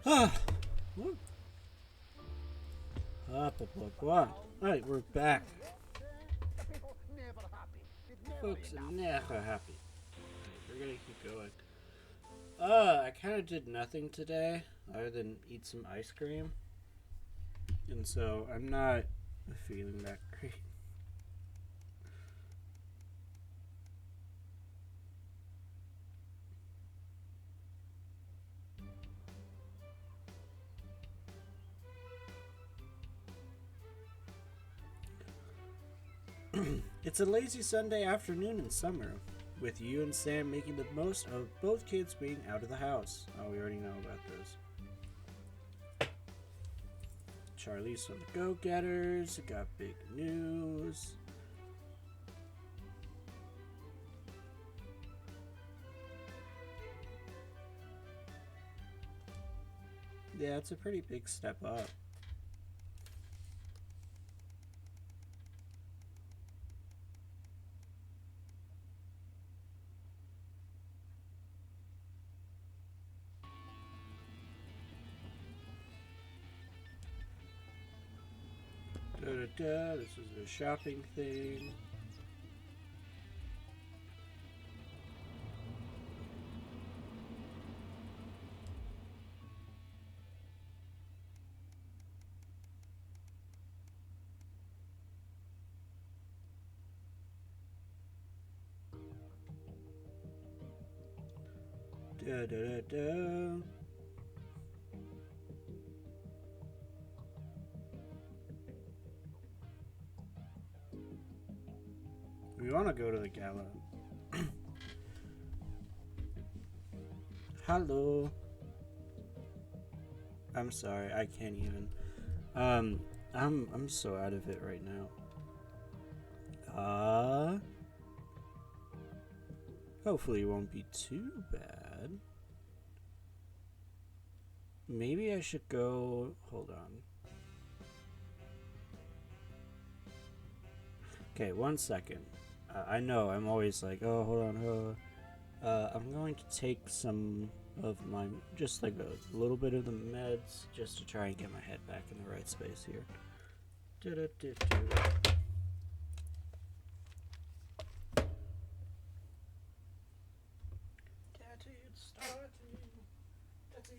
Ah, up, what? Alright, we're back. Folks are never happy. We're gonna keep going. I kind of did nothing today other than eat some ice cream. And so I'm not feeling that great. It's a lazy Sunday afternoon in summer, with you and Sam making the most of both kids being out of the house. Oh, we already know about this. Charlie's from the Go Getters got big news. Yeah, it's a pretty big step up. This is a shopping thing. Da, da, da, da. We want to go to the gala. Hello. I'm sorry, I can't even. I'm so out of it right now. Hopefully it won't be too bad. Maybe I should go. Hold on. Okay, 1 second. I know I'm always like, oh, hold on. I'm going to take some of my, just like a little bit of the meds, just to try and get my head back in the right space here. Daddy, it's starting. Daddy.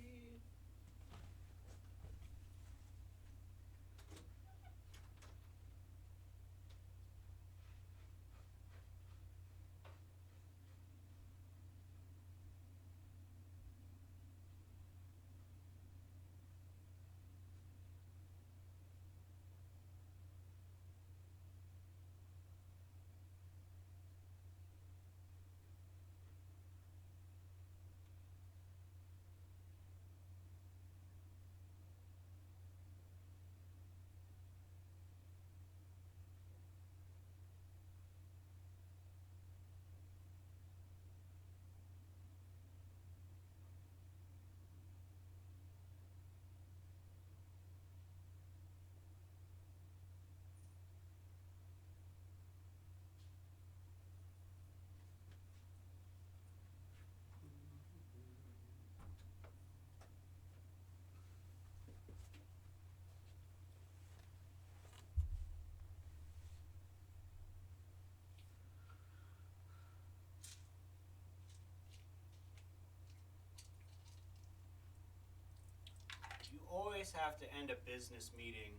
You always have to end a business meeting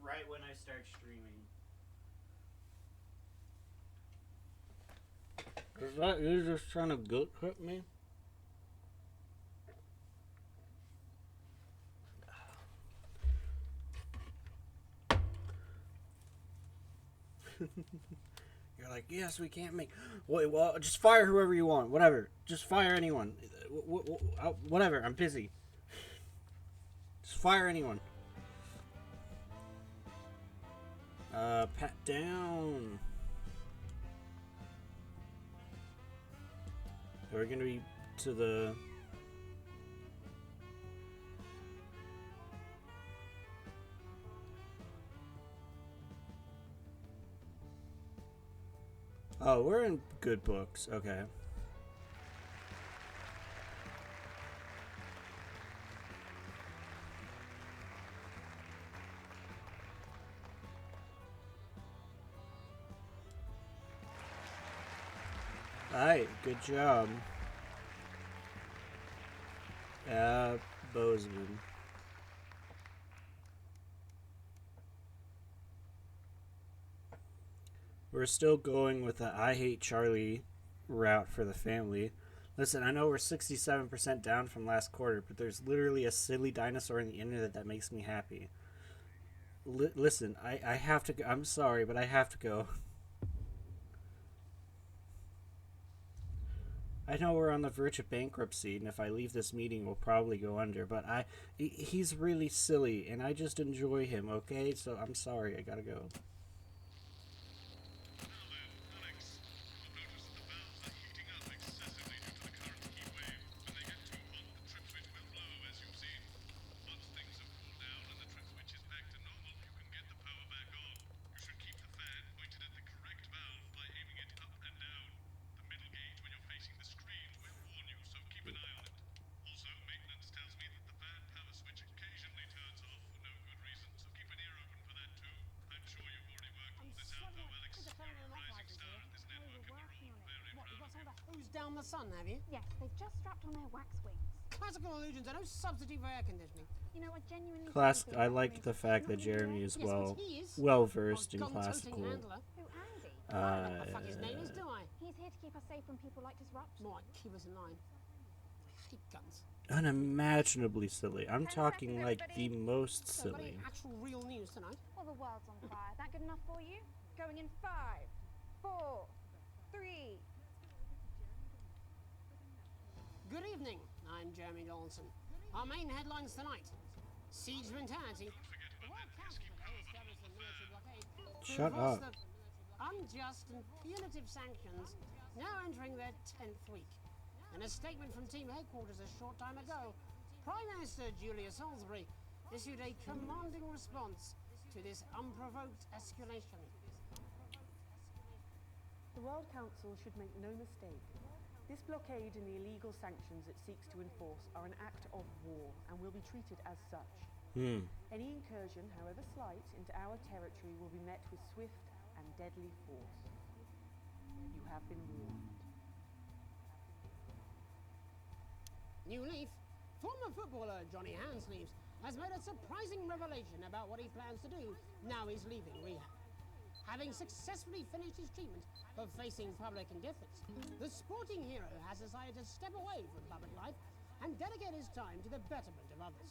right when I start streaming. Is that you just trying to guilt trip me? You're like, yes, we can't make. Wait, well, just fire whoever you want. Whatever. Just fire anyone. Whatever. I'm busy. Just fire anyone. Pat down. We're gonna be to the. Oh, we're in good books. Okay. Alright, good job. Bozeman. We're still going with the I Hate Charlie route for the family. Listen, I know we're 67% down from last quarter, but there's literally a silly dinosaur on the internet that makes me happy. Listen, I have to go. I'm sorry, but I have to go. I know we're on the verge of bankruptcy, and if I leave this meeting, we'll probably go under, but he's really silly, and I just enjoy him, okay? So I'm sorry, I gotta go. Who's down the sun, have you? Yes, they've just strapped on their wax wings. Classical illusions are no substitute for air conditioning. You know, I genuinely Classic. think I that like the makes fact that nothing Jeremy more. is Yes, but he is. well versed in Gun-toting classical. handler. Who, Andy? I don't know what the fuck his name is, do I? He's here to keep us safe from people like Disrupt. More like keep us in line. I hate guns. Unimaginably silly. I'm 10 talking seconds, like the everybody. most So, buddy, silly. actual real news tonight. Well, the world's on fire. That good enough for you? Going in 5, 4, 3. Good evening. I'm Jeremy Dawson. Our main headlines tonight: siege mentality. The World Council today established a military blockade to Shut enforce up. the unjust and punitive sanctions now entering their 10th week. In a statement from team headquarters a short time ago, Prime Minister Julia Salisbury issued a commanding response to this unprovoked escalation. The World Council should make no mistake. This blockade and the illegal sanctions it seeks to enforce are an act of war and will be treated as such. Any incursion, however slight, into our territory will be met with swift and deadly force. You have been warned. New Leaf, former footballer Johnny Handsleeves has made a surprising revelation about what he plans to do now he's leaving rehab. Having successfully finished his treatment of facing public indifference, the sporting hero has decided to step away from public life and dedicate his time to the betterment of others.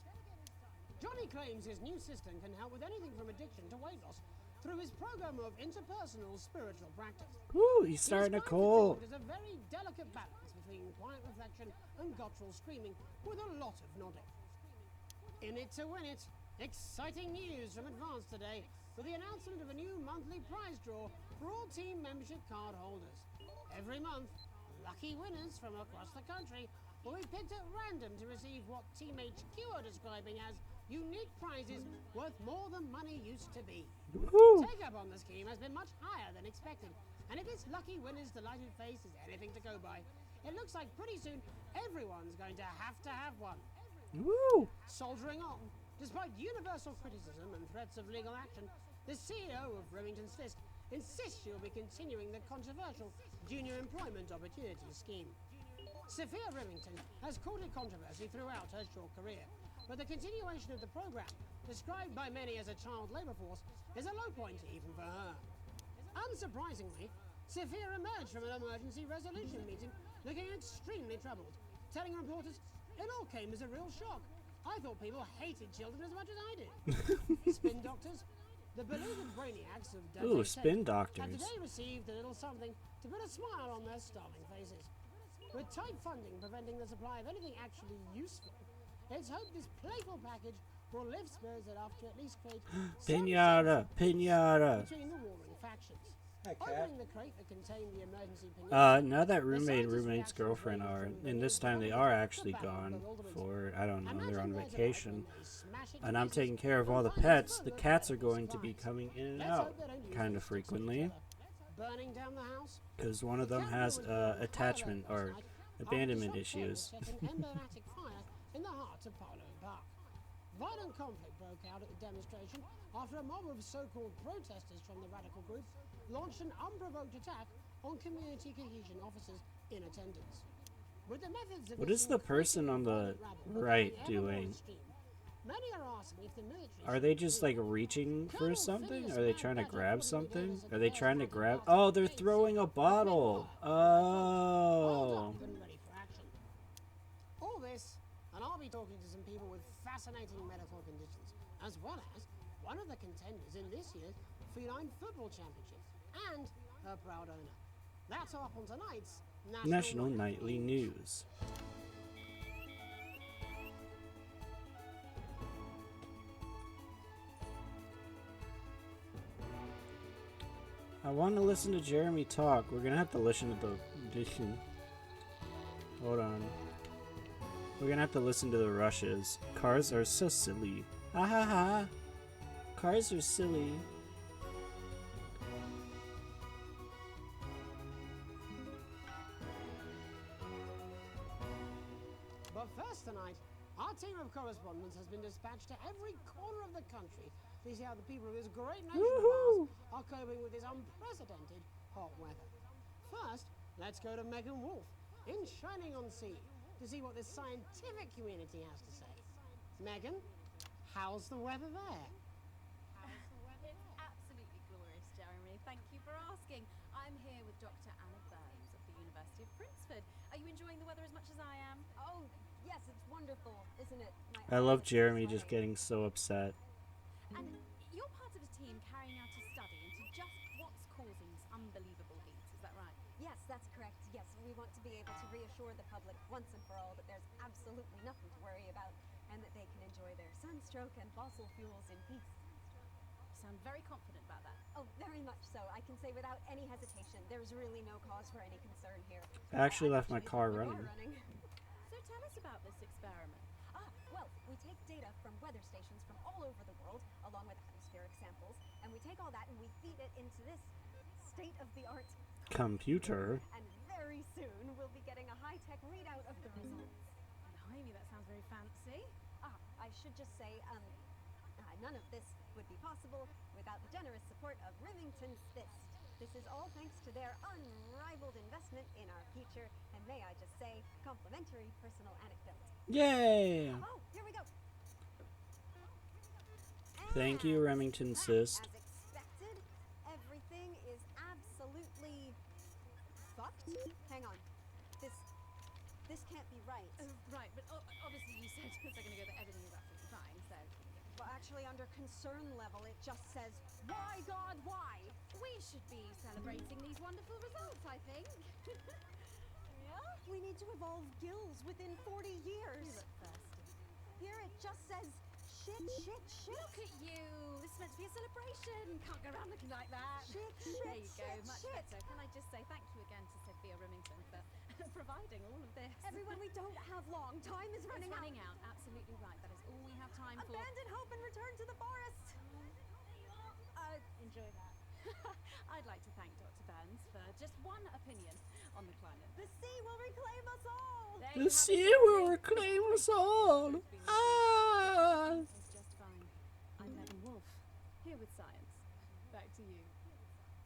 Johnny claims his new system can help with anything from addiction to weight loss through his program of interpersonal spiritual practice. Woo, he's starting to cool. There's a very delicate balance between quiet reflection and guttural screaming with a lot of nodding. In it to win it, exciting news from Advance today with the announcement of a new monthly prize draw for all team membership card holders. Every month, lucky winners from across the country will be picked at random to receive what Team HQ are describing as unique prizes worth more than money used to be. Woo. Take up on the scheme has been much higher than expected, and if this lucky winner's delighted face is anything to go by, it looks like pretty soon everyone's going to have one. Woo. Soldiering on, despite universal criticism and threats of legal action, the CEO of Remington's Fist insists she'll be continuing the controversial Junior Employment Opportunities Scheme. Sophia Remington has courted controversy throughout her short career, but the continuation of the program, described by many as a child labour force, is a low point even for her. Unsurprisingly, Sophia emerged from an emergency resolution meeting looking extremely troubled, telling reporters, "It all came as a real shock. I thought people hated children as much as I did." Spin doctors, the beloved brainiacs of Ooh, Dante spin Tech, doctors. have today received a little something to put a smile on their starving faces. With tight funding preventing the supply of anything actually useful, it's hoped this playful package will lift spurs enough to at least create some Pinata, sense pinata. between the warring factions. Hi, Cat. Opening the crate that contained the emergency pinata, Now that roommate's girlfriend are, and this time they are actually gone for, I don't know, they're on vacation, and I'm taking care of all the pets, the cats are going to be coming in and out kind of frequently, burning down the house. because one of them has attachment or abandonment issues. Emblematic fire in the heart of Parliament Park. Violent conflict broke out at the demonstration after a mob of so-called protesters from the radical group launched an unprovoked attack on community cohesion officers in attendance. With the methods of What is the person on the right doing? Many are asking if the military Are they just like reaching for something? Are they trying to grab something? Are they trying to grab? Oh, they're throwing a bottle. Oh. and ready for action. All this, and I'll be talking to some people with fascinating medical conditions, as well as one of the contenders in this year's Feline Football Championship, and her proud owner. That's all up on tonight's National Nightly News. I want to listen to Jeremy talk. We're gonna have to listen to the. Hold on. We're gonna have to listen to the rushes. Cars are so silly. Ha ha ha. Cars are silly. But first tonight, our team of correspondents has been dispatched to every corner of the country to see how the people of this great nation of ours are coping with this unprecedented hot weather. First, let's go to Megan Wolf in Shining-on-Sea to see what the scientific community has to say. Megan, how's the weather there? It's absolutely glorious, Jeremy. Thank you for asking. I'm here with Dr. Anna Burns of the University of Princeton. Are you enjoying the weather as much as I am? Oh, yes, it's wonderful, isn't it? I love Jeremy just getting so upset. And you're part of a team carrying out a study into just what's causing this unbelievable heat, is that right? Yes, that's correct. Yes, we want to be able to reassure the public once and for all that there's absolutely nothing to worry about and that they can enjoy their sunstroke and fossil fuels in peace. You sound very confident about that. Oh, very much so. I can say without any hesitation, there's really no cause for any concern here. I actually left my car running. So tell us about this experiment. Well, we take data from weather stations from all over the world, along with atmospheric samples, and we take all that and we feed it into this state-of-the-art Computer. and very soon we'll be getting a high-tech readout of the results. Blimey, that sounds very fancy. I should just say, none of this would be possible without the generous support of Remington's Fist. This is all thanks to their unrivaled investment in our future, and may I just say, complimentary personal anecdote. Yay! Oh, here we go. Thank you, And Remington that, Fist. As expected, everything is absolutely fucked. Hang on. This can't be right. Right, but obviously you said a second ago that everything is absolutely fine, so... Well, actually, under concern level, it just says, why, God, why? We should be celebrating these wonderful results, I think. Yeah? We need to evolve gills within 40 years. You look thirsty. Here it just says, shit. Look at you! This is meant to be a celebration. Can't go around looking like that. Shit, There you go, much shit. better. Can I just say thank you again to Sophia Remington for providing all of this? Everyone, we don't have long. Time is running It's running out. Absolutely right. That is all we have time for. Abandon hope and return to the forest. Enjoy that. I'd like to thank Dr. Burns for just one opinion on the climate. The sea will reclaim us all. There The you have it, sea Jeremy. will reclaim us all. Ah! It's just fine. I'm Megan Wolf, here with science. Back to you.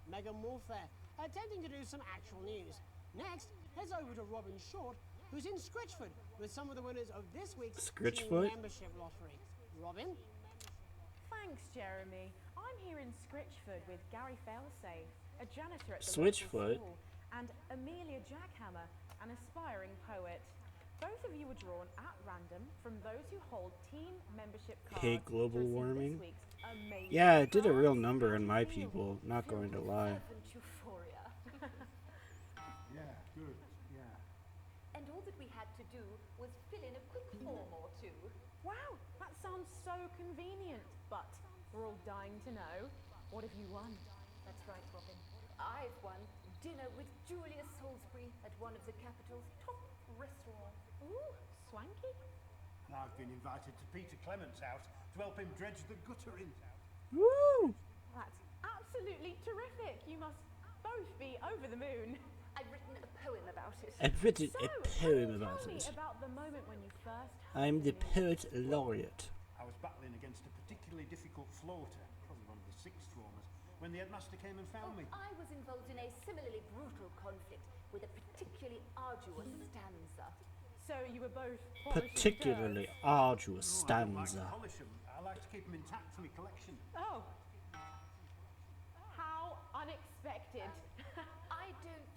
Megan Wolf there, attempting to do some actual news. Next, heads over to Robin Short, who's in Scritchford with some of the winners of this week's Scritchfoot? team membership lottery. Robin? Thanks, Jeremy. I'm here in Scritchford with Gary Failsafe, a janitor at the Switchfoot? local school, and Amelia Jackhammer, an aspiring poet. Both of you were drawn at random from those who hold team membership cards. Hate global to receive warming? this week's amazing Yeah, it did a real prize, number in my a meal people, not going to filled lie. with fervent euphoria. Yeah, good. Yeah. And all that we had to do was fill in a quick form or two. Wow, that sounds so convenient, but we're all dying to know. What have you won? That's right, Robin. I've won dinner with Julia Salisbury at one of the capital's top restaurants. Ooh, swanky. And I've been invited to Peter Clement's house to help him dredge the gutter in. Woo! That's absolutely terrific. You must both be over the moon. I've written a poem about it. I've written So, a can poem you about tell me it. about the moment when you first heard I'm the news? poet laureate. I was battling against a particularly difficult floater, probably one of the sixth formers, when the headmaster came and found me. I was involved in a similarly brutal conflict with a particularly arduous stanza. So you were both polishing Particularly turds? arduous Oh, I don't like to stanza. polish 'em. I like to keep them intact for my collection. Oh. How unexpected. I don't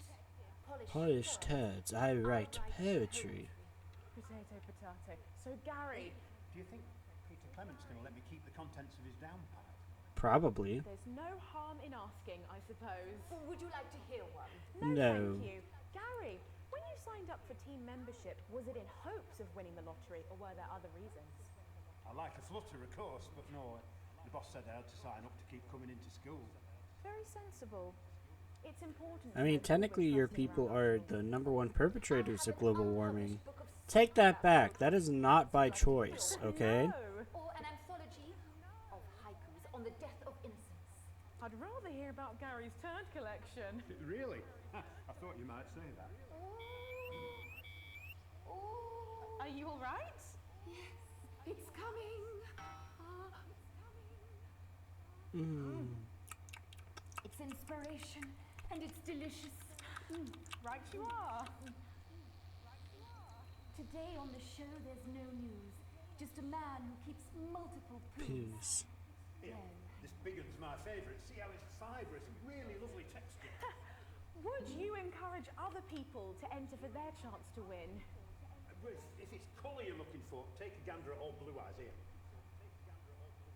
polish Polish turds. turds, I write poetry. Potato, potato. So Gary, Do you think Peter Clement's going to let me keep the contents of his downpipe? Probably. there's no harm in asking, I suppose. Would you like to hear one? No. Thank you. Gary, when you signed up for team membership, was it in hopes of winning the lottery or were there other reasons? I like a flutter, of course, but no. The boss said I had to sign up to keep coming into school. Very sensible. It's important. I to mean, know that technically, we're your passing people around are children. the #1 perpetrators of global warming. Book of Take that back. That is not by choice, okay? No. or an anthology of haikus on the death of innocence. I'd rather hear about Gary's turd collection. Really? I thought you might say that. Oh, Are you all right? it's coming. It's inspiration and it's delicious. Right you are. Today on the show, there's no news. Just a man who keeps multiple poos. Poos. Here, this big one's my favourite. See how it's fibrous, really lovely texture. Would you encourage other people to enter for their chance to win? But if it's colour you're looking for, take a gander at old Blue Eyes here.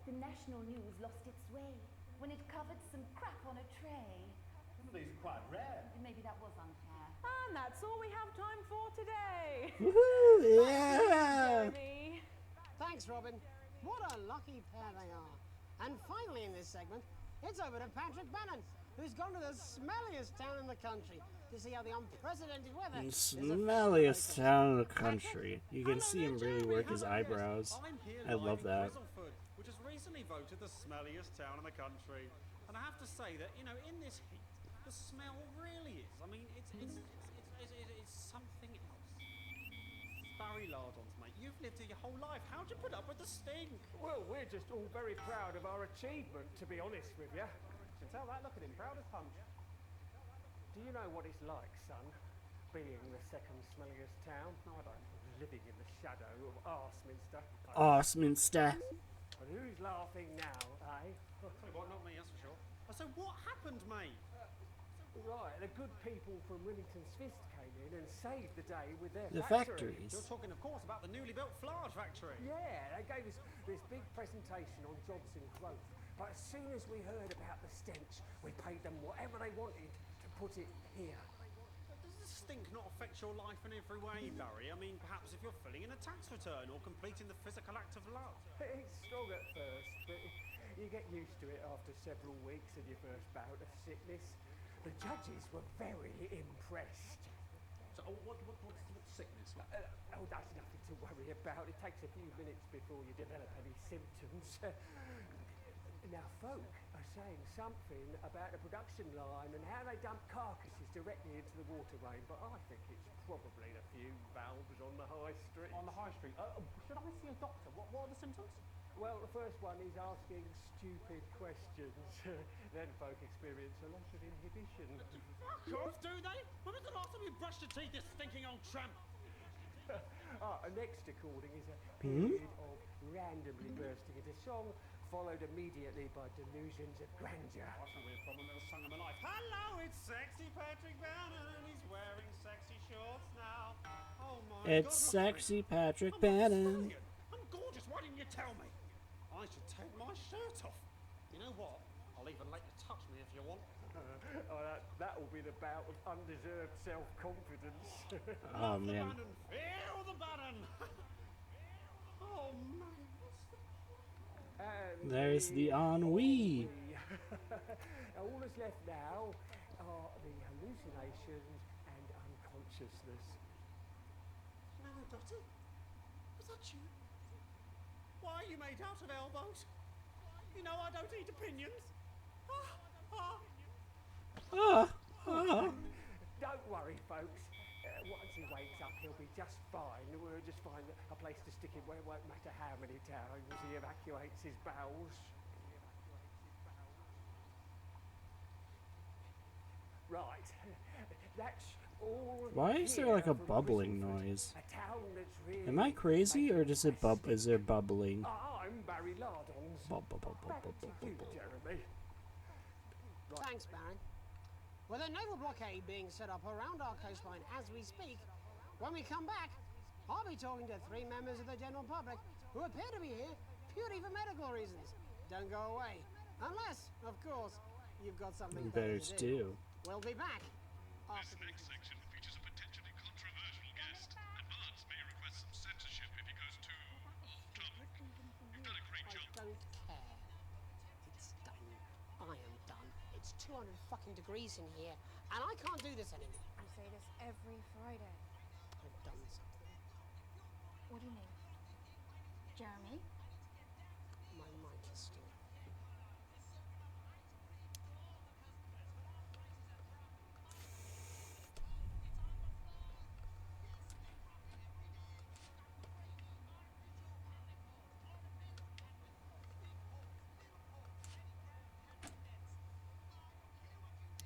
The national news lost its way when it covered some crap on a tray. Some of these are quite rare. Maybe that was unfair. And that's all we have time for today. Woohoo! Yeah! Jeremy. Thanks, Robin. What a lucky pair they are. And finally in this segment, it's over to Patrick Bannon, who's gone to the smelliest town in the country to see how the unprecedented weather The is smelliest affecting town in the country. You can see him really work his eyebrows. I'm here I love live in that. Grizzleford, which has recently voted the smelliest town in the country. And I have to say that, you know, in this heat, the smell really is. I mean, it's something else. Barry Lardons, mate, you've lived here your whole life. How'd you put up with the stink? Well, we're just all very proud of our achievement, to be honest with you. You can tell that look at him, proud as punch. Do you know what it's like, son, being the second smelliest town? No, I don't. Living in the shadow of Arseminster. Ostminster. And who's laughing now, eh? Tell you what, not me, that's for sure. So what happened, mate? Right, the good people from Remington's Fist came in and saved the day with their The factory. factories. You're talking, of course, about the newly built Flard factory. Yeah, they gave us this big presentation on jobs and growth. But as soon as we heard about the stench, we paid them whatever they wanted to put it here. Does the stink not affect your life in every way, Barry? I mean, perhaps if you're filling in a tax return or completing the physical act of love. It's strong at first, but you get used to it after several weeks of your first bout of sickness. The judges were very impressed. So, what's sickness like? Oh, that's nothing to worry about. It takes a few minutes before you develop any symptoms. Now, folk are saying something about the production line and how they dump carcasses directly into the water main, but I think it's probably the few valves on the high street. On the high street. Should I see a doctor? What are the symptoms? Well, the first one is asking stupid questions. Then folk experience a loss of inhibition. Fuck off, do they? When was the last time you brushed your teeth, this stinking old tramp? Next recording is a period of randomly bursting into song, followed immediately by delusions of grandeur. That's not really a problem, it was sung in my life. Hello, it's sexy Patrick Bannon. He's wearing sexy shorts now. Oh my It's God, sexy Patrick I'm not Bannon. Australian. I'm gorgeous, why didn't you tell me? I should take my shirt off. You know what? I'll even let you touch me if you want. That will be the bout of undeserved self-confidence. Oh Love the man. Bannon. Feel the Bannon. Oh man. And There's the ennui. All that's left now are the hallucinations and unconsciousness. No, Dotty. Was that you? Why are you made out of elbows? You know I don't eat opinions. Don't worry, folks. Once he wakes up, he'll be just fine. We'll just find a place to stick him where it won't matter how many times he evacuates his bowels. Right. That's all Why is there here like a from bubbling Whistleford, noise? a town that's really Am I crazy or does it is there bubbling? I'm Barry Lardons. Back to you, Jeremy. Thanks, Baron. With a naval blockade being set up around our coastline as we speak, when we come back, I'll be talking to 3 members of the general public who appear to be here purely for medical reasons. Don't go away. Unless, of course, you've got something better to do. We'll be back. This next section features a potentially controversial guest, and Barnes may request some censorship if he goes too off-topic. You've done a great job. I don't care. It's done. I am done. It's 200 fucking degrees in here, and I can't do this anymore. You say this every Friday. I've done something. What do you mean? Jeremy? My mic is still.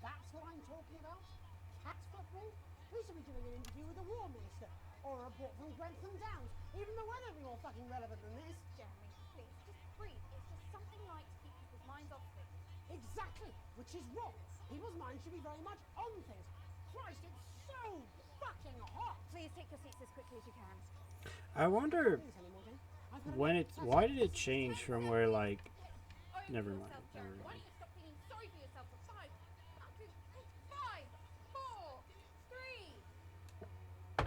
That's what I'm talking about? Cat football? We should be doing an interview with the War Minister, or a report from Grantham Downs. Even the weather would be more fucking relevant than this. Jeremy, please, just breathe. It's just something light to keep people's minds off things. Exactly, which is wrong. People's minds should be very much on things. Christ, it's so fucking hot. Please take your seats as quickly as you can. I wonder Please, honey, Morgan. I've got when it's why did it change from where like never mind. Why don't you stop feeling sorry for yourself for 5, 4, 3.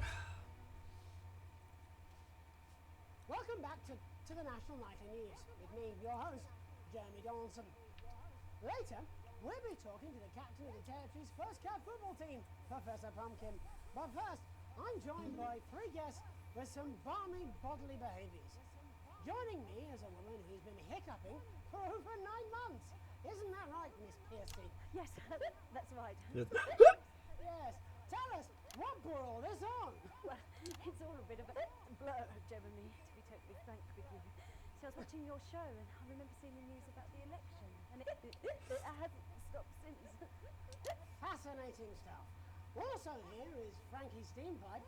Welcome back to the National Nightly News with me, your host, Jeremy Donaldson. Later, we'll be talking to the captain of the territory's first cat football team, Professor Pumpkin. But first, I'm joined by 3 guests with some balmy bodily behaviours. Joining me is a woman who's been hiccuping for over 9 months. Isn't that right, Miss Piercy? Yes, that's right. Yes. Tell us, what brought all this on? Well, it's all a bit of a blur, Jeremy, to be totally frank with you. So I was watching your show and I remember seeing the news about the election, and it hasn't stopped since. Fascinating stuff. Also here is Frankie Steampipe.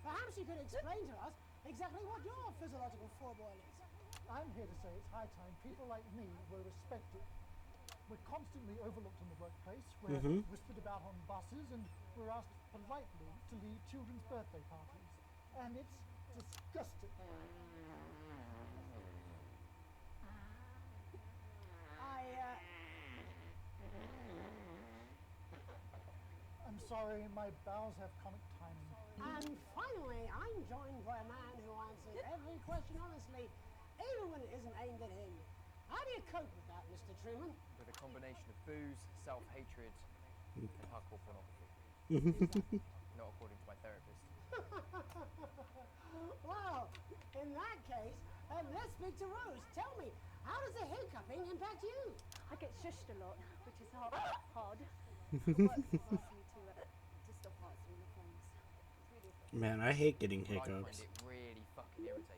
Perhaps you could explain to us exactly what your physiological foreboil is. I'm here to say it's high time people like me were respected. We're constantly overlooked in the workplace, we're whispered about on buses, and we're asked politely to leave children's birthday parties. And it's disgusting. I'm sorry, my bowels have chronic timing. And finally, I'm joined by a man who answers every question honestly, even when it isn't aimed at him. How do you cope with that, Mr. Truman? With a combination of booze, self-hatred, and hardcore pornography. Not according to my therapist. Well, in that case, let's speak to Rose. Tell me, how does the hiccuping impact you? I get shushed a lot, which is hard. Work forces me to stop answering the phones. It's really effective. Man, I hate getting I hiccups. find it really fucking irritating.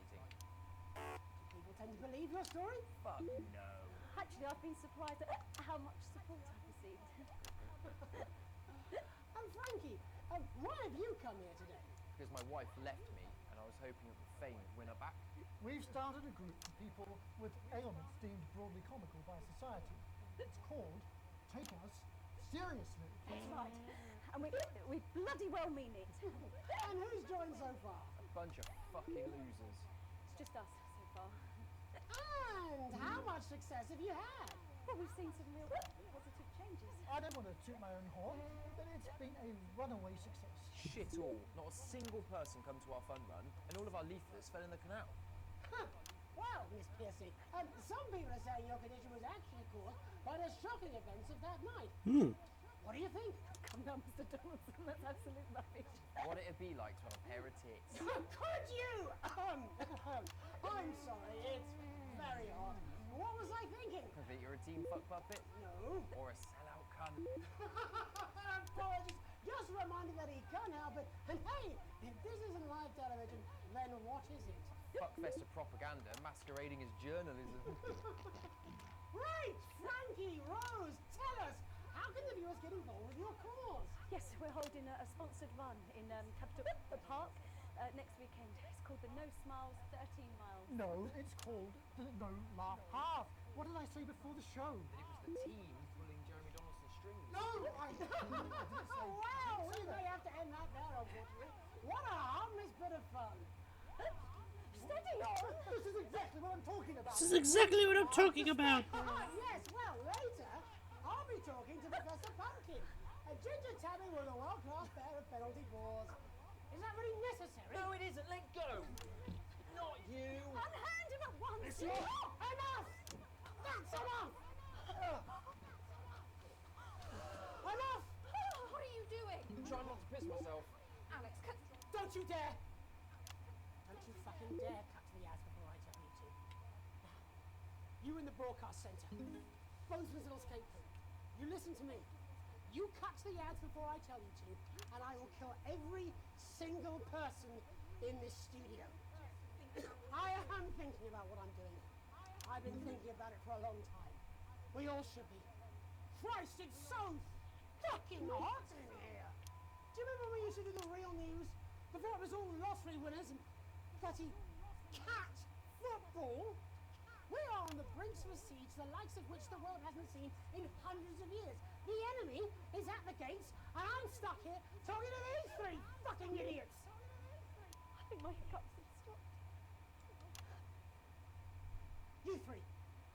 People tend to believe your story? Fuck no. Actually, I've been surprised at how much support I've received. And Frankie, why have you come here today? Because my wife left me, and I was hoping that the fame would win her back. We've started a group for people with ailments deemed broadly comical by society. It's called Take Us Seriously. That's right. And we bloody well mean it. And who's joined so far? A bunch of fucking losers. It's just us so far. And how much success have you had? Well, we've seen some real positive changes. I don't want to toot my own horn, but it's been a runaway success. Shit all. Not a single person come to our fun run, and all of our leaflets fell in the canal. Huh. Well, Miss Piercy, some people are saying your condition was actually caused by the shocking events of that night. What do you think? Come down, Mr. Donaldson, that's absolute rubbish. What it'd be like to have a pair of tits. Could you? I'm sorry, it's very hot. What was I thinking? That you're a team fuck puppet? No. Or a sellout cunt? Apologies. Just a reminder that he can't help it. And hey, if this isn't live television, then what is it? Fuckfest of propaganda masquerading as journalism. Right, Frankie, Rose, tell us, how can can the viewers get involved with your cause? Yes, we're holding a sponsored run in Capital Park next weekend. It's called the No Smiles 13 Miles. No, it's called the No Laugh Half. What did I say before the show? That it was the team pulling Jeremy Donaldson's strings. No, I didn't say. Wow, we may have to end that there, unfortunately. What a harmless bit of fun. Steady on! This is exactly what I'm talking about. This is exactly what I'm talking about. Yes, well, later, I'll be talking to Professor Pumpkin, a ginger tabby with a world-class pair of penalty paws. Is that really necessary? No, it isn't. Let go. Not you. Unhand him at once! Enough! That's enough! Enough! What are you doing? I'm trying not to piss myself. Alex, Don't you dare! Don't you fucking dare cut to the ads before I tell you to. Now, you in the broadcast centre, Bozeman's little scapegoat, you listen to me. You cut to the ads before I tell you to, and I will kill every single person in this studio. I am thinking about what I'm doing. I've been thinking about it for a long time. We all should be. Christ, it's so fucking hot in here! Do you remember when we used to do the real news? Before it was all lottery winners and bloody cat football? We are on the brink of a siege, the likes of which the world hasn't seen in hundreds of years. The enemy is at the gates, and I'm stuck here talking to these three fucking idiots! I think my hiccups have stopped. You three,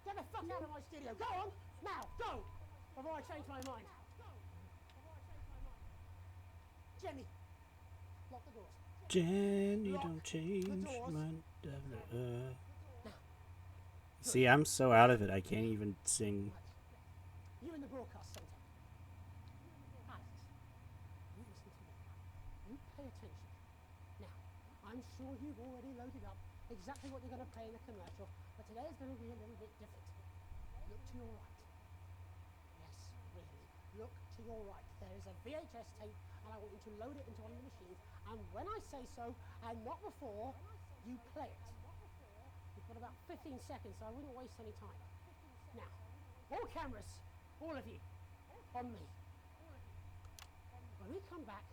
get the fuck out of my studio. Go on, now, go! Before I change my mind. Jenny, lock the doors. Jenny, don't change my... See, I'm so out of it, I can't even sing. You in the broadcast centre. Alex, you listen to me. You pay attention. Now, I'm sure you've already loaded up exactly what you're going to play in the commercial, but today is going to be a little bit different. Look to your right. Yes, really. Look to your right. There is a VHS tape, and I want you to load it into one of the machines, and when I say so, and not before, you play it. You've got about 15 seconds, so I wouldn't waste any time. Now, all cameras, all of you, on me. When we come back,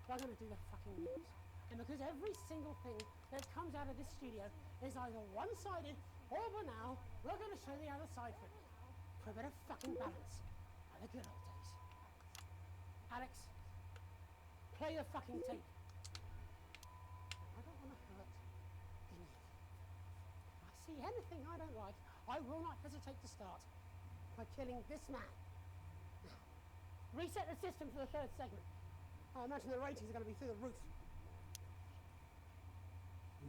we're going to do the fucking news. And because every single thing that comes out of this studio is either one-sided or banal, we're going to show the other side for it. For a bit of fucking balance. Like the good old days. Alex, play the fucking tape. I don't want to hurt any of you. If I see anything I don't like, I will not hesitate to start by killing this man. Now, reset the system for the third segment. I imagine the ratings are going to be through the roof.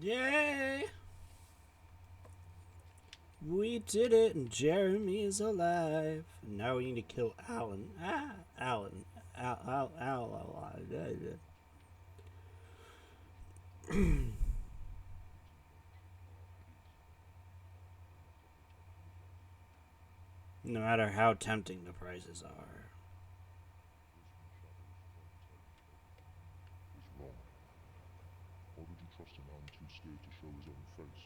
Yay! We did it, and Jeremy is alive. And now we need to kill Alan. Alan. No matter how tempting the prices are. Was wrong. Or would you trust a man too scared to show his own face?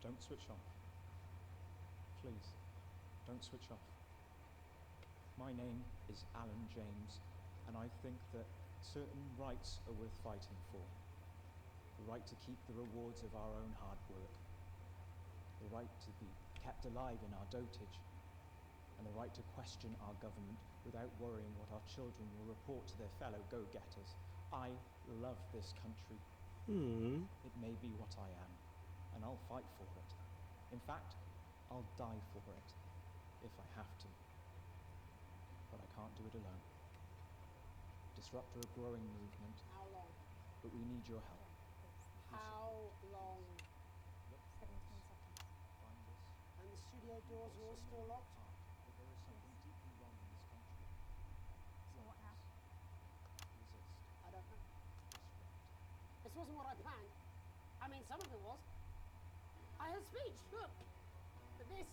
Don't switch off. Please, don't switch off. My name is Alan James, and I think that certain rights are worth fighting for. The right to keep the rewards of our own hard work. The right to be kept alive in our dotage. And the right to question our government without worrying what our children will report to their fellow go-getters. I love this country. It may be what I am, and I'll fight for it. In fact, I'll die for it, if I have to. But I can't do it alone. Disrupt a growing movement. How long? But we need your help. How long? 17 seconds. Find us. And the studio doors are all still locked? But there is something deeply wrong in this country. So what now? Resist. I don't know. Disrupt. This wasn't what I planned. I mean, some of it was. I had speech, look. But this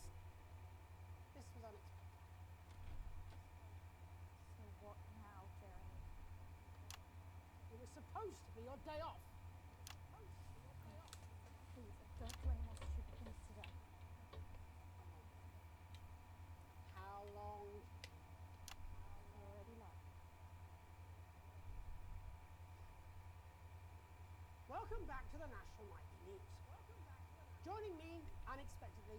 was unexpected. So what now, Jeremy? It was supposed to be your day off. Please, don't do any more stupid things today. back to the National Nightly News. Joining me unexpectedly,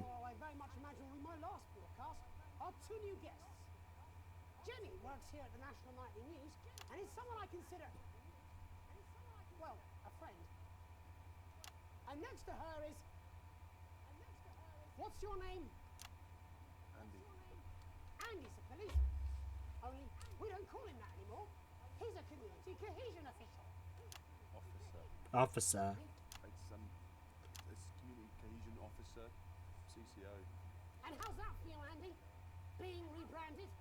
or I very much imagine will be my last broadcast, are two new guests. Jenny works here at the National Nightly News and is someone I consider, well, a friend. And next to her is, what's your name? Andy. Andy's a policeman. Only we don't call him that anymore. He's a community cohesion official. Officer. It's community cohesion officer, CCO. And how's that feel, Andy? Being rebranded?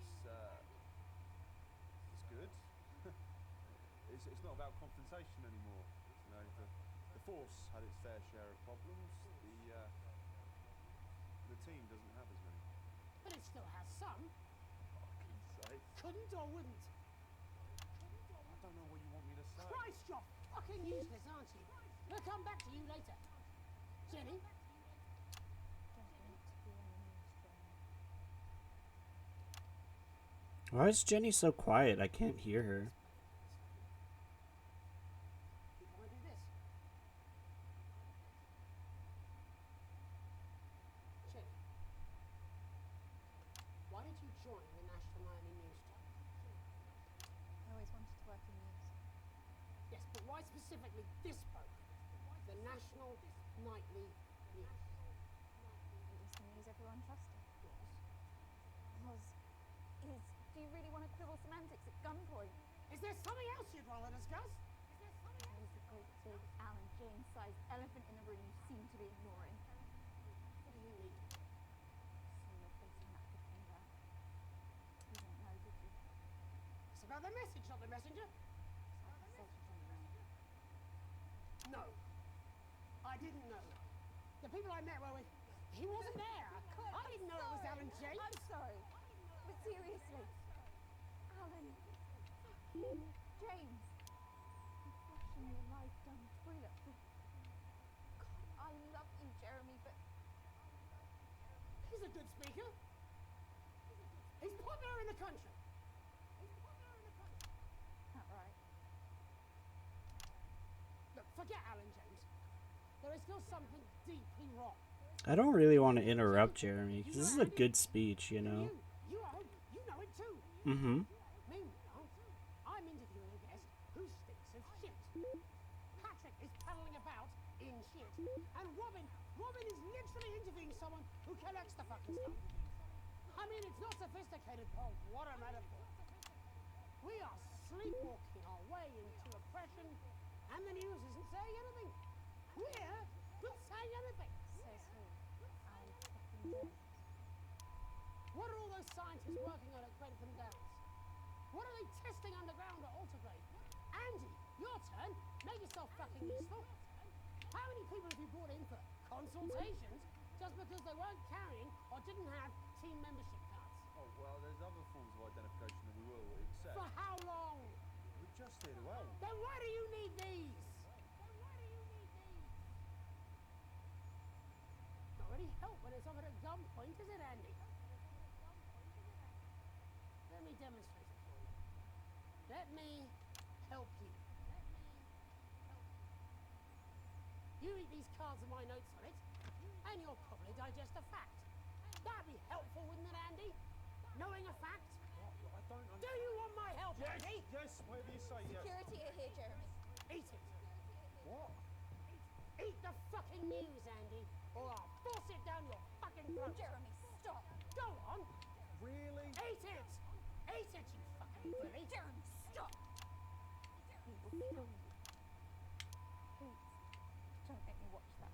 It's good. it's not about confrontation anymore. You know, the force had its fair share of problems. The team doesn't have as many. But it still has some. I couldn't say. Couldn't or wouldn't? I don't know what you want me to say. Christ, you're fucking useless, aren't you? We'll come back to you later. Jenny? Why is Jenny so quiet? I can't hear her. You want to do this? Jenny, why did you join the National Nightly News? I always wanted to work in news. Yes, but why specifically this program? The National Nightly News. It is the news everyone trusted. Do you really want to quibble semantics at gunpoint? Is there something else you'd rather discuss? There is a great big Alan James-sized elephant in the room you seem to be ignoring. What do you need? Saw your face in that good finger. You didn't know, did you? It's about the message, not the messenger. No. I didn't know. The people I met were with... He wasn't there. I didn't know it was Alan James. I'm sorry. But seriously. Alan. James. Flushing your life down the toilet. God, I love you, Jeremy, but... He's a good speaker. He's popular in the country. That right? Look, forget Alan James. There is still something deeply wrong. I don't really want to interrupt Jeremy, because this is a good speech, you know. You know it too. Meanwhile, I'm interviewing a guest who stinks of shit. Patrick is paddling about in shit, and Robin is literally interviewing someone who collects the fucking stuff. I mean, it's not sophisticated, Paul. What a metaphor. We are sleepwalking our way into oppression, and the news isn't saying anything. We're not saying anything. Says who? Alan fucking James. What are all those scientists working on at Grentham Downs? What are they testing underground at Altergrave? Andy, your turn. Make yourself fucking useful. How many people have you brought in for consultations just because they weren't carrying or didn't have team membership cards? Oh, well, there's other forms of identification that we will accept. For how long? We're just here to help. Then why do you need these? Not really help when it's offered at gunpoint, is it, Andy? Let me demonstrate it for you. Let me help you. You read these cards with my notes on it, and you'll probably digest a fact. That'd be helpful, wouldn't it, Andy? Knowing a fact? I don't understand. Do you want my help, Andy? Yes, whatever you say, yes. Security are here, Jeremy. Eat it. What? Eat the fucking news, Andy, or I'll force it down your fucking throat. Jeremy, stop. Go on. Really? Eat it. Eat it, you fucking bully. Jeremy, stop. He will kill you. Please, don't make me watch that.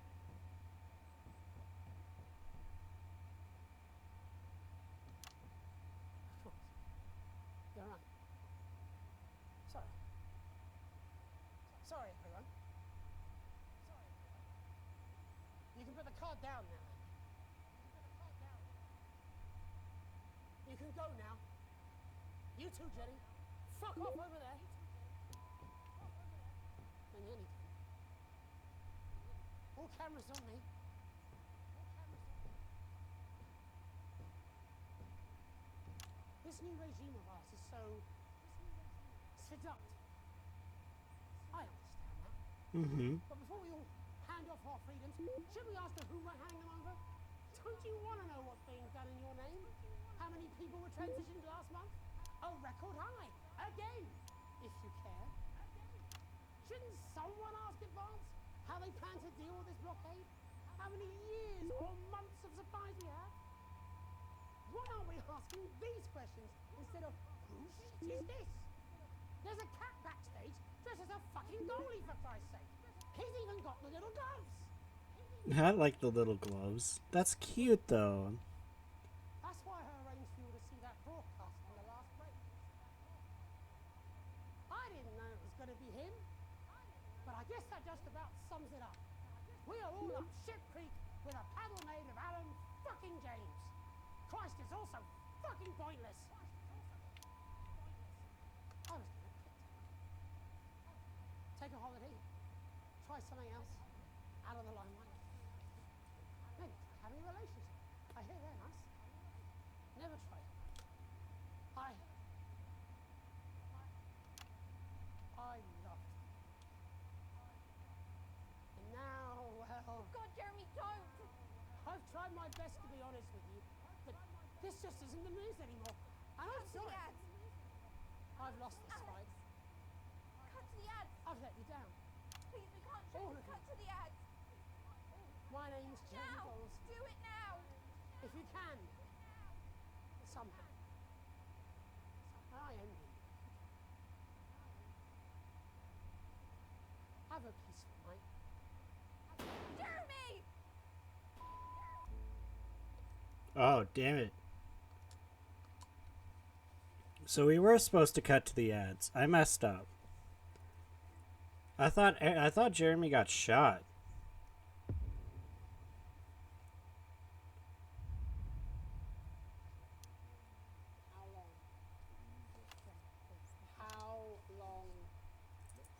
You're right. Sorry, everyone. You can put the card down now. You can go now. You too, Jenny. Fuck off over there. When you need to. All cameras on me. This new regime of ours is so seductive. I understand. But before we all hand off our freedoms, should we ask the who we're hanging them over? Don't you want to know what's being done in your name? How many people were transitioned last month? A record high. Again, if you care. Shouldn't someone ask Advance how they plan to deal with this blockade? How many years or months of supplies we have? Why aren't we asking these questions instead of whose shit is this? There's a cat backstage dressed as a fucking goalie, for Christ's sake. He's even got the little gloves. I like the little gloves. That's cute, though. That's why I arranged for you to see that broadcast on the last break. I didn't know it was going to be him, but I guess that just about sums it up. We are all up shit creek with a paddle made of Alan fucking James. Christ, is also fucking pointless. I was going to take a holiday, try something else, out of the limelight. Maybe try having a relationship. I hear they're nice. Never tried. I loved it. And now, well... God, Jeremy, don't! I've tried my best to be honest with you, but this just isn't the news anymore. And I'm sorry. I've lost this fight. Cut to the ads! I've let you down. Please, we can't show you. Cut to the ads! My name's Jeremy Now! Bowles. Do it now! If you can. Somehow. I envy you. Have a peaceful night. Jeremy! Oh, damn it. So we were supposed to cut to the ads. I messed up. I thought Jeremy got shot. How long? How long?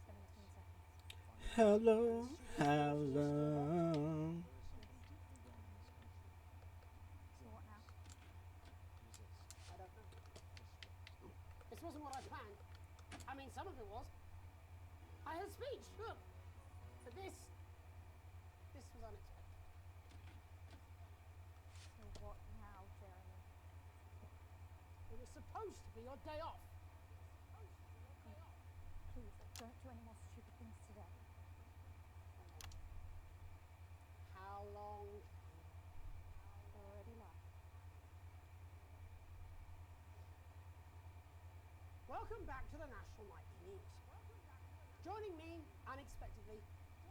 17 seconds. How long? How long? So what now? I don't know. This wasn't what I planned. I mean, some of it was. I had speech, look. But this was unexpected. So what now, Jeremy? It was supposed to be your day off. Please, don't do any more stupid things today. How long? Already left. Welcome back to the National Nightly News. Joining me, unexpectedly,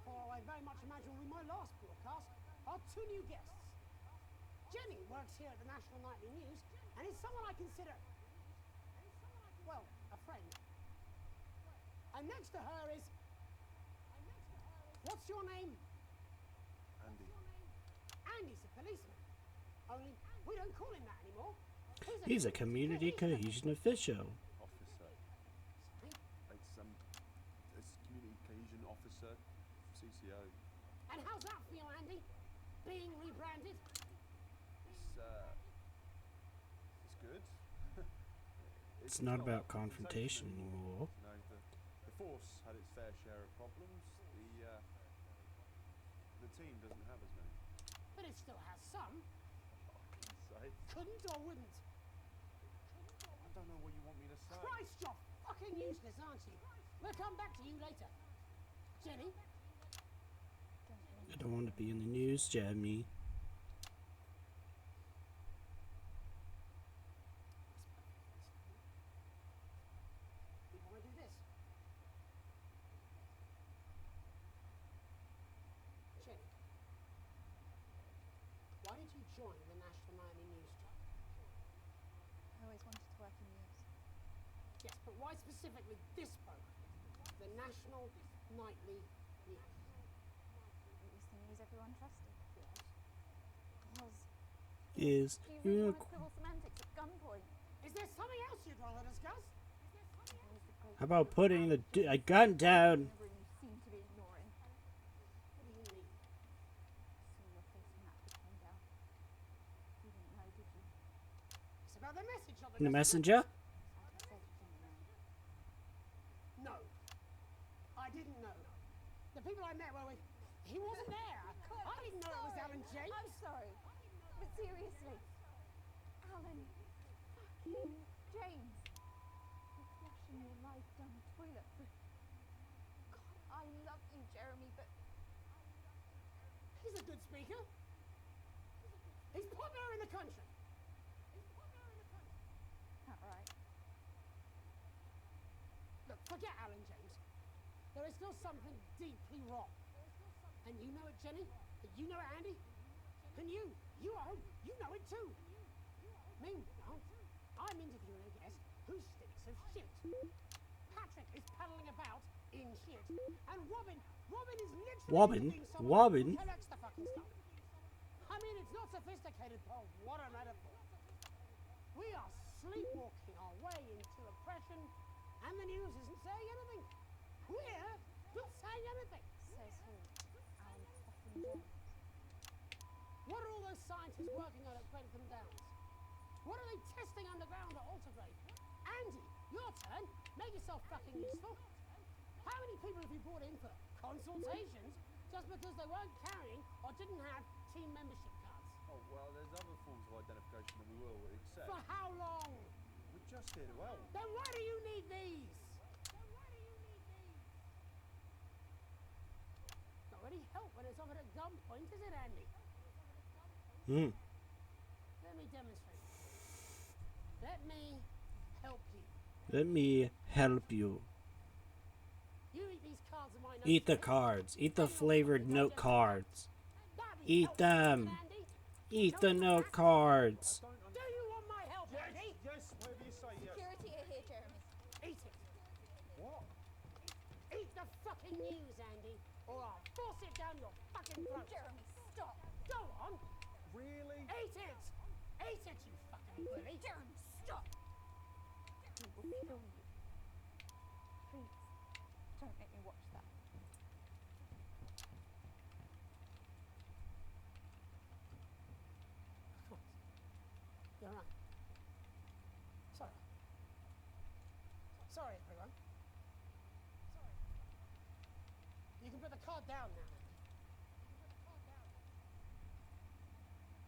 for I very much imagine will be my last broadcast, are two new guests. Jenny works here at the National Nightly News and is someone I consider, well, a friend. And next to her is... What's your name? Andy. Andy's a policeman. Only we don't call him that anymore. He's a community cohesion official. Officer. It's community cohesion officer, CCO. And how's that for you, Andy? Being rebranded? It's good. It's not about confrontation anymore. You know, the force had its fair share of problems. The team doesn't have as many. But it still has some. Say. Couldn't or wouldn't? I don't know what you want me to say. Christ, you're fucking useless, aren't you? We'll come back to you later. Jenny? I don't want to be in the news, Jeremy. We want to do this. Jenny, why did you join the National Nightly News Club? I always wanted to work in news. Yes, but why specifically this program? The National Nightly News. It was the news everyone trusted. Was Is you really want to quibble semantics at gunpoint? Is there something else you'd rather discuss? How about putting a gun down? You seem to be ignoring. What do you mean? Saw your face when that bit came down. You didn't know, did you? It's about the message of The messenger? No. I didn't know. The people I met were with... He wasn't there. I didn't know it was Alan James. I'm sorry. But seriously, Alan fucking James. You're flushing your life down the toilet. But God, I love you, Jeremy, but He's a good speaker. He's popular in the country. that right? Look, forget Alan James. There is still something deeply wrong. And you know it, Jenny. And you know it, Andy. And you at home, you know it too. Meanwhile, I'm interviewing a guest who stinks of shit. Patrick is paddling about in shit. And Robin is literally being someone who collects the fucking stuff. I mean, it's not sophisticated, but what a metaphor. We are sleepwalking our way into oppression, and the news isn't saying anything. We're not saying anything. Says who? Alan fucking James. What are all those scientists working on at Grantham Downs? What are they testing underground at Altergrave? Andy, your turn. Make yourself fucking useful. How many people have you brought in for consultations just because they weren't carrying or didn't have team membership cards? Oh, well, there's other forms of identification that we will accept. For how long? We're just here to help. Then why do you need these? Not really help when it's offered at gunpoint, is it, Andy? Let me demonstrate. Let me help you. Let me help you. You eat these cards of mine. Eat the cards. Eat the flavored note cards. Eat them. Eat the note cards. Do you want my help, Andy? Yes, whatever you say, yes. Security are here, Jeremy. Eat it. What? Eat the fucking news, Andy, or I'll force it down your fucking throat. Jeremy, stop. Go on. Really? Eat it. Eat it, you fucking bully. Jeremy, stop. He will kill you. Please, don't make me watch that. You're right. Sorry. Sorry, everyone. Sorry. You can put the card down now.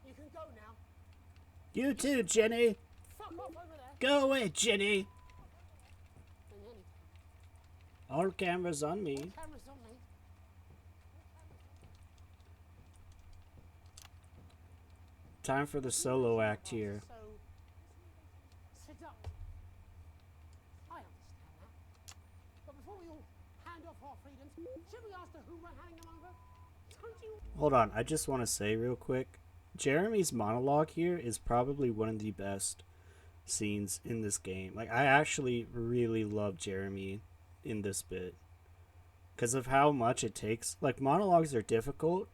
You can go now. You too, Jenny. Fuck off over there. Go away, Jenny. And anything. All cameras on me. Cameras on me. Time for the solo act here. So, sit up. I understand that. But before we all hand off our freedoms, should we ask the who we're handing them over? Don't you? Hold on, I just want to say real quick. Jeremy's monologue here is probably one of the best scenes in this game. Like, I actually really love Jeremy in this bit. Because of how much it takes. Like, monologues are difficult,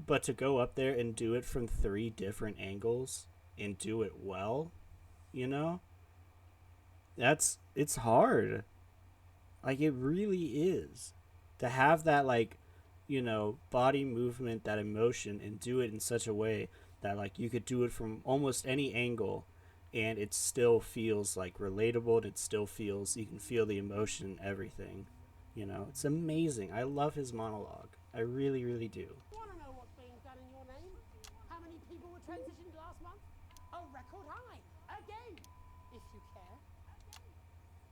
but to go up there and do it from 3 different angles and do it well, you know? It's hard. Like, it really is. To have that, like, you know, body movement, that emotion, and do it in such a way that, like, you could do it from almost any angle and it still feels, like, relatable, and it still feels, you can feel the emotion and everything. You know, it's amazing. I love his monologue. I really, really do. Want to know what's being done in your name? How many people were transitioned last month? A record high. Again, if you care.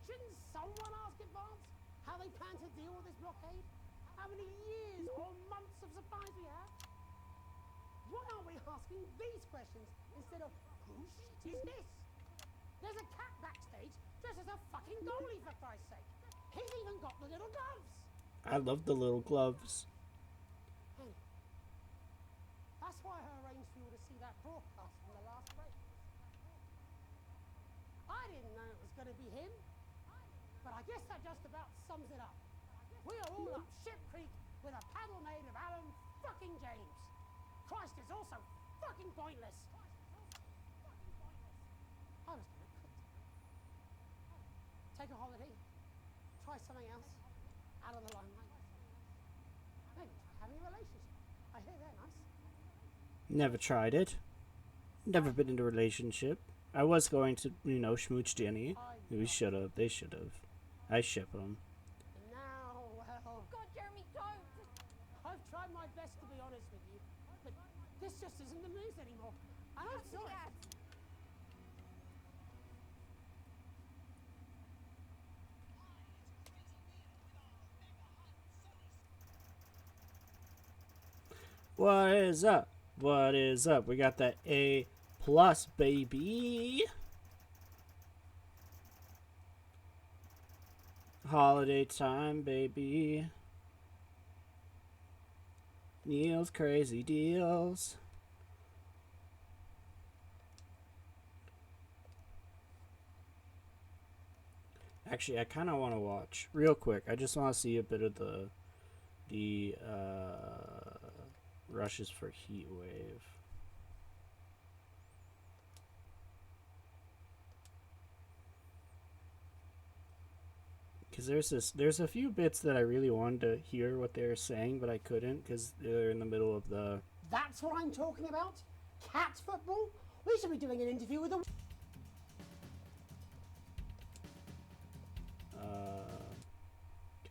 Shouldn't someone ask Advance how they plan to deal with this blockade? How many years or months of supplies we have? Why aren't we asking these questions instead of whose shit is this? There's a cat backstage dressed as a fucking goalie, for Christ's sake. He's even got the little gloves. I love the little gloves. Hey, that's why I arranged for you to see that broadcast from the last break. I didn't know it was going to be him, but I guess that just about sums it up. We are all up Ship Creek with a paddle made of Alan fucking James. Christ is also fucking pointless. I was going to quit. Take a holiday. Try something else. Out of the limelight. Maybe try having a relationship. I hear they're nice. Never tried it. Never been in a relationship. I was going to, you know, schmooch Jenny. We should have. They should have. I ship them. And now, well... God, Jeremy, don't! tried my best to be honest with you, but this just isn't the news anymore. And I'm sorry. What is up? What is up? We got that A plus, baby. Holiday time, baby. Neil's crazy deals. Actually, I kind of want to watch real quick. I just want to see a bit of the rushes for Heat Wave. Because there's a few bits that I really wanted to hear what they were saying, but I couldn't because they're in the middle of the. That's what I'm talking about? Cat football? We should be doing an interview with a...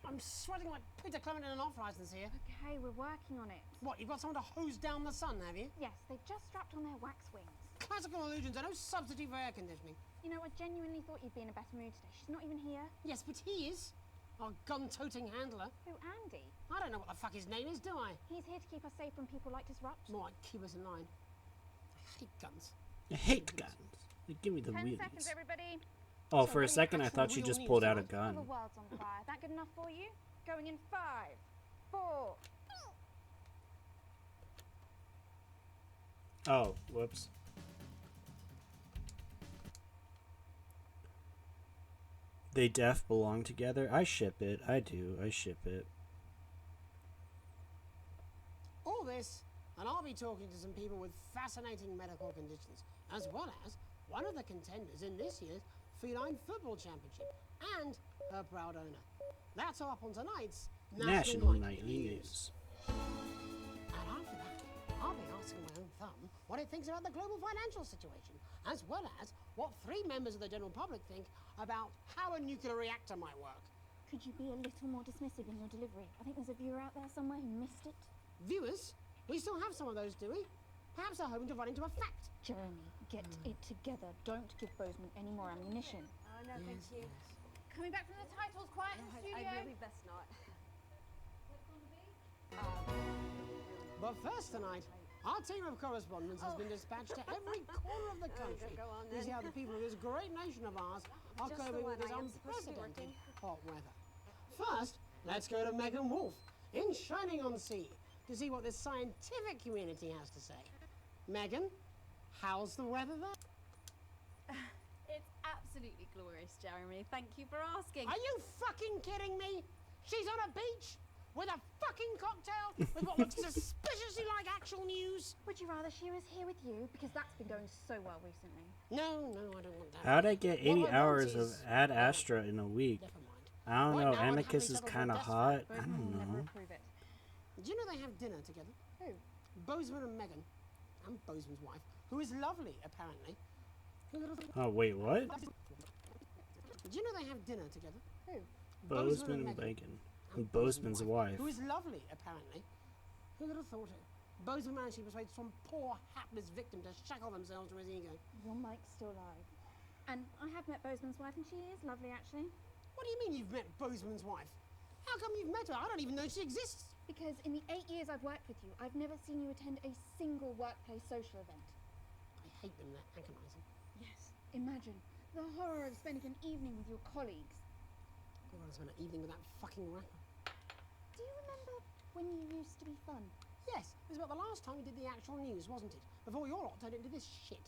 I'm sweating like Peter Clement in an off-licence here. Okay, we're working on it. What, you've got someone to hose down the sun, have you? Yes, they've just strapped on their wax wings. Classical illusions are no substitute for air conditioning. You know, I genuinely thought you'd be in a better mood today. She's not even here. Yes, but he is. Our gun-toting handler. Who, Andy? I don't know what the fuck his name is, do I? He's here to keep us safe from people like Disrupt. More like keep us in line. I hate guns. I hate guns. They give me the 10 wheelies. seconds, everybody. Oh, for a second I thought she just pulled out a gun. The world's on fire. That good enough for you? Going in 5, 4. Oh, whoops. They def belong together. I ship it. I do. I ship it. All this, and I'll be talking to some people with fascinating medical conditions, as well as one of the contenders in this year's Feline Football Championship, and her proud owner. That's all up on tonight's National Nightly News. And after that, I'll be asking my own thumb what it thinks about the global financial situation, as well as what 3 members of the general public think about how a nuclear reactor might work. Could you be a little more dismissive in your delivery? I think there's a viewer out there somewhere who missed it. Viewers? We still have some of those, do we? Perhaps they're hoping to run into a fact. Jeremy, get it together. Don't give Bozeman any more ammunition. Oh, no, thank you. Coming back from the titles, quiet in the studio. I really best not. But first tonight, our team of correspondents has been dispatched to every corner of the country go on to then. see how the people of this great nation of ours are Just the coping with one, this I am supposed to be unprecedented working. hot weather. First, let's go to Megan Wolf in Shining-on-Sea to see what the scientific community has to say. Megan, how's the weather there? It's absolutely glorious, Jeremy. Thank you for asking. Are you fucking kidding me? She's on a beach with a fucking cocktail with what looks suspiciously like actual news. Would you rather she was here with you? Because that's been going so well recently. No, I don't want that. How'd I get 80 What I want hours of is- Ad Astra in a week? Never mind. I don't Right know. now, I'd happily Amicus is settle for kind of best hot. friend. I don't Never know. approve it. Do you know they have dinner together? Who? Bozeman and Megan, and Bozeman's wife, who is lovely, apparently. Who would have thought- Oh, wait, what? Do you know they have dinner together? Who? Bozeman and Bacon. And Bozeman's wife. Who is lovely, apparently. Who would have thought it? Bozeman managed to persuade some poor, hapless victim to shackle themselves to his ego. Your mic's still live. And I have met Bozeman's wife, and she is lovely, actually. What do you mean you've met Bozeman's wife? How come you've met her? I don't even know she exists. Because in the 8 years I've worked with you, I've never seen you attend a single workplace social event. I hate them, they're agonizing. Yes. Imagine the horror of spending an evening with your colleagues. I want to spend an evening with that fucking rapper. Do you remember when you used to be fun? Yes, it was about the last time we did the actual news, wasn't it? Before your lot turned into this shit.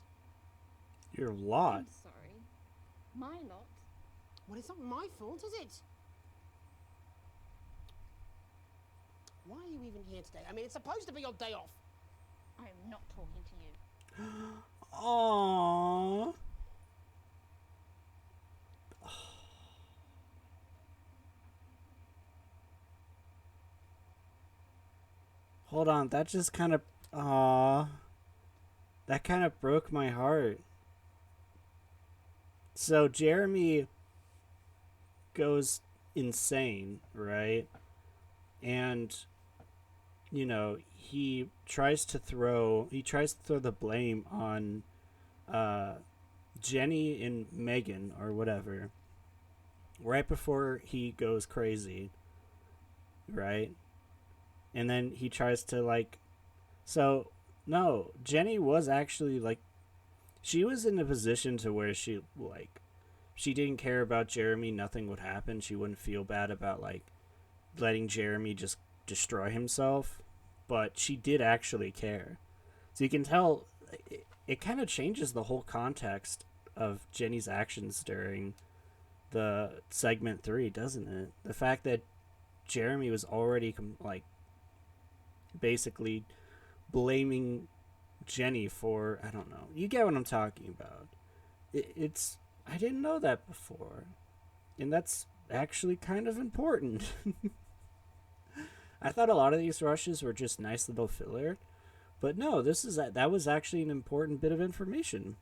Your lot. I'm sorry. My lot. Well, it's not my fault, is it? Why are you even here today? I mean, it's supposed to be your day off. I am not talking to you. Aww. Hold on, that just kind of, that kind of broke my heart. So Jeremy goes insane, right? And you know, he tries to throw the blame on Jenny and Megan or whatever right before he goes crazy, right? And then he tries to, like, so no, Jenny was actually, like, she was in a position to where she, like, she didn't care about Jeremy. Nothing would happen. She wouldn't feel bad about, like, letting Jeremy just destroy himself, but she did actually care. So you can tell it kind of changes the whole context of Jenny's actions during the segment 3, doesn't it? The fact that Jeremy was already like basically blaming Jenny for, I don't know, you get what I'm talking about. It's I didn't know that before, and that's actually kind of important. I thought a lot of these rushes were just nice little filler, but no, that was actually an important bit of information.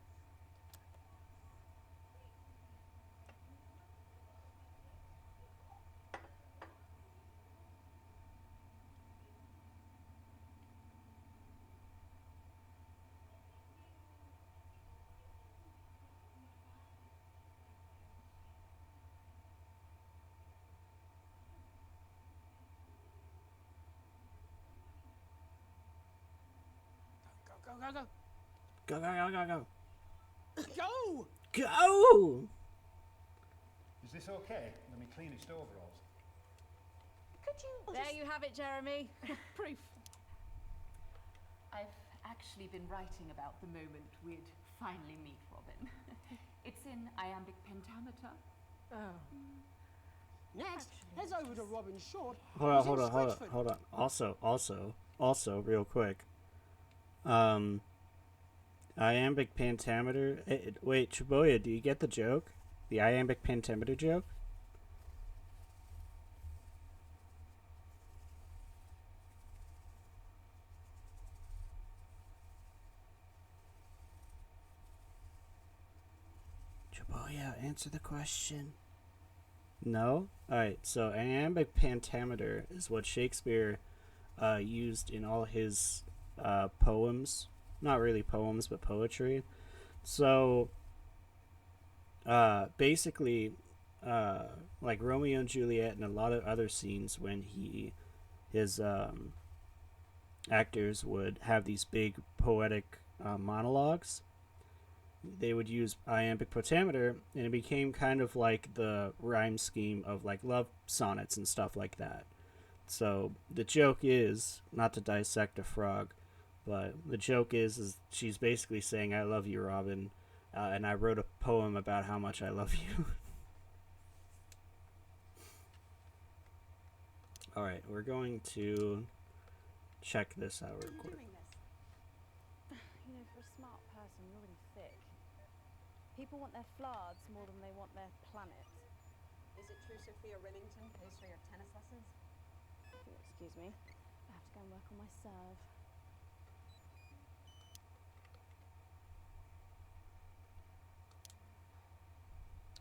Go. Go. Go! Go! Is this okay? Let me clean his overalls. Could you... There you have it, Jeremy. Proof. I've actually been writing about the moment we'd finally meet Robin. It's in iambic pentameter. Oh. Next, heads over to Robin Short. Hold on. Also, real quick. Iambic pentameter. Wait, Chiboya, do you get the joke? The iambic pentameter joke? Chiboya, answer the question. No? Alright, so iambic pentameter is what Shakespeare used in all his poems. Not really poems, but poetry. So, basically, like Romeo and Juliet and a lot of other scenes when his actors would have these big poetic monologues, they would use iambic pentameter, and it became kind of like the rhyme scheme of like love sonnets and stuff like that. So the joke is, not to dissect a frog, but the joke is she's basically saying, I love you, Robin, and I wrote a poem about how much I love you. Alright, we're going to check this out real quick. You know, for a smart person, you're really thick. People want their floods more than they want their planet. Is it true Sophia Remington pays for your tennis lessons? If you'll excuse me, I have to go and work on my serve.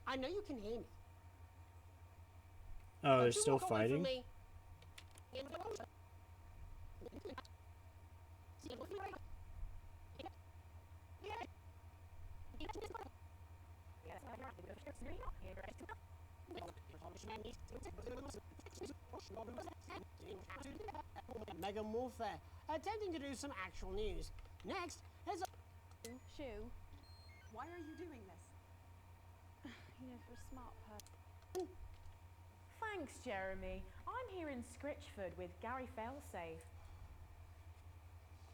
I know you can hear me. Oh, they're still fighting? Megan Warfare, attempting to do some actual news. Next, there's a... Shoe. Why are you doing this? You know, for a smart person. Thanks, Jeremy. I'm here in Scritchford with Gary Failsafe.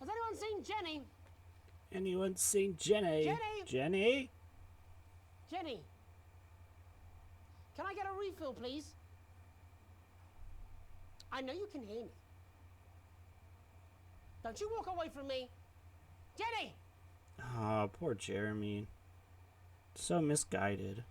Has anyone seen Jenny? Anyone seen Jenny? Jenny? Jenny? Can I get a refill, please? I know you can hear me. Don't you walk away from me. Jenny! Oh, poor Jeremy. So misguided.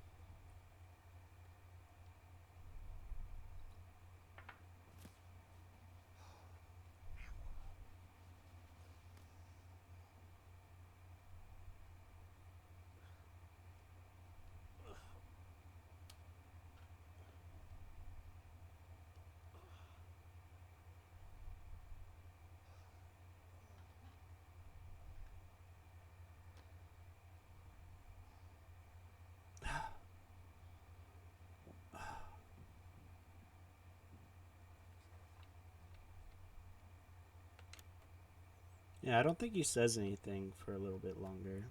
Yeah, I don't think he says anything for a little bit longer.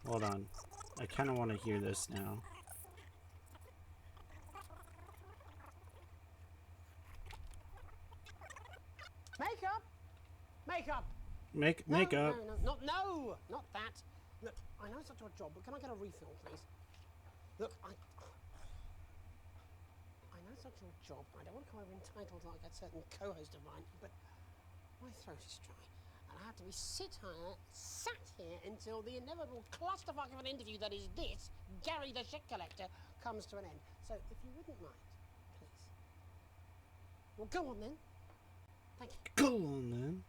Hold on. I kind of want to hear this now. Makeup! Makeup! Makeup. No, not that. Look, I know it's not your job, but can I get a refill, please? Look, I know it's not your job. I don't want to come over entitled like a certain co-host of mine, but my throat is dry. And I have to be sat here until the inevitable clusterfuck of an interview that is this, Gary the Shit Collector, comes to an end. So, if you wouldn't mind, please. Well, go on then. Thank you. Go on then.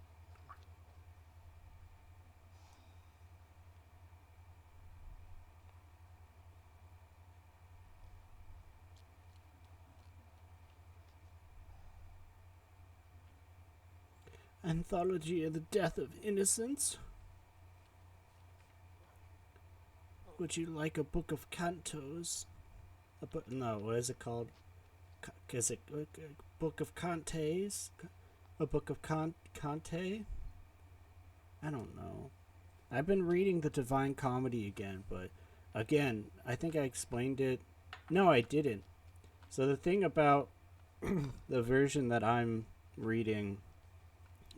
Anthology of the Death of Innocence. Would you like a book of cantos? No, what is it called? Is it a book of cantes? A book of Conte? I don't know. I've been reading the Divine Comedy again, but again, I think I explained it. No, I didn't. So the thing about the version that I'm reading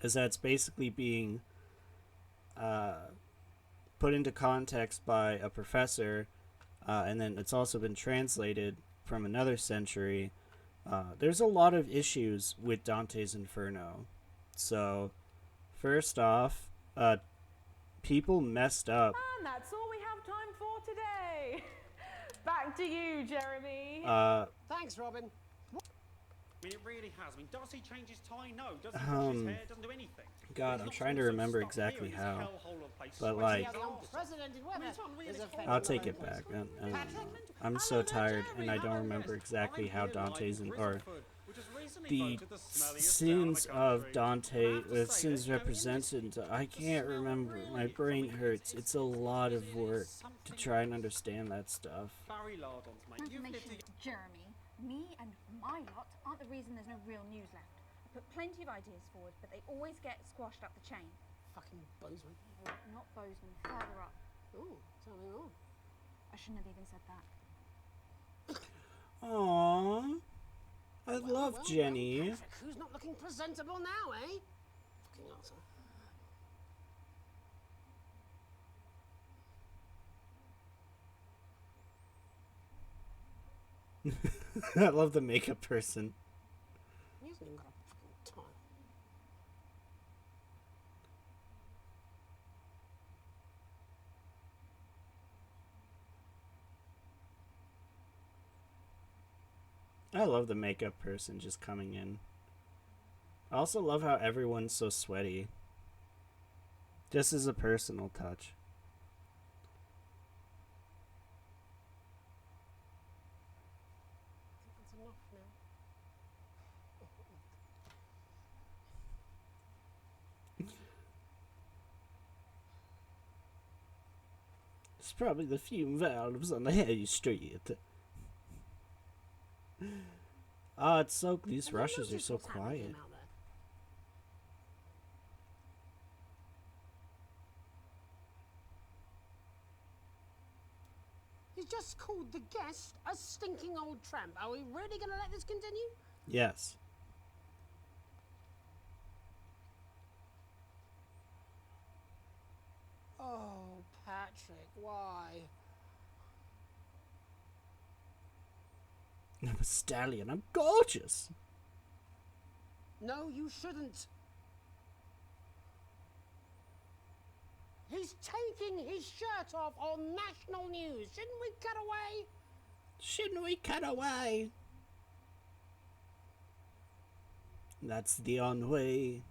is that it's basically being put into context by a professor, and then it's also been translated from another century. There's a lot of issues with Dante's Inferno. So, first off, people messed up. And that's all we have time for today. Back to you, Jeremy. Thanks, Robin. I mean, it really has. I mean, does he change his tie? No. Does he wash his hair? Doesn't do anything. God, I'm trying to remember exactly how. But, like, I'll take it back. I'm so tired, and I don't remember exactly how Dante's or the sins of Dante, the sins represented. I can't remember. My brain hurts. It's a lot of work to try and understand that stuff. Information, Jeremy. Me and my lot aren't the reason there's no real news left. I put plenty of ideas forward, but they always get squashed up the chain. Fucking Bozeman. Well, not Bozeman, further up. Ooh, tell me more. I shouldn't have even said that. Aww. I love Jenny. Patrick, who's not looking presentable now, eh? Fucking arsehole. I love the makeup person. He hasn't even got a fucking tie. I love the makeup person just coming in. I also love how everyone's so sweaty. Just as a personal touch. That's enough now. It's probably the fume valves on the Harry Street. Ah, it's so. These rushes are so quiet. He's just called the guest a stinking old tramp. Are we really going to let this continue? Yes. Oh, Patrick, why? I'm a stallion. I'm gorgeous. No, you shouldn't. He's taking his shirt off on national news. Shouldn't we cut away? Shouldn't we cut away? That's the on way.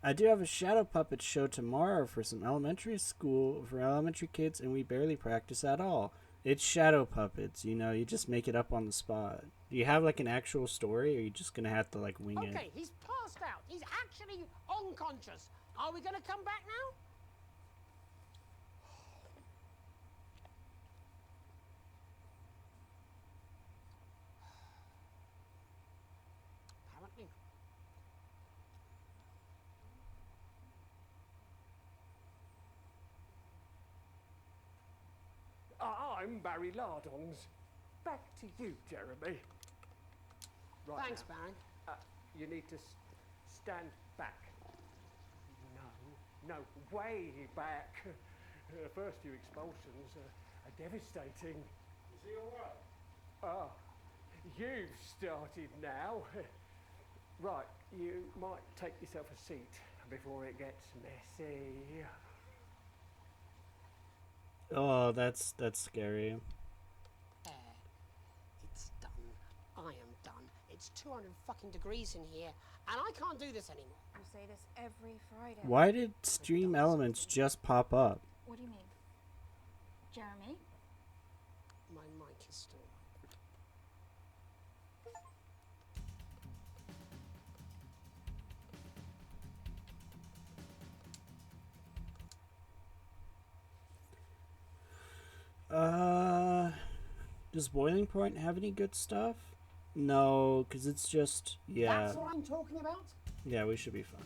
I do have a shadow puppet show tomorrow for some elementary school, for elementary kids, and we barely practice at all. It's shadow puppets, you know, you just make it up on the spot. Do you have like an actual story, or are you just gonna have to like wing it? Okay, he's passed out. He's actually unconscious. Are we gonna come back now? Apparently. I'm Barry Lardons. Back to you, Jeremy. Right Thanks, now, Baron. you need to stand back. No, way back. The first few expulsions are devastating. Is he alright? Ah, you've started now. Right, you might take yourself a seat before it gets messy. Oh, that's scary. It's done. I am done. It's 200 fucking degrees in here, and I can't do this anymore. You say this every Friday. Why did Stream Elements just pop up? What do you mean? Jeremy? My mic is still Does Boiling Point have any good stuff? No, because it's just, yeah. That's what I'm talking about? Yeah, we should be fine.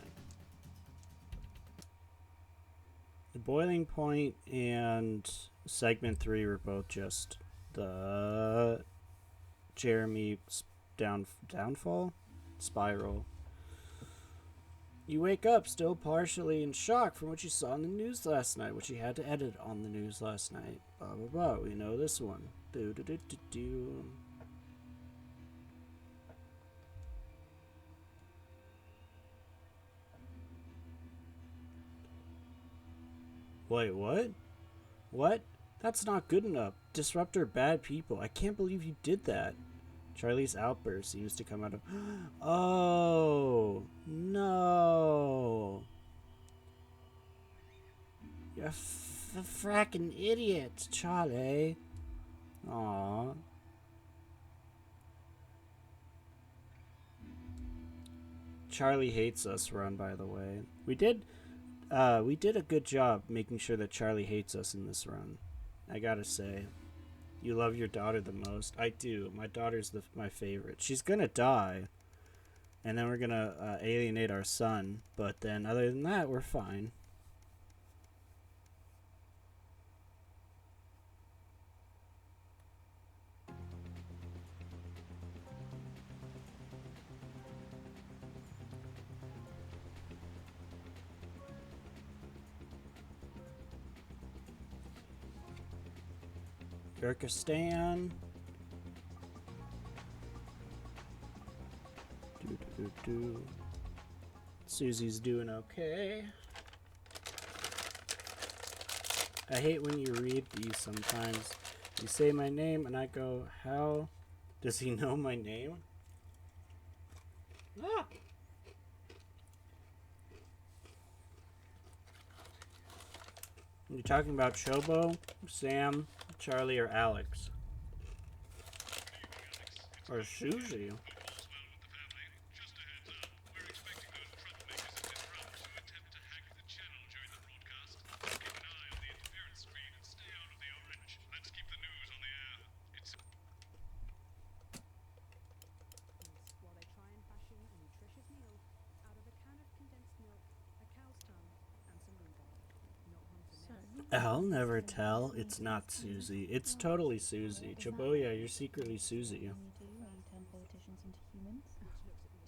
The Boiling Point and Segment 3 were both just the Jeremy downfall? Spiral. You wake up still partially in shock from what you saw in the news last night, which you had to edit on the news last night. Blah, blah, blah. We know this one. Do, do, do, do, do. Wait, what? What? That's not good enough. Disruptor bad people. I can't believe you did that. Charlie's outburst seems to come out of... Oh, no. You're a fracking idiot, Charlie. Aww. Charlie hates us run, by the way. We did a good job making sure that Charlie hates us in this run. I gotta say. You love your daughter the most. I do. My daughter's my favorite. She's gonna die. And then we're gonna alienate our son. But then other than that, we're fine. Kyrgyzstan. Susie's doing okay. I hate when you read these sometimes. You say my name and I go, how does he know my name? Ah! You're talking about Chobo, Sam, Charlie, or Alex? Or Susie? I'll never tell. It's not Susie. It's totally Susie. Chaboya, you're secretly Susie. You turn politicians into humans.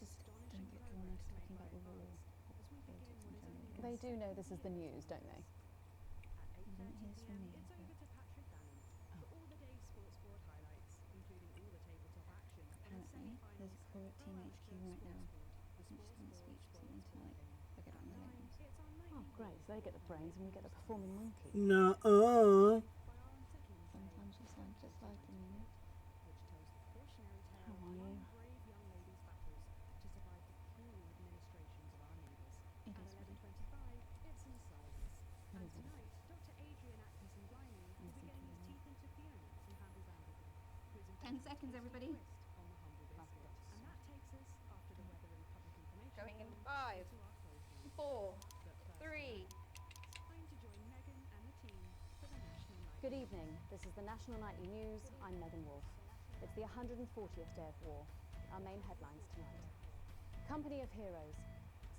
Just don't get drawn into talking about overall politics in general. They do know this is the news, don't they? You didn't hear this from me. Apparently, there's a crew at Team HQ right now. I think she's having a speech or something tonight. They'll get on the news. Oh, great. So they get the brains and we get the performing monkey. No. Sometimes it's like just like them, you know. How are you? It is what it is. What is it? Listen to me. 10 seconds, everybody. Going in 5, 4, 3. Good evening. This is the National Nightly News. I'm Megan Wolf. It's the 140th day of war. Our main headlines tonight. Company of Heroes.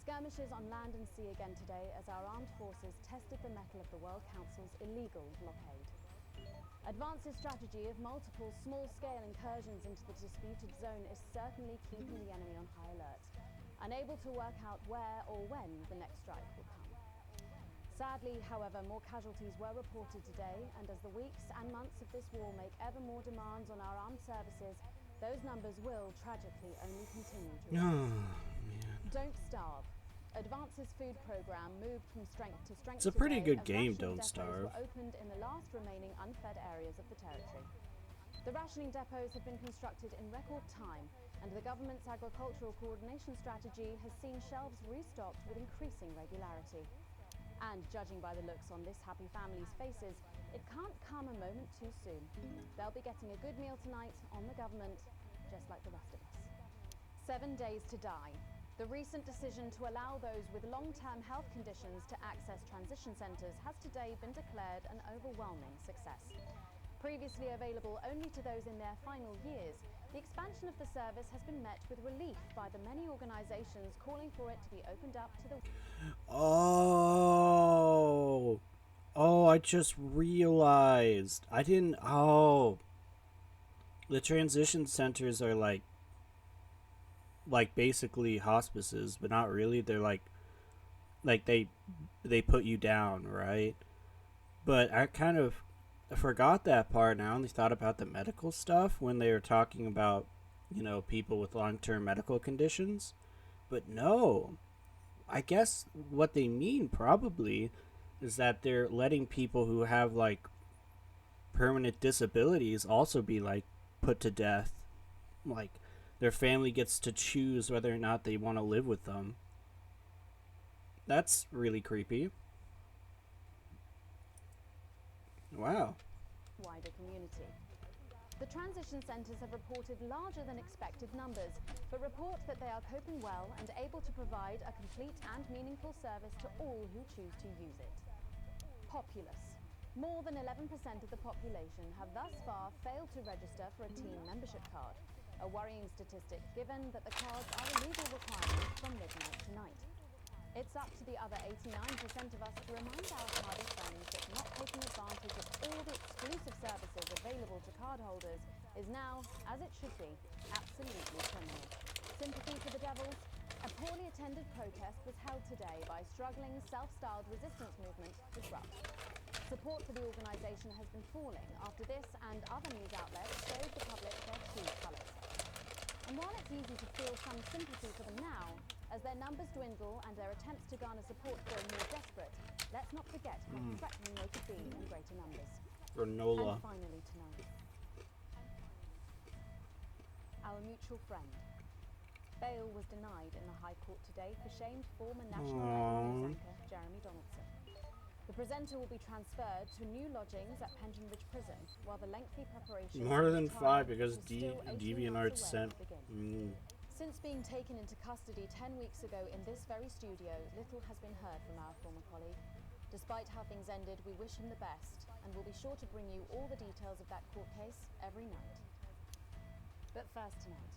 Skirmishes on land and sea again today as our armed forces tested the mettle of the World Council's illegal blockade. Advance's strategy of multiple small-scale incursions into the disputed zone is certainly keeping the enemy on high alert, unable to work out where or when the next strike will come. Sadly, however, more casualties were reported today, and as the weeks and months of this war make ever more demands on our armed services, those numbers will tragically only continue to rise. Don't Starve. Advance's food program moved from strength to strength. It's a pretty today good as game, rationing Don't depots Starve. were opened in the last remaining unfed areas of the territory. The rationing depots have been constructed in record time, and the government's agricultural coordination strategy has seen shelves restocked with increasing regularity. And judging by the looks on this happy family's faces, it can't come a moment too soon. They'll be getting a good meal tonight on the government, just like the rest of us. 7 days to die. The recent decision to allow those with long-term health conditions to access transition centres has today been declared an overwhelming success. Previously available only to those in their final years, the expansion of the service has been met with relief by the many organisations calling for it to be opened up to the... Oh, I just realized. I didn't... Oh. The transition centers are like basically hospices, but not really. They're like they put you down, right? But I kind of forgot that part, and I only thought about the medical stuff when they were talking about, you know, people with long-term medical conditions. But no, I guess what they mean probably is that they're letting people who have like permanent disabilities also be like put to death. Like their family gets to choose whether or not they want to live with them. That's really creepy. Wow. Wider community. The transition centres have reported larger than expected numbers, but report that they are coping well and able to provide a complete and meaningful service to all who choose to use it. Populace. More than 11% of the population have thus far failed to register for a team membership card, a worrying statistic given that the cards are a legal requirement from midnight tonight. It's up to the other 89% of us to remind our hardy friends that not taking advantage of all the exclusive services available to cardholders is now, as it should be, absolutely criminal. Sympathy for the devils? A poorly attended protest was held today by struggling self-styled resistance movement Disrupt. Support for the organisation has been falling after this and other news outlets showed the public their true colours. And while it's easy to feel some sympathy for them now, as their numbers dwindle and their attempts to garner support grow more desperate, let's not forget how threatening they could be in greater numbers. Granola. And finally tonight, our mutual friend. Bail was denied in the High Court today for shamed former National Nightly News anchor Jeremy Donaldson. The presenter will be transferred to new lodgings at Pension Ridge Prison, while the lengthy preparation... More than 5 because DeviantArt sent... Since being taken into custody 10 weeks ago in this very studio, little has been heard from our former colleague. Despite how things ended, we wish him the best, and we'll be sure to bring you all the details of that court case every night. But first tonight,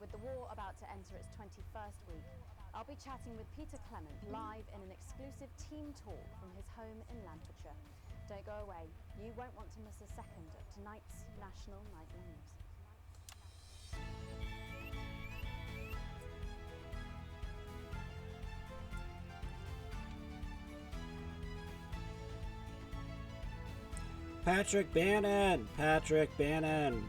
with the war about to enter its 21st week, I'll be chatting with Peter Clement live in an exclusive team talk from his home in Lancashire. Don't go away, you won't want to miss a second of tonight's National Nightly News. Patrick Bannon! Patrick Bannon!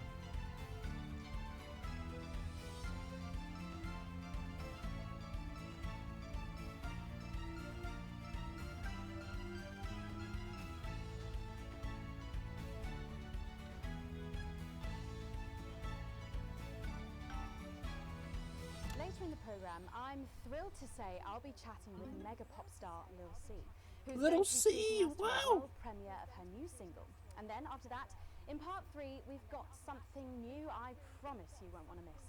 Later in the programme, I'm thrilled to say I'll be chatting with mega pop star Lil C, who's Lil going to be C, taking us to the wow. world premiere of her new single. And then after that, In part 3, we've got something new I promise you won't want to miss.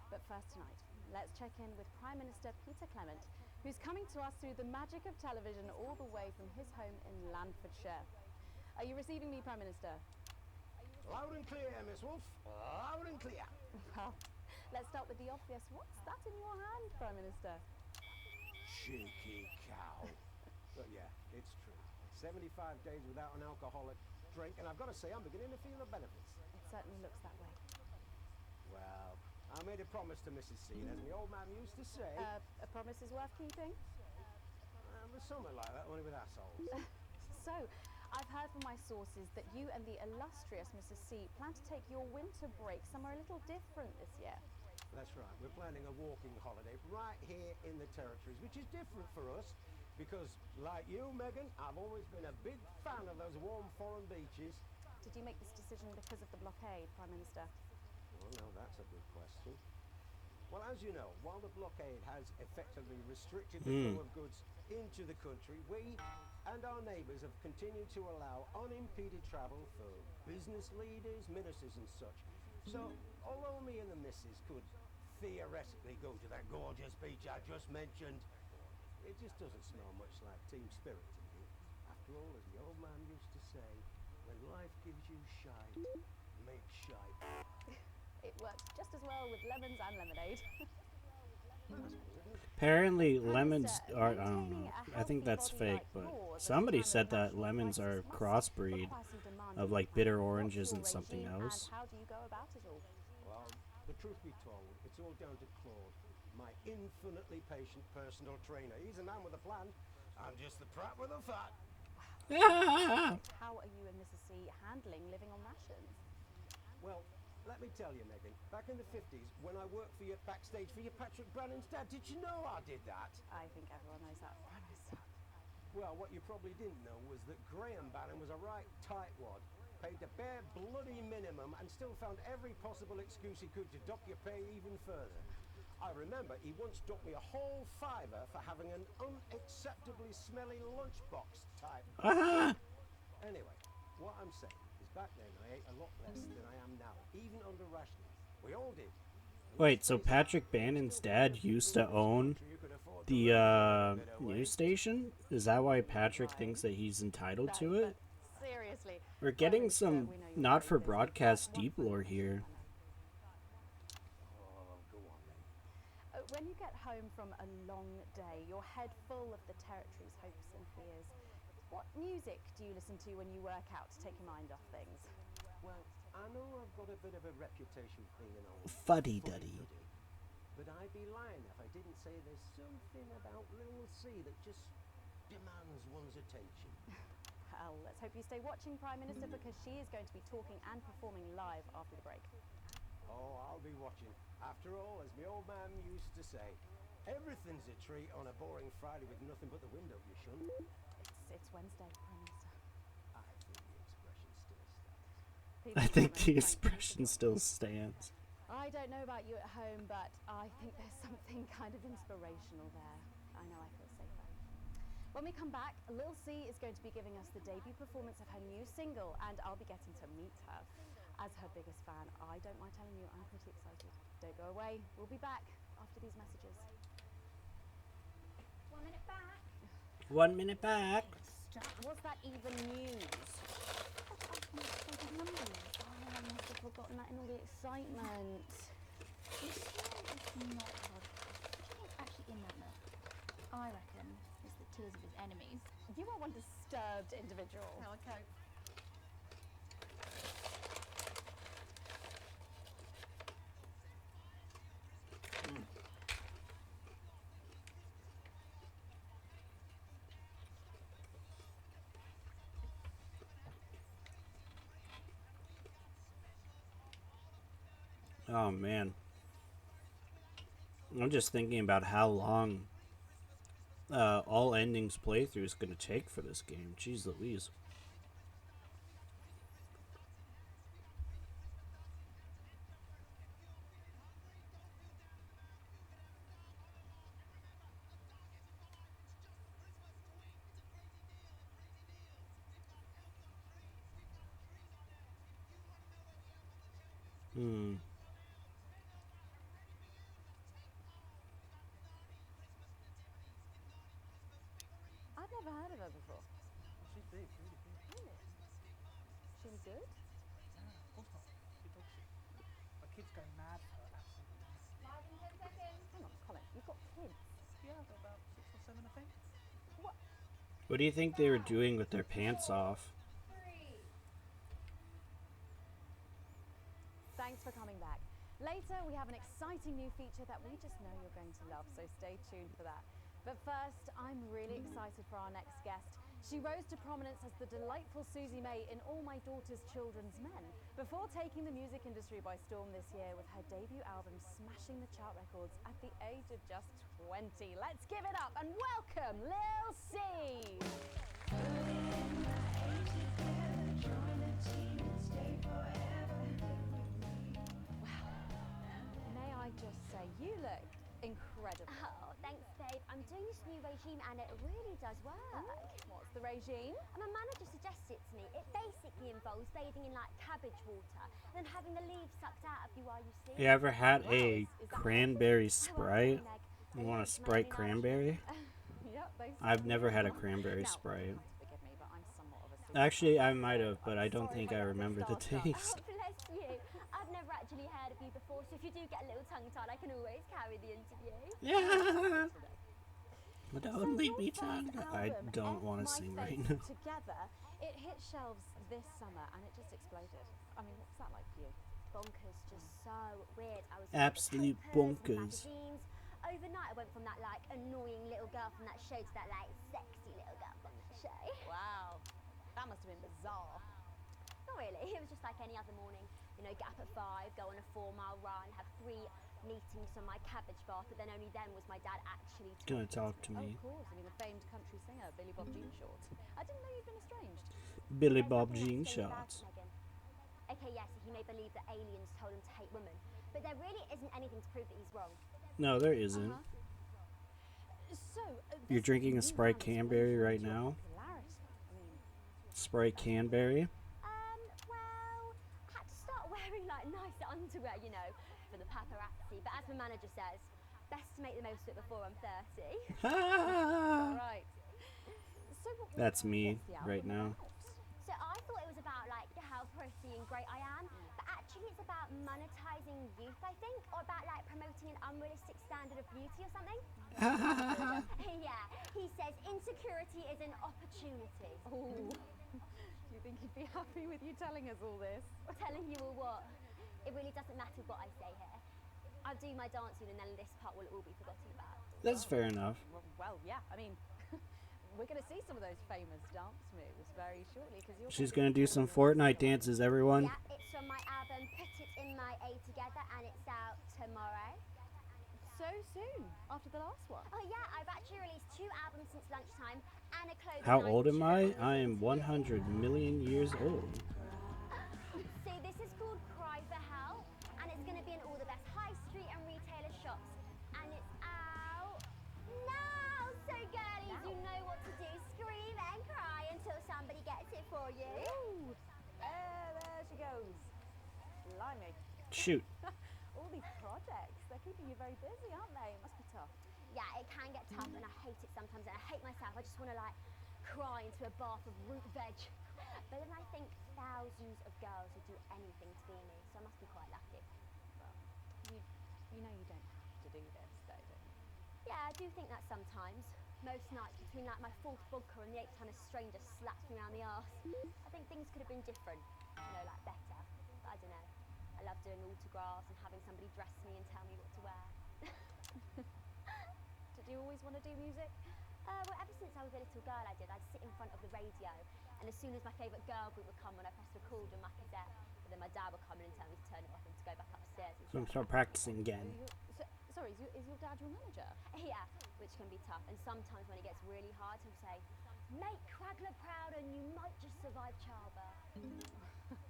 But first tonight, let's check in with Prime Minister Peter Clement, who's coming to us through the magic of television all the way from his home in Landfordshire. Are you receiving me, Prime Minister? Loud and clear, Miss Wolf. Loud and clear. Well, let's start with the obvious. What's that in your hand, Prime Minister? Cheeky cow. But yeah, it's true. 75 days without an alcoholic drink, and I've got to say, I'm beginning to feel the benefits. It certainly looks that way. Well, I made a promise to Mrs. C, as my old man used to say. A promise is worth keeping? There's something like that, only with assholes. So, I've heard from my sources that you and the illustrious Mrs. C plan to take your winter break somewhere a little different this year. That's right. We're planning a walking holiday right here in the territories, which is different for us because, like you, Megan, I've always been a big fan of those warm foreign beaches. Did you make this decision because of the blockade, Prime Minister? Well, no, that's a good question. Well, as you know, while the blockade has effectively restricted the flow of goods into the country, we and our neighbours have continued to allow unimpeded travel for business leaders, ministers and such. So, although me and the missus could theoretically go to that gorgeous beach I just mentioned, it just doesn't smell much like team spirit to me. After all, as the old man used to say, when life gives you shite, make shite. It works just as well with lemons and lemonade. Apparently, lemons are, I don't know, I think that's fake, but somebody said that lemons are crossbreed of like bitter oranges and something else. How do you go about it all? Well, the truth be told, it's all down to Claude, my infinitely patient personal trainer. He's a man with a plan. I'm just the prat with a fat. How are you and Mrs. C handling living on rations? Well, let me tell you, Megan, back in the 50s, when I worked for you backstage for your Patrick Brannan's dad, did you know I did that? I think everyone knows that, Prime Minister. Well, what you probably didn't know was that Graham Bannon was a right tightwad, paid the bare bloody minimum and still found every possible excuse he could to dock your pay even further. I remember he once docked me a whole $5 for having an unacceptably smelly lunchbox type. Anyway, what I'm saying is back then I ate a lot less than I am now, even under rationing. We all did. Wait, so Patrick Bannon's dad used to own the news station? Is that why Patrick thinks that he's entitled to it? Seriously. We're getting some not-for-broadcast deep lore here. When you get home from a long day, your head full of the territory's hopes and fears, what music do you listen to when you work out to take your mind off things? Well, I know I've got a bit of a reputation for being an old Fuddy-duddy. But I'd be lying if I didn't say there's something about Little C that just demands one's attention. Well, let's hope you stay watching, Prime Minister, because she is going to be talking and performing live after the break. Oh, I'll be watching. After all, as my old man used to say, everything's a treat on a boring Friday with nothing but the window you shun. It's Wednesday, Prime Minister. I think the expression still stands. I think the expression still stands. I don't know about you at home, but I think there's something kind of inspirational there. I know I feel safer. When we come back, Lil C is going to be giving us the debut performance of her new single, and I'll be getting to meet her. As her biggest fan, I don't mind telling you I'm pretty excited. Don't go away. We'll be back after these messages. 1 minute back. 1 minute back. What's that even news? Oh, I must have forgotten that in all the excitement. It's not hard. What's actually in that milk? I reckon it's the tears of his enemies. You are one disturbed individual. Now, okay. Oh man, I'm just thinking about how long all endings playthrough is going to take for this game. Jeez Louise. I've never heard of her before. She's big, really big. Really? She any good? No, of course not. She dog shit. My kids go mad for her, absolutely. Hang on, Colin, you've got kids. Yeah, I've got about 6 or 7, I think. What? What do you think they were doing with their pants off? Thanks for coming back. Later, we have an exciting new feature that we just know you're going to love, so stay tuned for that. But first, I'm really excited for our next guest. She rose to prominence as the delightful Susie May in All My Daughter's Children's Men, before taking the music industry by storm this year with her debut album smashing the chart records at the age of just 20. Let's give it up and welcome Lil C! May I just say, you look incredible. Oh, thanks, babe. I'm doing this new regime and it really does work. What's the regime? And my manager suggested it to me. It basically involves bathing in like cabbage water and then having the leaves sucked out of you while you sleep. You ever had a cranberry Sprite? You want a Sprite cranberry? I've never had a cranberry Sprite. Forgive me, but I'm somewhat of a Actually, I might have, but I don't think I remember the taste. Oh, bless you. I've never actually heard of you before, so if you do get a little tongue-tied, I can always carry the interview. Yeah. But don't leave me tongue. I don't want to sing right now. Together, it hit shelves this summer and it just exploded. I mean, what's that like for you? Bonkers, just so weird. I was Absolute bonkers. Overnight, I went from that like annoying little girl from that show to that like sexy little girl from that show. Wow, that must have been bizarre. Not really. It was just like any other morning. You know, get up at 5, go on a 4-mile run, have 3 meetings on my cabbage bath, but then only then was my dad actually Gonna talk to me. Of course, I mean the famed country singer Billy Bob Jean Shorts. I didn't know you'd been estranged. Billy Bob Jean Shorts. Okay, yes, he may believe that aliens told him to hate women, but there really isn't anything to prove that he's wrong. No, there isn't. So, You're drinking a Sprite Canberry right now? Sprite Canberry? Well, I had to start wearing like nicer underwear, you know, for the paparazzi, but as my manager says, best to make the most of it before I'm 30. Right. So That's me right now. So I thought it was about like how pretty and great I am, but actually it's about monetizing youth, I think, or about like promoting an unrealistic standard of beauty or something. Yeah, he says insecurity is an opportunity. Oh, do you think he'd be happy with you telling us all this? Telling you all what? It really doesn't matter what I say here. I'll do my dancing and then this part will all be forgotten about. That's fair enough. Well, yeah, I mean, we're going to see some of those famous dance moves very shortly. Cause She's gonna do some Fortnite dances, everyone. Yeah, it's from my album Put It In My A Together and it's out tomorrow. So soon, after the last one? Oh yeah, I've actually released 2 albums since lunchtime and a clothing How line old am I? too. I am 100 million years old. See, this is called Cry for Help and it's going to be in all the best high street and retailer shops and it's out now. So girlies, you know what to do. Scream and cry until somebody gets it for you. Ooh, there she goes. Blimey. Shoot. All these projects, they're keeping you very busy, aren't they? It must be tough. Yeah, it can get tough and I hate it sometimes and I hate myself. I just want to like cry into a bath of root veg. But then I think thousands of girls would do anything to be me, so I must be quite lucky. Well, you know you don't have to do this, though, don't you? Yeah, I do think that sometimes. Most nights between like my 4th vodka and the 8th time a stranger slaps me around the arse. I think things could have been different, you know, like better. But I don't know. I love doing autographs and having somebody dress me and tell me what to wear. Did you always want to do music? Well, ever since I was a little girl, I did. I'd sit in front of the radio, and as soon as my favourite girl group would come on, I'd press record on my cassette. But then my dad would come in and tell me to turn it off and to go back upstairs. And So I'm start practicing again. Sorry, is your dad your manager? Yeah, which can be tough. And sometimes when it gets really hard, he'll say, "Make Quagler proud, and you might just survive childbirth."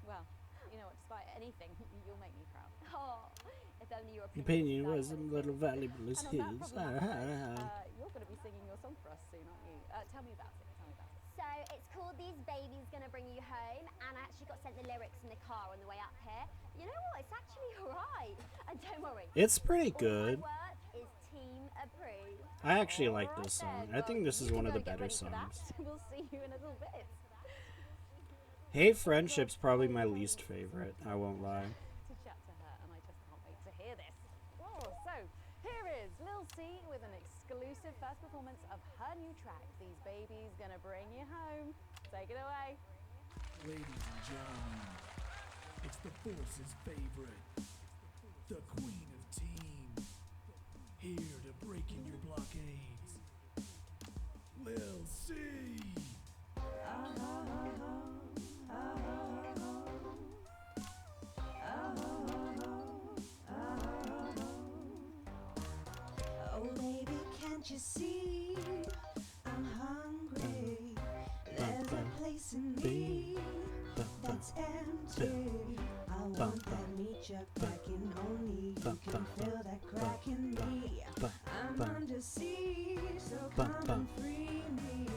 Well, you know what? Despite anything, you'll make me proud. Oh, if only your Opinion was a little valuable as And on his. that problem, you're going to be singing your song for us soon, aren't you? Tell me about it. Tell me about it. So So it's called These Babies Gonna Bring You Home, and I actually got sent the lyrics in the car on the way up here. You know what? It's actually alright. And don't worry. It's pretty good. All my work is team approved. I actually like this song. I think this is You one can of the go get better ready for that. songs. We'll see you in a little bit. Hey Friendship's probably my least favorite, I won't lie. To chat to her, and I just can't wait to hear this. Oh, so here is Lil C with an exclusive first performance of her new track, These Babies Gonna Bring You Home. Take it away. Ladies and gentlemen, it's the Force's favorite, the Queen of Team, here to break in your blockades, Lil C. Oh baby, can't you see I'm hungry? There's a place in me that's empty. I want that meat you're cracking, only you can feel that crack in me. I'm under siege, so come and free me.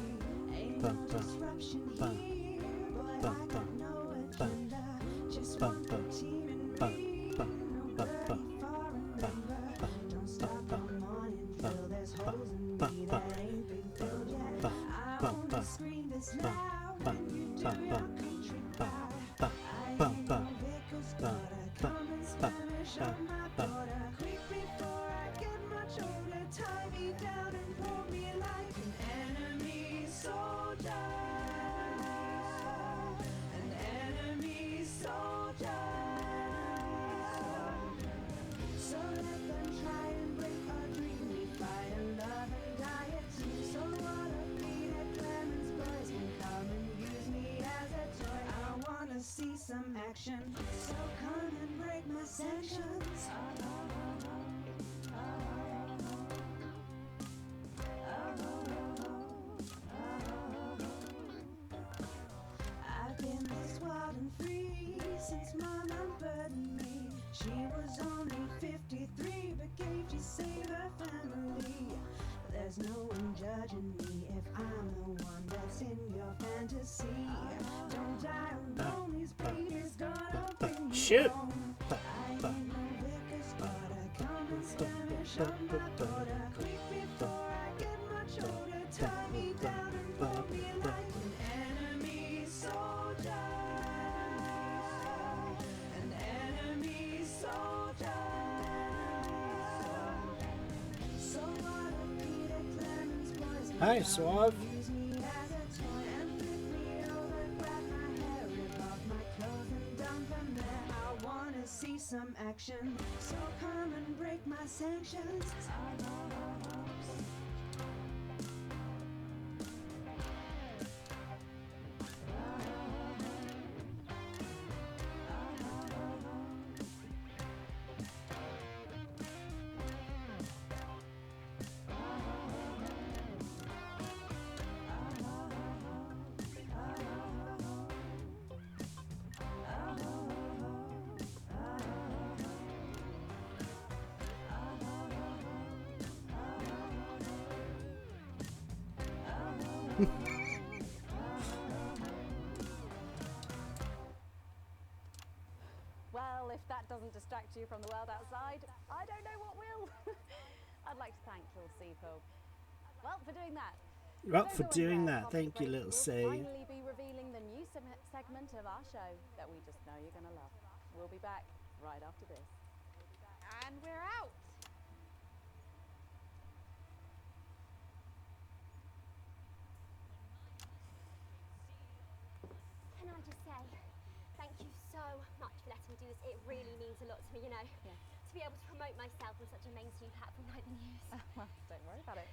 Ain't no disruption here, boy, I got no agenda. Just want the team in me, no goodie for another. Don't stop the morning till there's holes in me that ain't been filled yet. I wanna scream this loud when you do your country bye. I ain't no vickle squatter, come and skirmish on my border. Quick before I get much older, tie me down and pull me like an enemy soldier. An enemy soldier. So let them try and break our dream. We fight and love and die at two. So what a beat at Clemens boys can come and use me as a toy. I wanna see some action, so come and break my sanctions. I've been this wild and free since Mama burdened me. She was only 53, but gave to save her family. There's no one judging me if I'm the one that's in your fantasy. Don't die alone, these babies gonna bring you Shoot. home. I ain't no vicar squatter, come and skirmish on my border. Quick before I get much older, tie me down and pull me like an enemy soldier. An enemy soldier. So what a Peter Clemens boys can Hi, come Suave. and use me as a toy and flip me over, grab my hair, rip off my clothes and dump them there. I wanna see some action, so come and break my sanctions. Well, if that doesn't distract you from the world outside, I don't know what will. I'd like to thank Lil C for, well, for doing that. Well, Don't for go doing anywhere. that, After thank the you, break, little we'll C. finally be revealing the new segment of our show that we just know you're going to love. We'll be back right after this. And we're out. Can I just say, thank you so much for letting me do this. It really means a lot to me, you know. Yeah. To be able to promote myself on such a mainstream platform like the news. Well, don't worry about it.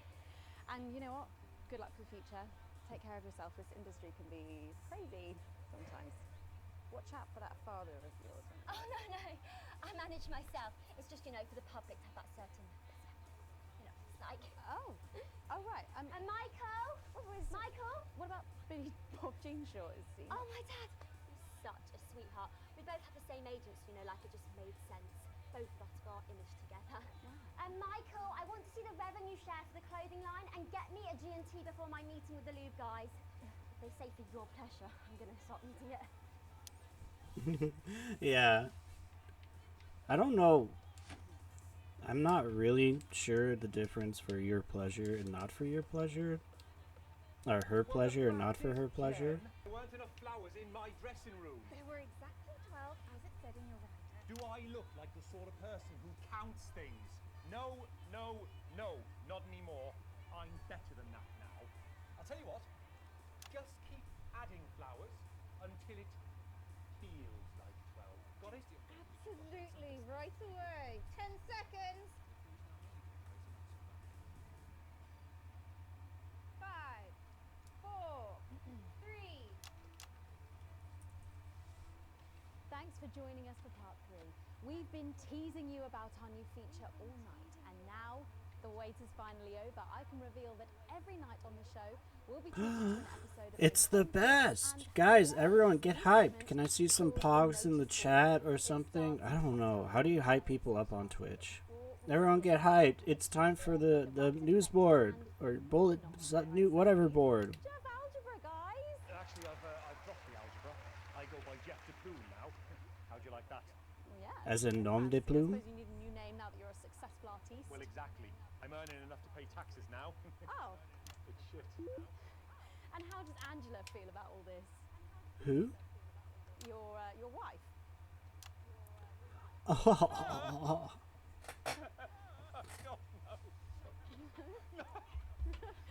And you know what? Good luck for the future. Take care of yourself. This industry can be crazy sometimes. Watch out for that father of yours. Oh, no, no. I manage myself. It's just, you know, for the public to have that certain, you know, it's like. Oh. Oh, right. And Michael? Michael? What about Billy Bob Jeanshaw? Is he? Oh, my dad. He's such a sweetheart. We both have the same agents, you know, like it just made sense. Both of us got our image together. And Michael, I want to see the revenue share for the clothing line and get me a G&T before my meeting with the lube guys. They say for your pleasure, I'm gonna stop eating it. Yeah. I don't know. I'm not really sure the difference for your pleasure and not for your pleasure. Or her pleasure and not for her pleasure. There weren't enough flowers in my dressing room. There were exactly 12, as it said in your writer. Do I look like the sort of person who counts things? No, no, no, not anymore. I'm better than that now. I'll tell you what, just keep adding flowers until it feels like 12. Got it? Absolutely, right away. 10 seconds. 5, 4, 3. Thanks for joining us for part 3. We've been teasing you about our new feature all night, and now the wait is finally over. I can reveal that every night on the show we'll be taking an episode of It's the best! Guys, everyone get hyped. Can I see some pogs in the chat or something? I don't know. How do you hype people up on Twitch? Everyone get hyped. It's time for the news board or bullet new whatever board. Actually, I've dropped the algebra. I go by Jeff de Plume now. How'd you like that? As in nom de plume? I suppose you need a new name now that you're a successful artiste. Well, exactly. I'm earning enough to pay taxes now. Oh. It's shit. And how does Angela feel about all this? Who? Your wife. Oh.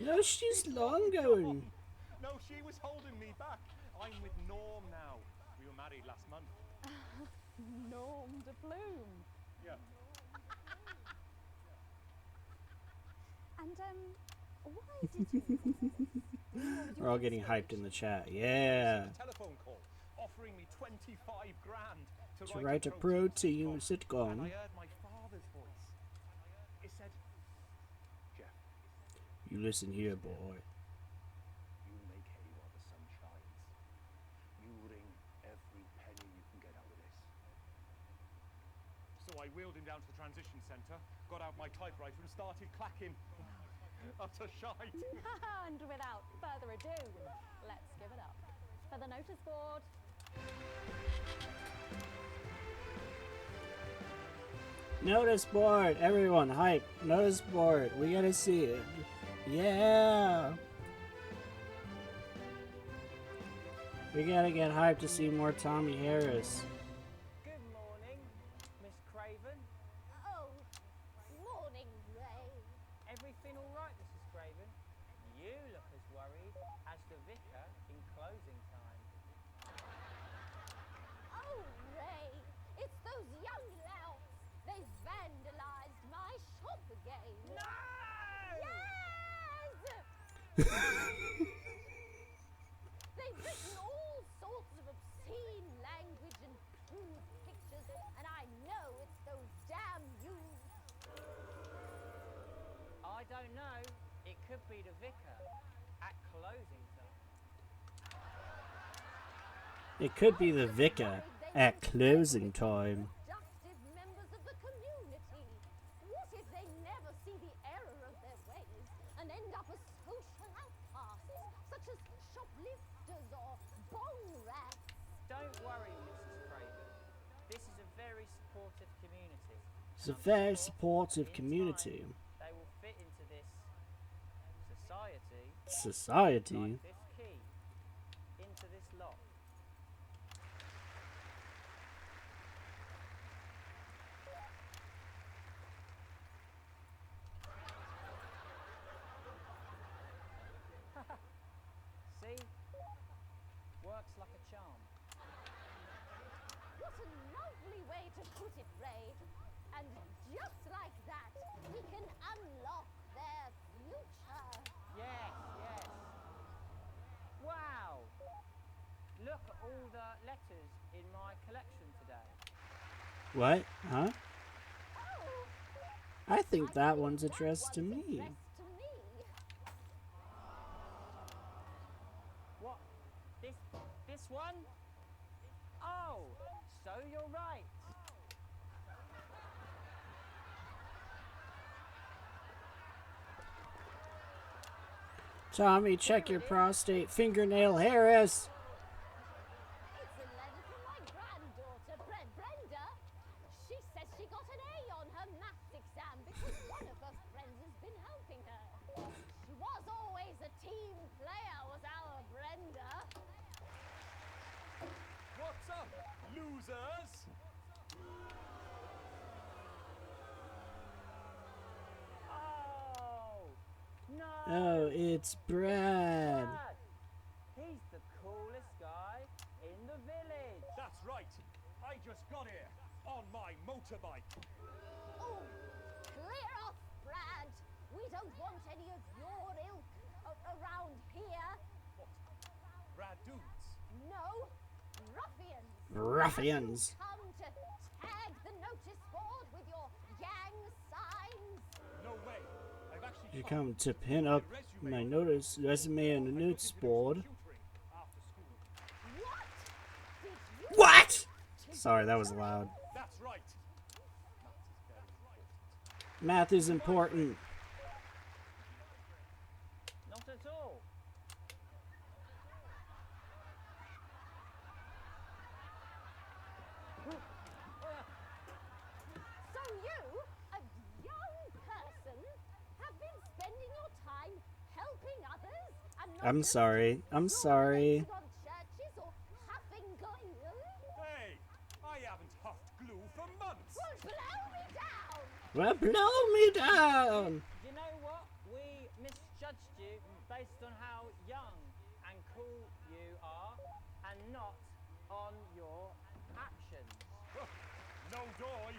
No, she's long going. No, she was holding me back. I'm with Norm now. We were married last month. Norm de Plume. Yeah. And why did you? We're all getting hyped in the chat. Yeah. A telephone call offering me 25 grand To write a pro-team And sitcom. I heard my father's voice. It said, Jeff, You listen here, boy. you make hay while the sun shines. You wring every penny you can get out of this. So I wheeled him down to the transition centre, got out my typewriter and started clacking. Utter shite. And without further ado, let's give it up for the notice board. Notice board, everyone, hype. Notice board, we gotta see it. Yeah. We gotta get hyped to see more Tommy Harris. Good morning, Miss Craven. Oh, morning, Ray. Everything all right, Mrs. Craven? You look as worried as the vicar in closing time. Oh, Ray, it's those young louts. They've vandalized my shop again. No! Yes! They've written all sorts of obscene language and crude pictures, and I know it's those damn youths. I don't know. It could be the vicar at closing time. It could be the vicar at closing time. Productive members of the community. What if they never see the error of their ways and end up as social outcasts, such as shoplifters or bong rats? Don't worry, Mrs. Craven. This is a very supportive community. It's a very supportive community. They will fit into this society. Society? Like this key into this lock. See? Works like a charm. What a lovely way to put it, Ray. And just like that, we can unlock their future. Yes, yes. Wow! Look at all the letters in my collection today. What? Huh? I think that one's addressed to me. What? This one? Oh, so you're right. Tommy, check your prostate. Fingernail Harris. It's a letter from my granddaughter, Brenda. She says she got an A on her maths exam because one of her friends has been helping her. She was always a team player, was our Brenda. What's up, losers? Oh, it's Brad. He's the coolest guy in the village. That's right. I just got here on my motorbike. Oh, clear off, Brad. We don't want any of your ilk around here. What? Brad dudes? No, ruffians. Ruffians. Come to tag the notice board with your gang signs. No way. I've actually You come to pin up my notice resume on the notes board. What? Sorry, that was loud. That's right. Math is important. Not at all. So you, a young person, have been spending your time helping others and not I'm just sorry. I'm sorry. on churches or huffing glue? Hey, I haven't huffed glue for months. Well, blow me down! Well, blow me down. You know what? We misjudged you based on how young and cool you are and not on your actions. No doy.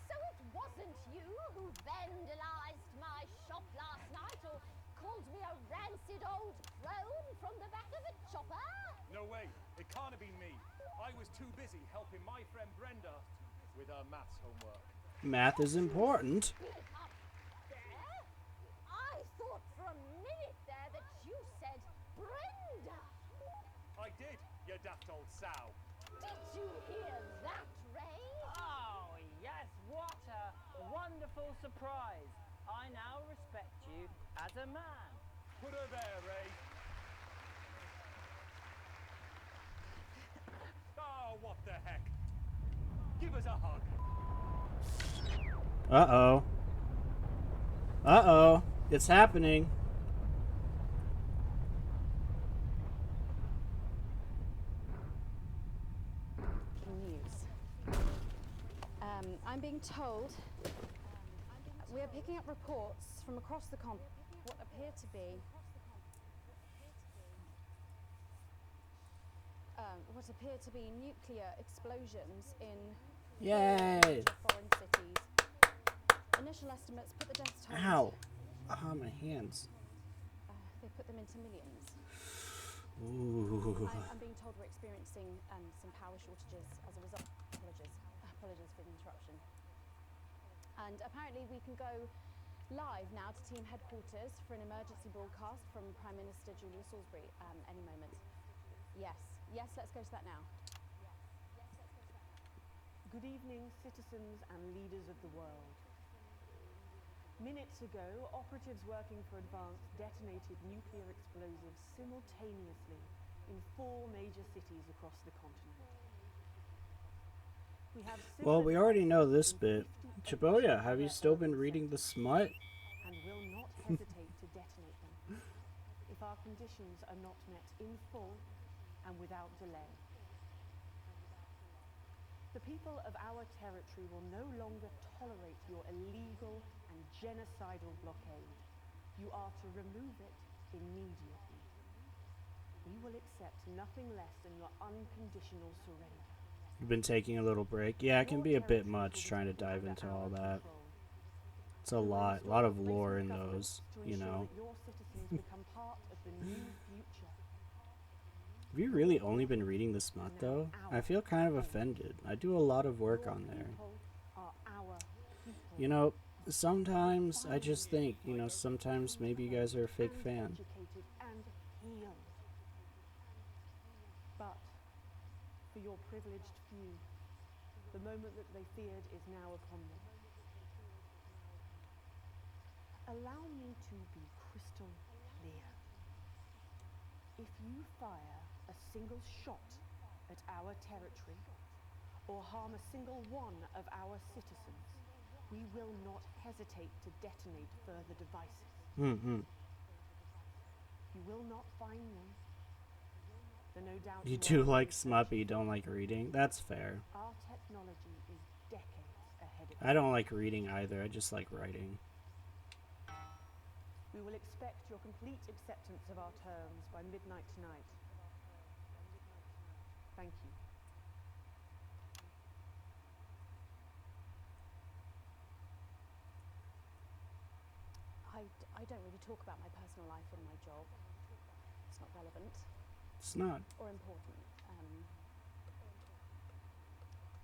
So it wasn't you who vandalized my shop last night or called me a rancid old crone from the back of a chopper? No way. It can't have been me. I was too busy helping my friend Brenda with her maths homework. Math is important. There? I thought for a minute there that you said Brenda. I did, you daft old sow. Did you hear that, Ray? Oh, yes, what a wonderful surprise. I now respect you as a man. Put her there, Ray. Oh, what the heck? Give us a hug. Uh-oh. Uh-oh. It's happening. News. I'm being told we are picking up reports from across the what appear to be nuclear explosions in Yay! foreign cities. Initial estimates put the death toll. Ow. Ah, my hands. They put them into millions. Ooh. I'm being told we're experiencing some power shortages as a result. Apologies for the interruption. And apparently we can go live now to team headquarters for an emergency broadcast from Prime Minister Julia Salisbury any moment. Yes, let's go to that now. Good evening, citizens and leaders of the world. Minutes ago, operatives working for Advanced detonated nuclear explosives simultaneously in 4 major cities across the continent. Well, we already know this bit. Chiboya, have you still been reading the smut? And will not hesitate to detonate them if our conditions are not met in full and without delay. The people of our territory will no longer tolerate your illegal and genocidal blockade. You are to remove it immediately. We will accept nothing less than your unconditional surrender. You've been taking a little break. Yeah, it can be a bit much trying to dive into all that. It's a lot of lore in those, you know. Your citizens become part of the new future. Have you really only been reading the smut, though? I feel kind of offended. I do a lot of work on there. You know, sometimes I just think, you know, sometimes maybe you guys are a fake fan. But for your privileged few, the moment that they feared is now upon them. Allow me to be crystal clear. If you fire a single shot at our territory or harm a single one of our citizens, we will not hesitate to detonate further devices. Mm-hmm. You will not find them. Though no doubt You are do very like smut, but you sensitive. don't like reading. That's fair. Our technology is decades ahead of I don't like reading either. I just like writing. We will expect your complete acceptance of our terms by midnight tonight. Thank you. I don't really talk about my personal life in my job. It's not relevant. It's not. Or important.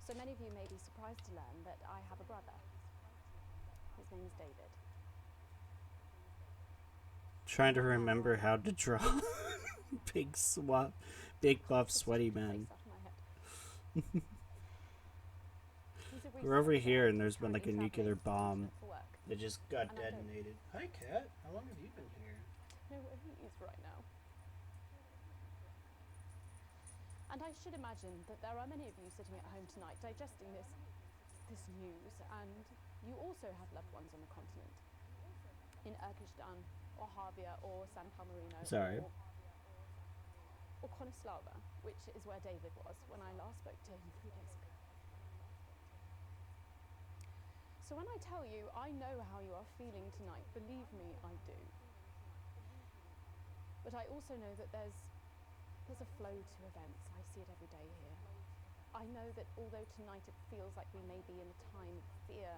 So many of you may be surprised to learn that I have a brother. His name is David. Trying to remember how to draw big buff sweaty men. We're over here and there's been like a nuclear bomb that just got detonated. Hi Kat, how long have you been here? I know where he is right now. And I should imagine that there are many of you sitting at home tonight digesting this news, and you also have loved ones on the continent. In Urkistan, or Havia, or San Palmerino, Sorry. or Konoslava, which is where David was when I last spoke to him 3 days ago. So when I tell you I know how you are feeling tonight, believe me, I do. But I also know that there's a flow to events. I see it every day here. I know that although tonight it feels like we may be in a time of fear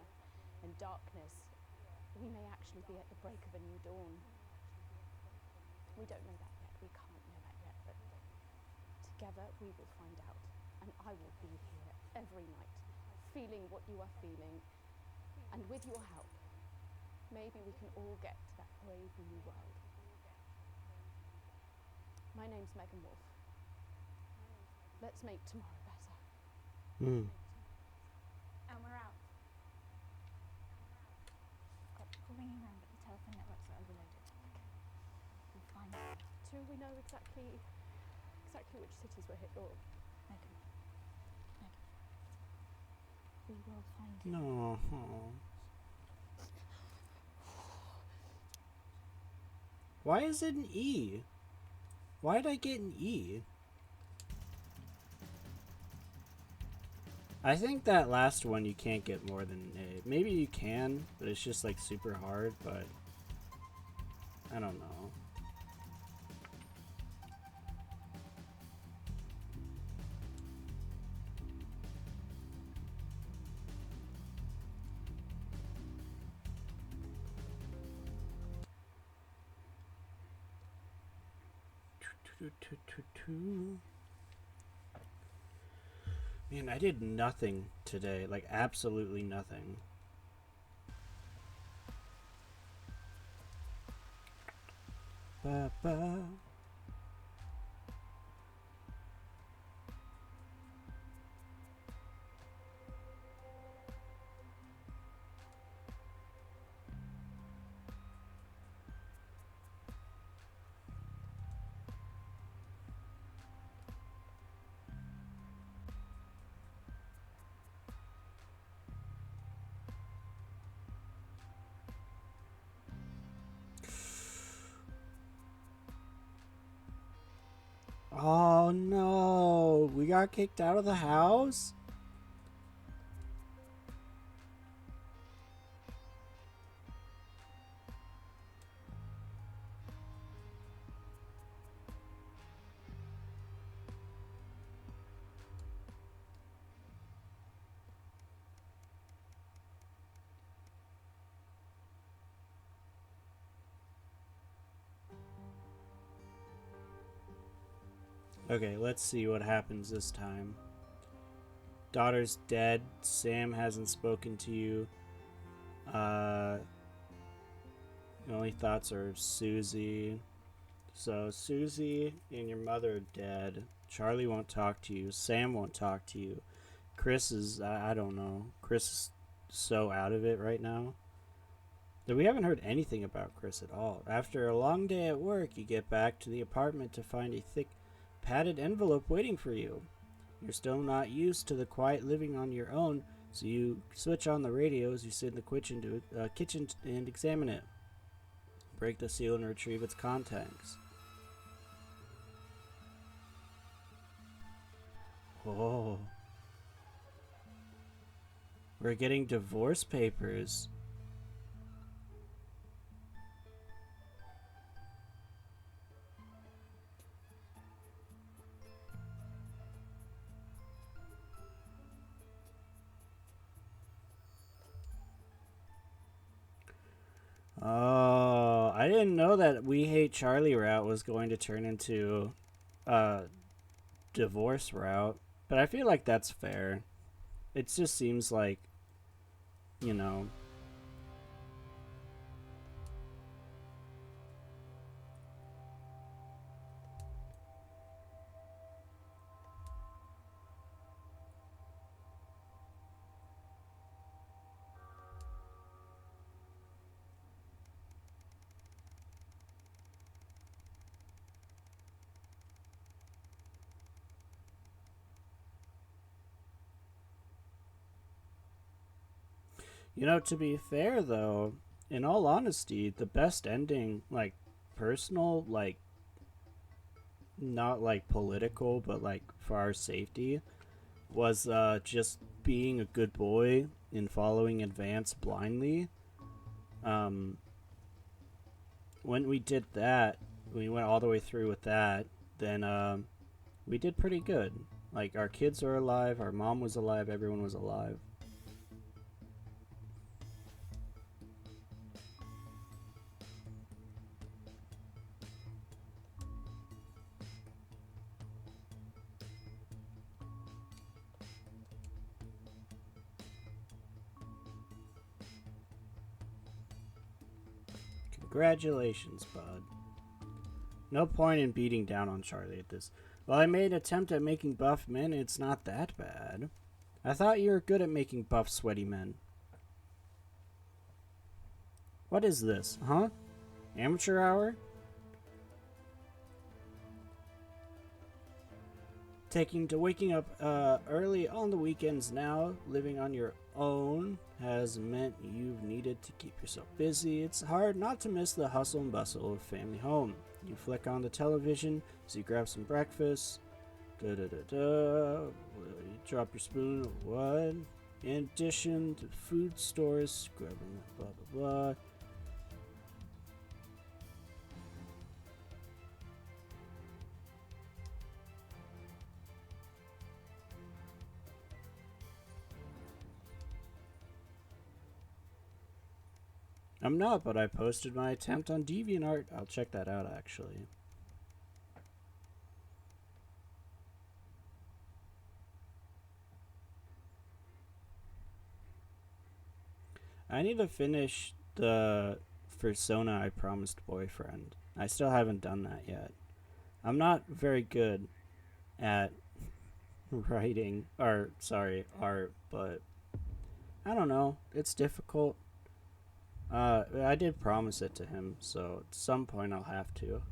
and darkness, we may actually be at the break of a new dawn. We don't know that yet. We can't know that yet. But together we will find out. And I will be here every night, feeling what you are feeling. And with your help, maybe we can all get to that brave new world. My name's Megan Wolf. Let's make tomorrow better. And we're out. Got people ringing around, but the telephone networks are overloaded. We'll find them. Do we know exactly which cities were hit, or? Megan. We will find them. No. Why is it an E? Why did I get an E? I think that last one you can't get more than an A. Maybe you can, but it's just like super hard, but I don't know. Man, I did nothing today, like absolutely nothing. Ba ba. Oh no, we got kicked out of the house? Okay, let's see what happens this time. Daughter's dead. Sam hasn't spoken to you. The only thoughts are Susie. So Susie and your mother are dead. Charlie won't talk to you. Sam won't talk to you. Chris is, I don't know. Chris is so out of it right now. Though we haven't heard anything about Chris at all. After a long day at work, you get back to the apartment to find a thick, padded envelope waiting for you. You're still not used to the quiet living on your own, so you switch on the radio as you sit in the kitchen and examine it. Break the seal and retrieve its contents. Oh. We're getting divorce papers. Oh, I didn't know that We Hate Charlie route was going to turn into a divorce route, but I feel like that's fair. It just seems like, you know. You know, to be fair, though, in all honesty, the best ending, like, personal, like, not, like, political, but, like, for our safety, was, just being a good boy and following Advance blindly. When we did that, we went all the way through with that, then, we did pretty good. Like, our kids are alive, our mom was alive, everyone was alive. Congratulations, bud. No point in beating down on Charlie at this. Well, I made an attempt at making buff men, it's not that bad. I thought you were good at making buff, sweaty men. What is this, huh? Amateur hour? Waking up early on the weekends now, living on your own, has meant you've needed to keep yourself busy. It's hard not to miss the hustle and bustle of family home. You flick on the television, so you grab some breakfast. You drop your spoon. What? In addition to food stores, grabbing blah blah blah. I'm not, but I posted my attempt on DeviantArt. I'll check that out, actually. I need to finish the Persona I Promised Boyfriend. I still haven't done that yet. I'm not very good at writing, art, but I don't know. It's difficult. I did promise it to him, so at some point I'll have to.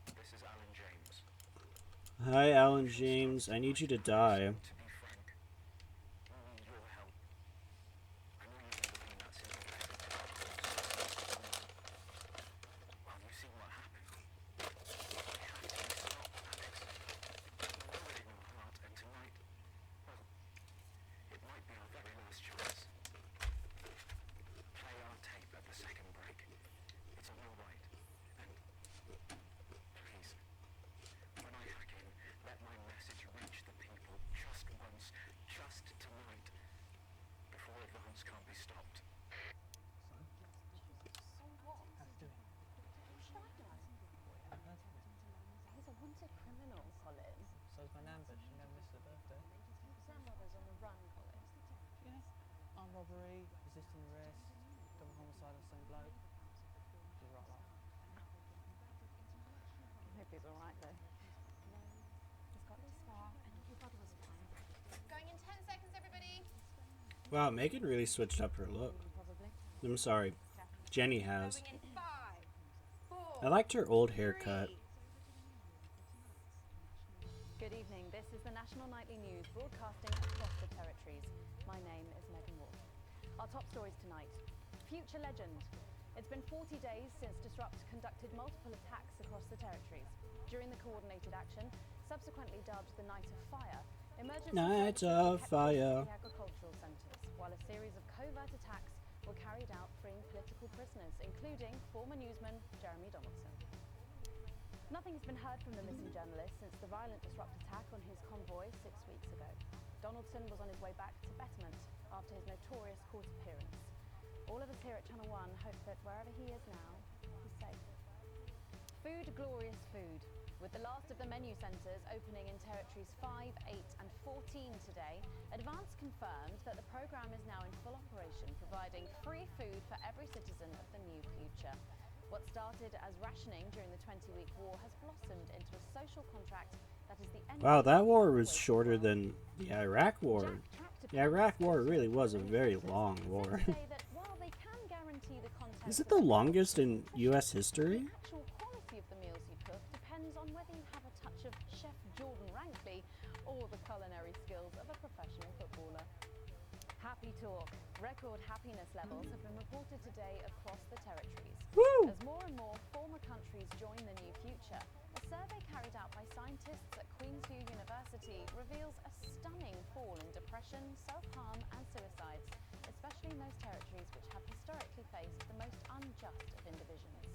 This is Alan James. Hi, Alan James. I need you to die. Robbery, resisting arrest, double homicide on the same bloke. She's right, love. I hope he's alright though. He's got this far, and your brother was fine. Going in 10 seconds, everybody. Wow, Megan really switched up her look. I'm sorry, Jenny has. I liked her old haircut. Good evening. This is the National Nightly News broadcasting across the territories. My name is Megan Wolf. Our top stories tonight. Future legend. It's been 40 days since Disrupt conducted multiple attacks across the territories. During the coordinated action, subsequently dubbed the Night of Fire, emergency Night services of kept Fire. the agricultural centres, while a series of covert attacks were carried out freeing political prisoners, including former newsman Jeremy Donaldson. Nothing has been heard from the missing journalist since the violent Disrupt attack on his convoy 6 weeks ago. Donaldson was on his way back to Betterment after his notorious court appearance. All of us here at Channel 1 hope that wherever he is now, he's safe. Food, glorious food. With the last of the menu centres opening in territories 5, 8 and 14 today, Advance confirmed that the programme is now in full operation, providing free food for every citizen of the new future. What started as rationing during the 20-week war has blossomed into a social contract that is the end. Wow, that war was shorter than the Iraq War. The Iraq War really was a very long war. Is it the longest in U.S. history? The actual quality of the meals you cook depends on whether you have a touch of Chef Jordan Rankley or the culinary skills of a professional footballer. Happy talk. Record happiness levels have been reported today across the territories. Woo! As more and more former countries join the new future, a survey carried out by scientists at Queensview University reveals a stunning fall in depression, self-harm and suicides, especially in those territories which have historically faced the most unjust of indivisions.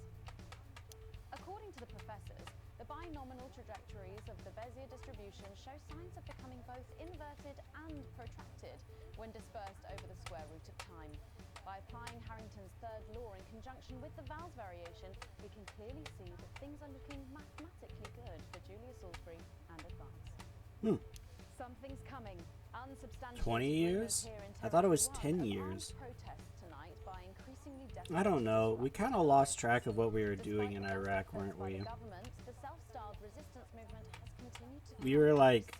According to the professors, the binominal trajectories of the Bezier distribution show signs of becoming both inverted and protracted when dispersed over the square root of time. By applying Harrington's third law in conjunction with the vowels variation, we can clearly see that things are looking mathematically good for Julia Salisbury and Advance. Something's coming. 20 years? I thought it was 10 years. I don't know. We kind of lost track of what we were doing in Iraq, weren't we? We were like,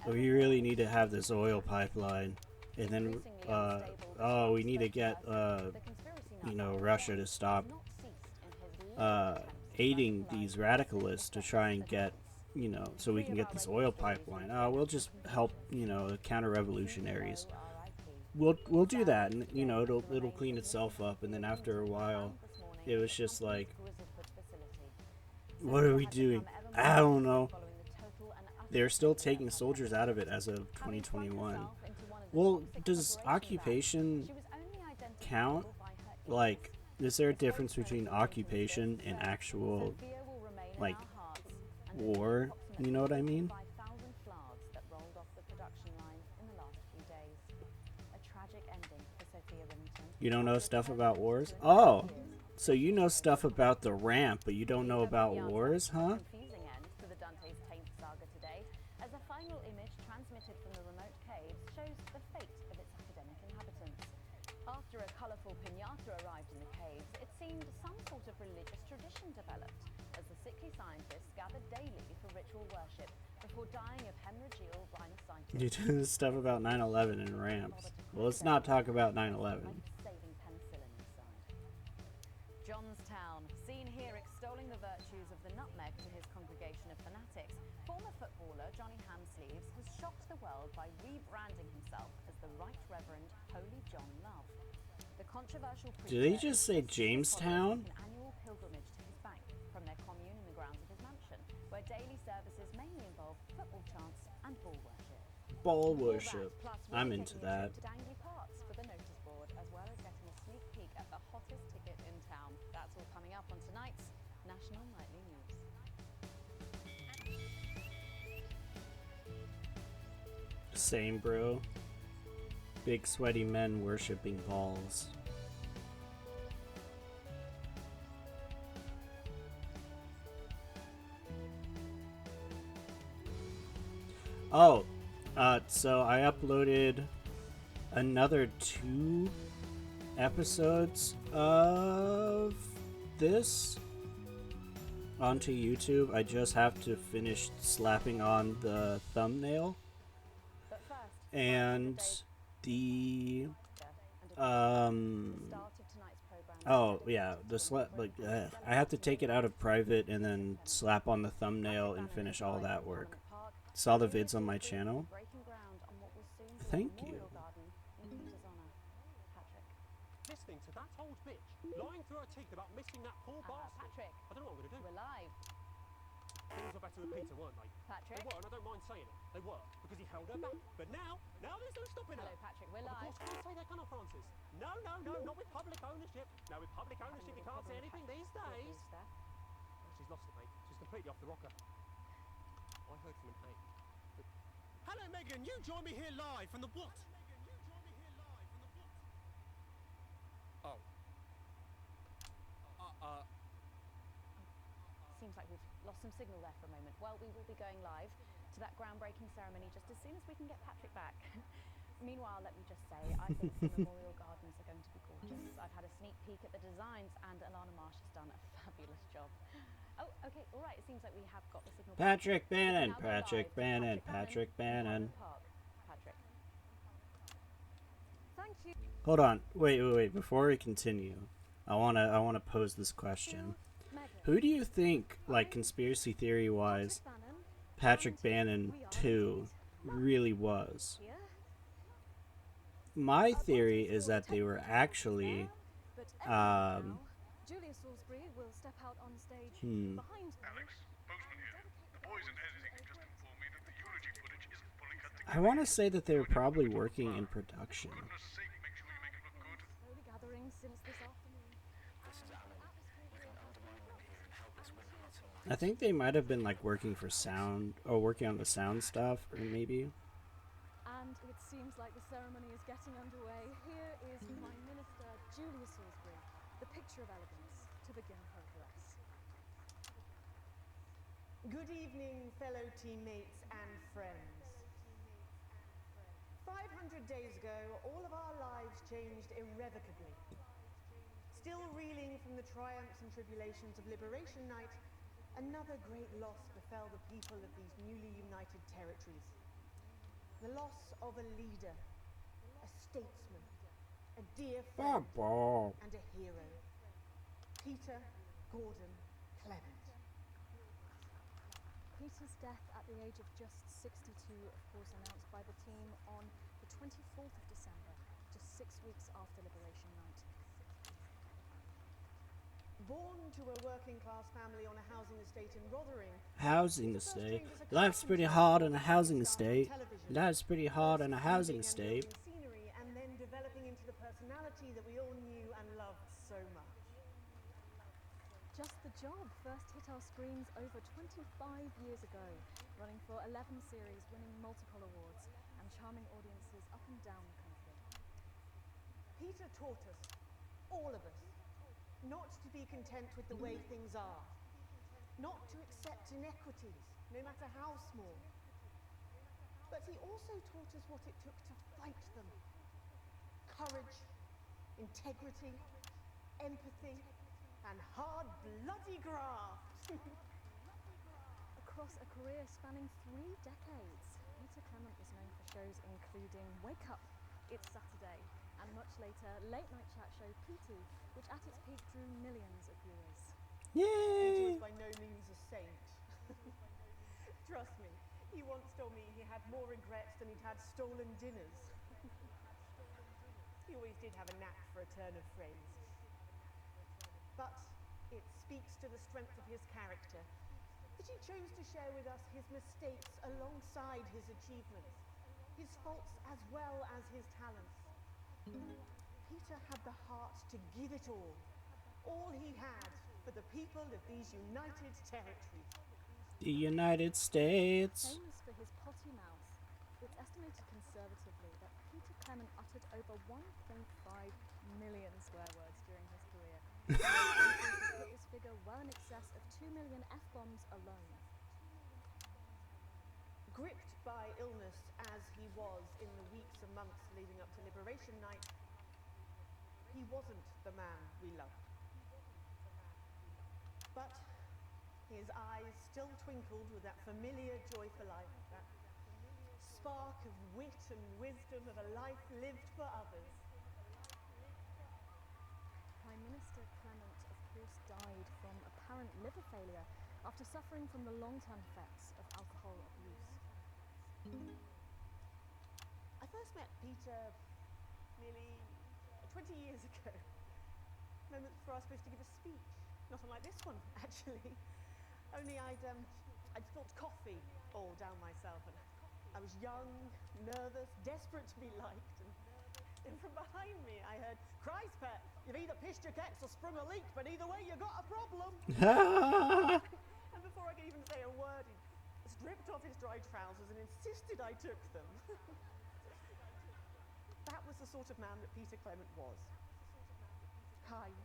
we really need to have this oil pipeline. And then, oh, we need to get, you know, Russia to stop aiding these radicalists to try and get, you know, so we can get this oil pipeline. Oh, we'll just help, you know, the counter-revolutionaries. We'll do that, and you know, it'll clean itself up. And then after a while, it was just like, what are we doing? I don't know. They're still taking soldiers out of it as of 2021. Well, does occupation count? Like, is there a difference between occupation and actual, like, war? You know what I mean? You don't know stuff about wars? Oh, so you know stuff about the ramp, but you don't know about wars, huh? As a final image transmitted from the remote caves shows the fate of its academic inhabitants. After a colourful piñata arrived in the caves, it seemed some sort of religious tradition developed, as the sickly scientists gathered daily for ritual worship before dying of hemorrhageal rhinosinusitis. You do stuff about 9/11 and ramps. Well, let's not talk about 9/11. Johnstown, seen here extolling the virtues of the nutmeg to his congregation of fanatics, former footballer Johnny Hamsleeves has shocked the world by rebranding himself as the Right Reverend Holy John Love. The controversial Did they just say Jamestown? an annual pilgrimage to his bank from their commune in the grounds of his mansion, where daily services mainly involve football chants and ball worship. Ball worship. I'm into that. To dangly parts for the notice board, as well as getting a sneak peek at the hottest ticket in town. That's all coming up on tonight's National Nightly News. Same, bro. Big sweaty men worshipping balls. Oh, so I uploaded another 2 episodes of this onto YouTube. I just have to finish slapping on the thumbnail. And The The start of tonight's program. oh yeah, the I have to take it out of private and then slap on the thumbnail and finish all that work. Saw the vids on my channel. Breaking ground on what will soon be Thank a you. memorial garden in Peter's honor. Patrick. Listening to that old bitch lying through her teeth about missing that poor bastard. Patrick. I don't know what I'm going to do. We're live. Things were better with Peter, weren't they? Patrick. They were, and I don't mind saying it. They were, because he held her back. But now there's no stopping her. Hello, Patrick. We're Of live. course, can't say that, can I, Francis? No, not with public ownership. No, with public ownership, you can't say anything these days. She's lost it, mate. She's completely off the rocker. I heard from an eight. Hello, Megan. You join me here live from the what? Oh. Seems like we've lost some signal there for a moment. Well, we will be going live to that groundbreaking ceremony just as soon as we can get Patrick back. Meanwhile, let me just say, I think the memorial gardens are going to be gorgeous. I've had a sneak peek at the designs, and Alana Marsh has done a fabulous job. Oh, okay, all right. It seems like we have got the signal. Patrick Bannon, Now we're Patrick live to Bannon, Patrick Patrick Bannon. Park. Patrick. Thank you. Hold on, wait. Before we continue, I wanna pose this question. Who do you think, like conspiracy theory wise, Patrick Bannon 2 really was? My theory is that they were actually Julia Salisbury will step out on stage Hmm. behind me. Alex, Postman here. The boys in editing have just informed me that the eulogy footage isn't fully cut together. I want to say that they were probably working in production. Slowly gathering since this afternoon. This is Alan. You can undermine them here and help us win our tonight. I think they might have been like working for sound or working on the sound stuff, or maybe. And it seems like the ceremony is getting underway. Here is Prime Minister Julia Salisbury, the picture of elegance, to begin her address. Good evening, fellow teammates and friends. 500 days ago, all of our lives changed irrevocably. Still reeling from the triumphs and tribulations of Liberation Night, another great loss befell the people of these newly united territories. The loss of a leader, a statesman, a dear friend, Baba. and a hero. Peter Gordon Clement. Peter's death at the age of just 62, of course, announced by the team on the 24th of December, just 6 weeks after Liberation Night. Born to a working-class family on a housing estate in Rotherham, Housing estate. Life's pretty hard on a housing estate. Life's pretty hard on a housing estate. scenery, and then developing into the personality that we all knew and loved so much. Just the Job first hit our screens over 25 years ago, running for 11 series, winning multiple awards, and charming audiences up and down the country. Peter taught us, all of us, not to be content with the way things are, not to accept inequities, no matter how small. But he also taught us what it took to fight them. Courage, integrity, empathy, and hard, bloody graft. Across a career spanning 3 decades, Peter Clement was known for shows including Wake Up, It's Saturday, and much later, late night chat show PT, which at its peak drew millions of viewers. Peter was by no means a saint. Trust me, he once told me he had more regrets than he'd had stolen dinners. He always did have a knack for a turn of phrase. But it speaks to the strength of his character that he chose to share with us his mistakes alongside his achievements, his faults as well as his talents. Peter had the heart to give it all he had for the people of these united territories. The United States. Famous for his potty mouth, it's estimated conservatively that Peter Clement uttered over 1.5 million swear words during his career. Put this figure well in excess of 2 million F-bombs alone. Gripped by illness as he was in the weeks and months leading up to Liberation Night, he wasn't the man we loved. But his eyes still twinkled with that familiar joy for life, that spark of wit and wisdom of a life lived for others. Prime Minister Clement, of course, died from apparent liver failure after suffering from the long-term effects of alcohol abuse. I first met Peter nearly 20 years ago. Moments before I was supposed to give a speech. Not unlike this one, actually. Only I'd spilt coffee all down myself, and I was young, nervous, desperate to be liked, and then from behind me I heard, "Christ, pet, you've either pissed your kecks or sprung a leak, but either way you got a problem." And before I could even say a word, he stripped off his dry trousers and insisted I took them. That was the sort of man that Peter Clement was. Kind,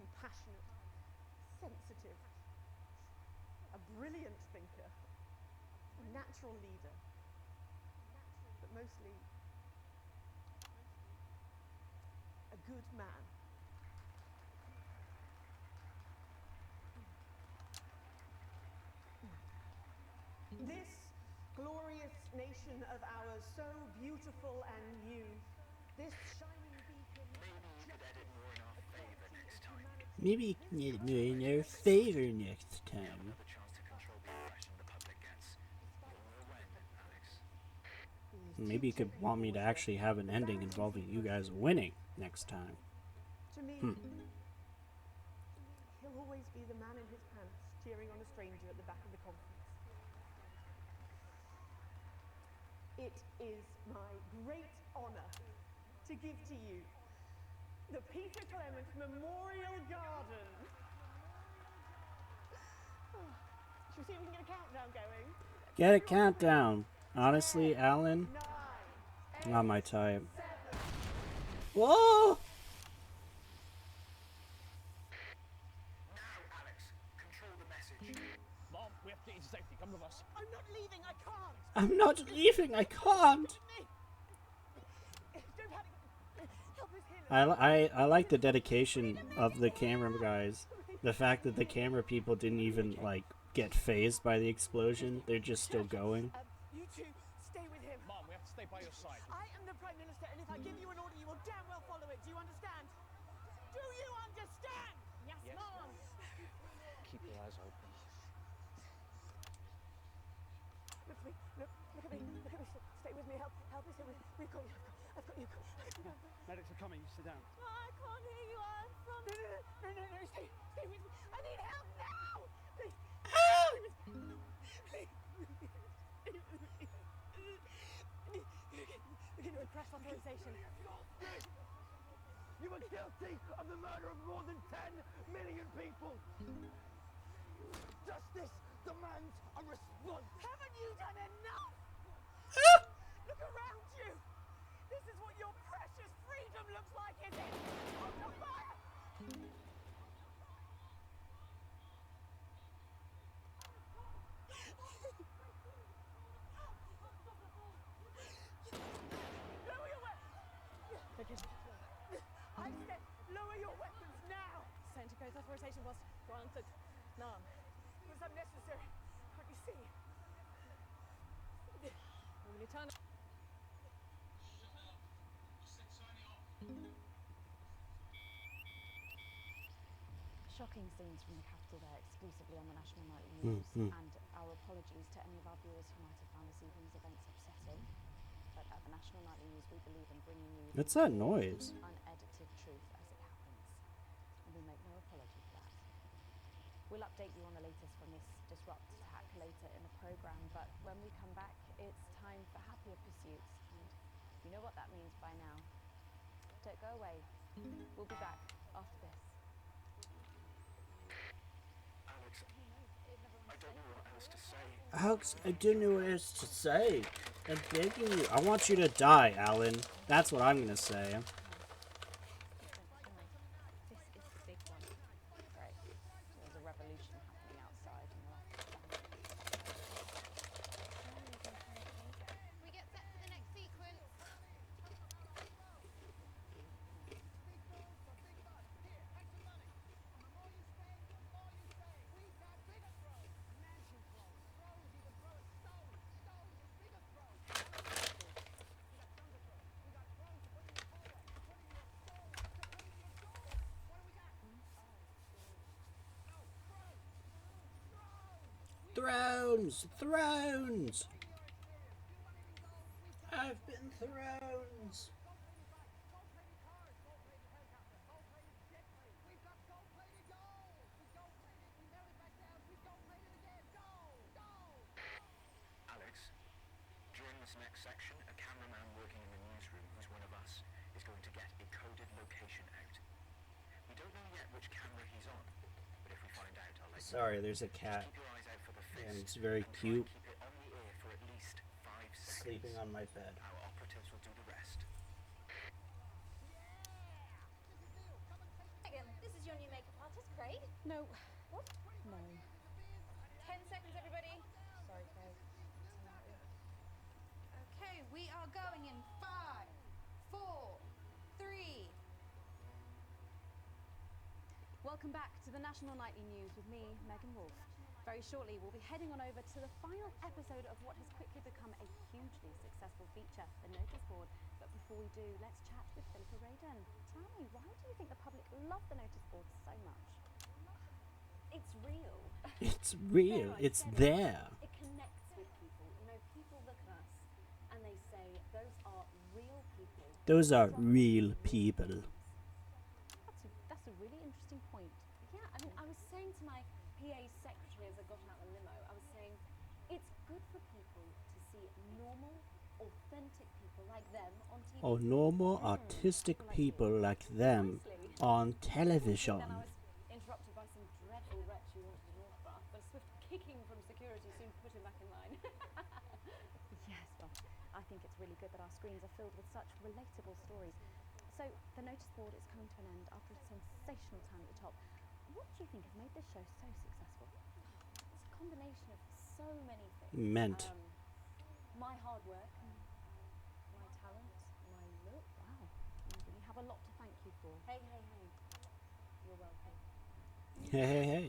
compassionate, sensitive, a brilliant thinker, a natural leader, but mostly a good man. This glorious nation of ours, so beautiful and new, this shining beacon Maybe you can do in our favor next time. Maybe you could want me to actually have an ending involving you guys winning next time. To me, he'll always be the man in his pants cheering on a stranger at the back of the conference. It is my great honor to give to you the Peter Clement Memorial Garden. Should we see if we can get a countdown going? Get a countdown. Honestly, Alan, not my type. Whoa! Mom, we have to get you to safety. Come with us. I'm not leaving. I can't. I'm not leaving. I can't. I like the dedication of the camera guys. The fact that the camera people didn't even like get phased by the explosion. They're just still going. You two, stay with him. Mom, we have to stay by your side. I am the Prime Minister, and if I give you an order, you will damn well follow it. Do you understand? Do you understand? Yes, Yes, Mom. Keep your eyes open. Look at me. Look at me. Look at me. Stay with me. Help me. Stay with me. We've got you. I've got you. Medics are coming. Sit down. I can't hear you. I'm from. No. Stay with me. I need help now. Please. We're going to request authorization. You are guilty of the murder of more than 10 million people. Justice demands a response. Haven't you done enough? Look around you. This is what your precious freedom looks like, is it? Under fire! Lower your weapons! I said lower your weapons now! Centre Coast authorization was granted. None. It was unnecessary. Can't you see? When you turn. Shocking scenes from the capital there, exclusively on the National Nightly News, and our apologies to any of our viewers who might have found this evening's events upsetting. But at the National Nightly News, we believe in bringing you What's that noise? unedited truth as it happens, and we make no apology for that. We'll update you on the latest from this disrupt attack later in the programme, but when we come back, it's time for happier pursuits, and you know what that means by now. Don't go away. We'll be back after this. Alex, I don't know what else to say. I'm begging you. I want you to die, Alan. That's what I'm gonna say. This is the big one. Right. There's a revolution happening outside. We get set for the next sequence. Thrones! Thrones! I've been thrones! Alex, during this next section, a cameraman working in the newsroom who's one of us is going to get a coded location out. We don't know yet which camera he's on, but if we find out, I'll let you know. Sorry, there's a cat. Keep your eyes out for the fist, And it's very cute. keep it on the air for at least 5 seconds. Sleeping on my bed. Our operatives will do the rest. Megan, this is your new makeup artist, Craig. No. What? No. 10 seconds, everybody. Sorry, Craig. Okay, we are going in 5, 4, 3. Welcome back to the National Nightly News with me, Megan Wolf. Very shortly, we'll be heading on over to the final episode of what has quickly become a hugely successful feature, The Notice Board. But before we do, let's chat with Philippa Radin. Tell me, why do you think the public love The Notice Board so much? It's real. It's real. It's there. It connects with people. You know, people look at us and they say, those are real people. Those are real people. That's a really interesting point. Yeah, I mean, I was saying to my PA secretary as I got out the limo, I was saying, it's good for people to see normal, authentic people like them on TV. Oh, normal, artistic people like them on television. Then I was interrupted by some dreadful wretch who wanted an autograph, but a swift kicking from security soon put him back in line. Yes, well, I think it's really good that our screens are filled with such relatable stories. So, The Notice Board is coming to an end after a sensational time at the top. What do you think has made this show so successful? It's a combination of so many things. Meant. My hard work, my talent, my look. Wow, you really have a lot to thank you for. Hey, hey, hey. You're welcome. Hey, hey, hey.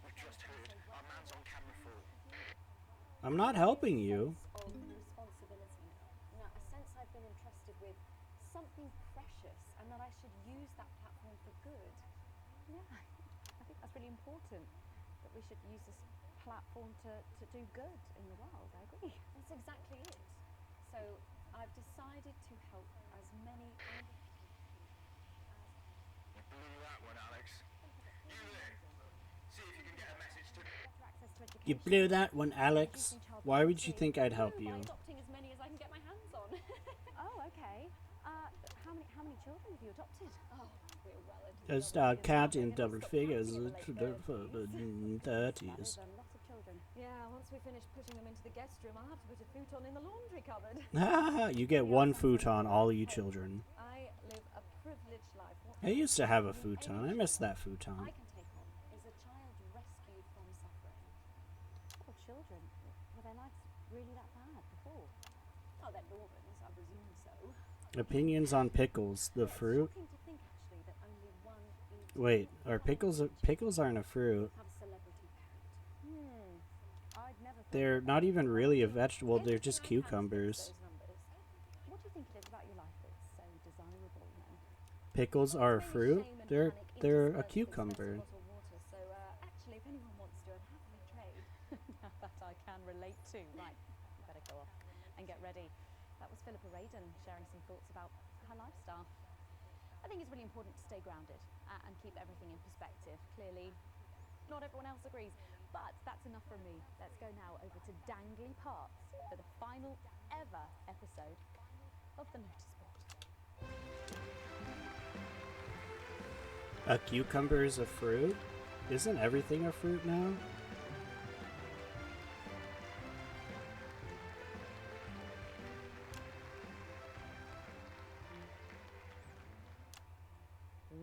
We've just heard our man's on camera 4. I'm not helping you. Of responsibility now. You know, I sense I've been entrusted with something precious and that I should use that platform for good. Yeah, I think that's really important, that we should use this platform to do good in the world. I agree. That's exactly it. So I've decided to help as many. You blew that one, Alex. You there. See if you can get a message to... You blew that one, Alex. Why would you think I'd help you? By adopting as many as I can get my hands on. Oh, okay. How many children have you adopted? Oh, we're well into Just counting double figures, 30s. Lots of children. Yeah, once we finish putting them into the guest room, I'll have to put a futon in the laundry cupboard. You get one futon, all you children. I live a privileged life. What I used to have a futon. I miss that futon. I can take on is a child rescued from suffering. Oh, children. Were their lives really that bad before? Oh, they're Normans, I presume so. Opinions on pickles, the fruit. Shocking to think, actually, that only one eats Wait, are pickles aren't a fruit? have a celebrity parent. I'd never thought They're of not that. even really a vegetable. They're just cucumbers. What do you think it is about your life that's so desirable then? Pickles are a fruit. They're a cucumber. So, actually, if anyone wants to, I'd happily trade. Now that I can relate to. Right, you better go off and get ready. That was Philippa Radin sharing some thoughts about her lifestyle. I think it's really important to stay grounded and keep everything in perspective. Clearly, not everyone else agrees, but that's enough from me. Let's go now over to Dangly Parks for the final ever episode of The Notice Board. A cucumber is a fruit? Isn't everything a fruit now?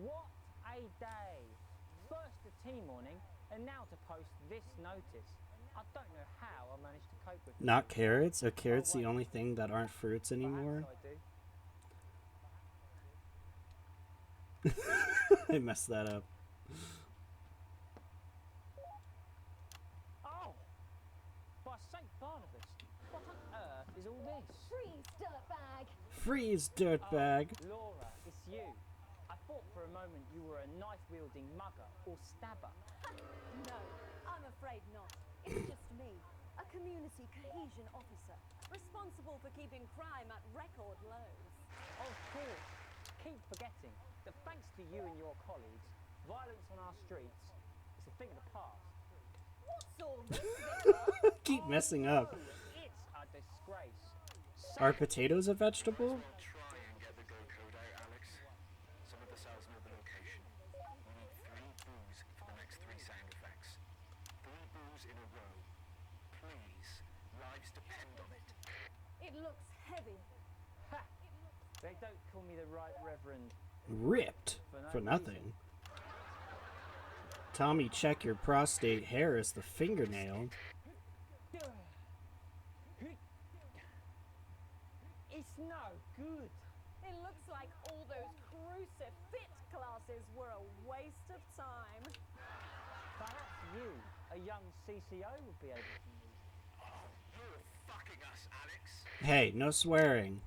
What a day! First the tea morning, and now to post this notice. I don't know how I managed to cope with it. Not carrots? Are carrots the only thing that aren't fruits anymore? I messed that up. Oh! By St. Barnabas, what on earth is all this? Freeze, dirtbag! Freeze, dirtbag! Laura, it's you. I thought for a moment you were a knife-wielding mugger or stabber. No, I'm afraid not. It's just me, a community cohesion officer, responsible for keeping crime at record lows. Of course. Keep forgetting that thanks to you and your colleagues, violence on our streets is a thing of the past. What's all this? Keep messing up. It's a disgrace. Are potatoes a vegetable? Try and get the go code out, Alex. Some of the cells know the location. We need 3 boos for the next 3 sound effects. 3 boos in a row. Please. Lives depend on it. It looks heavy. Ha! They don't call me the Right Reverend. Ripped for nothing. Tommy, check your prostate. Hair is the fingernail. It's no good. It looks like all those crucifix classes were a waste of time. Perhaps you, a young CCO, would be able to use. You're fucking us, Alex. Hey, no swearing.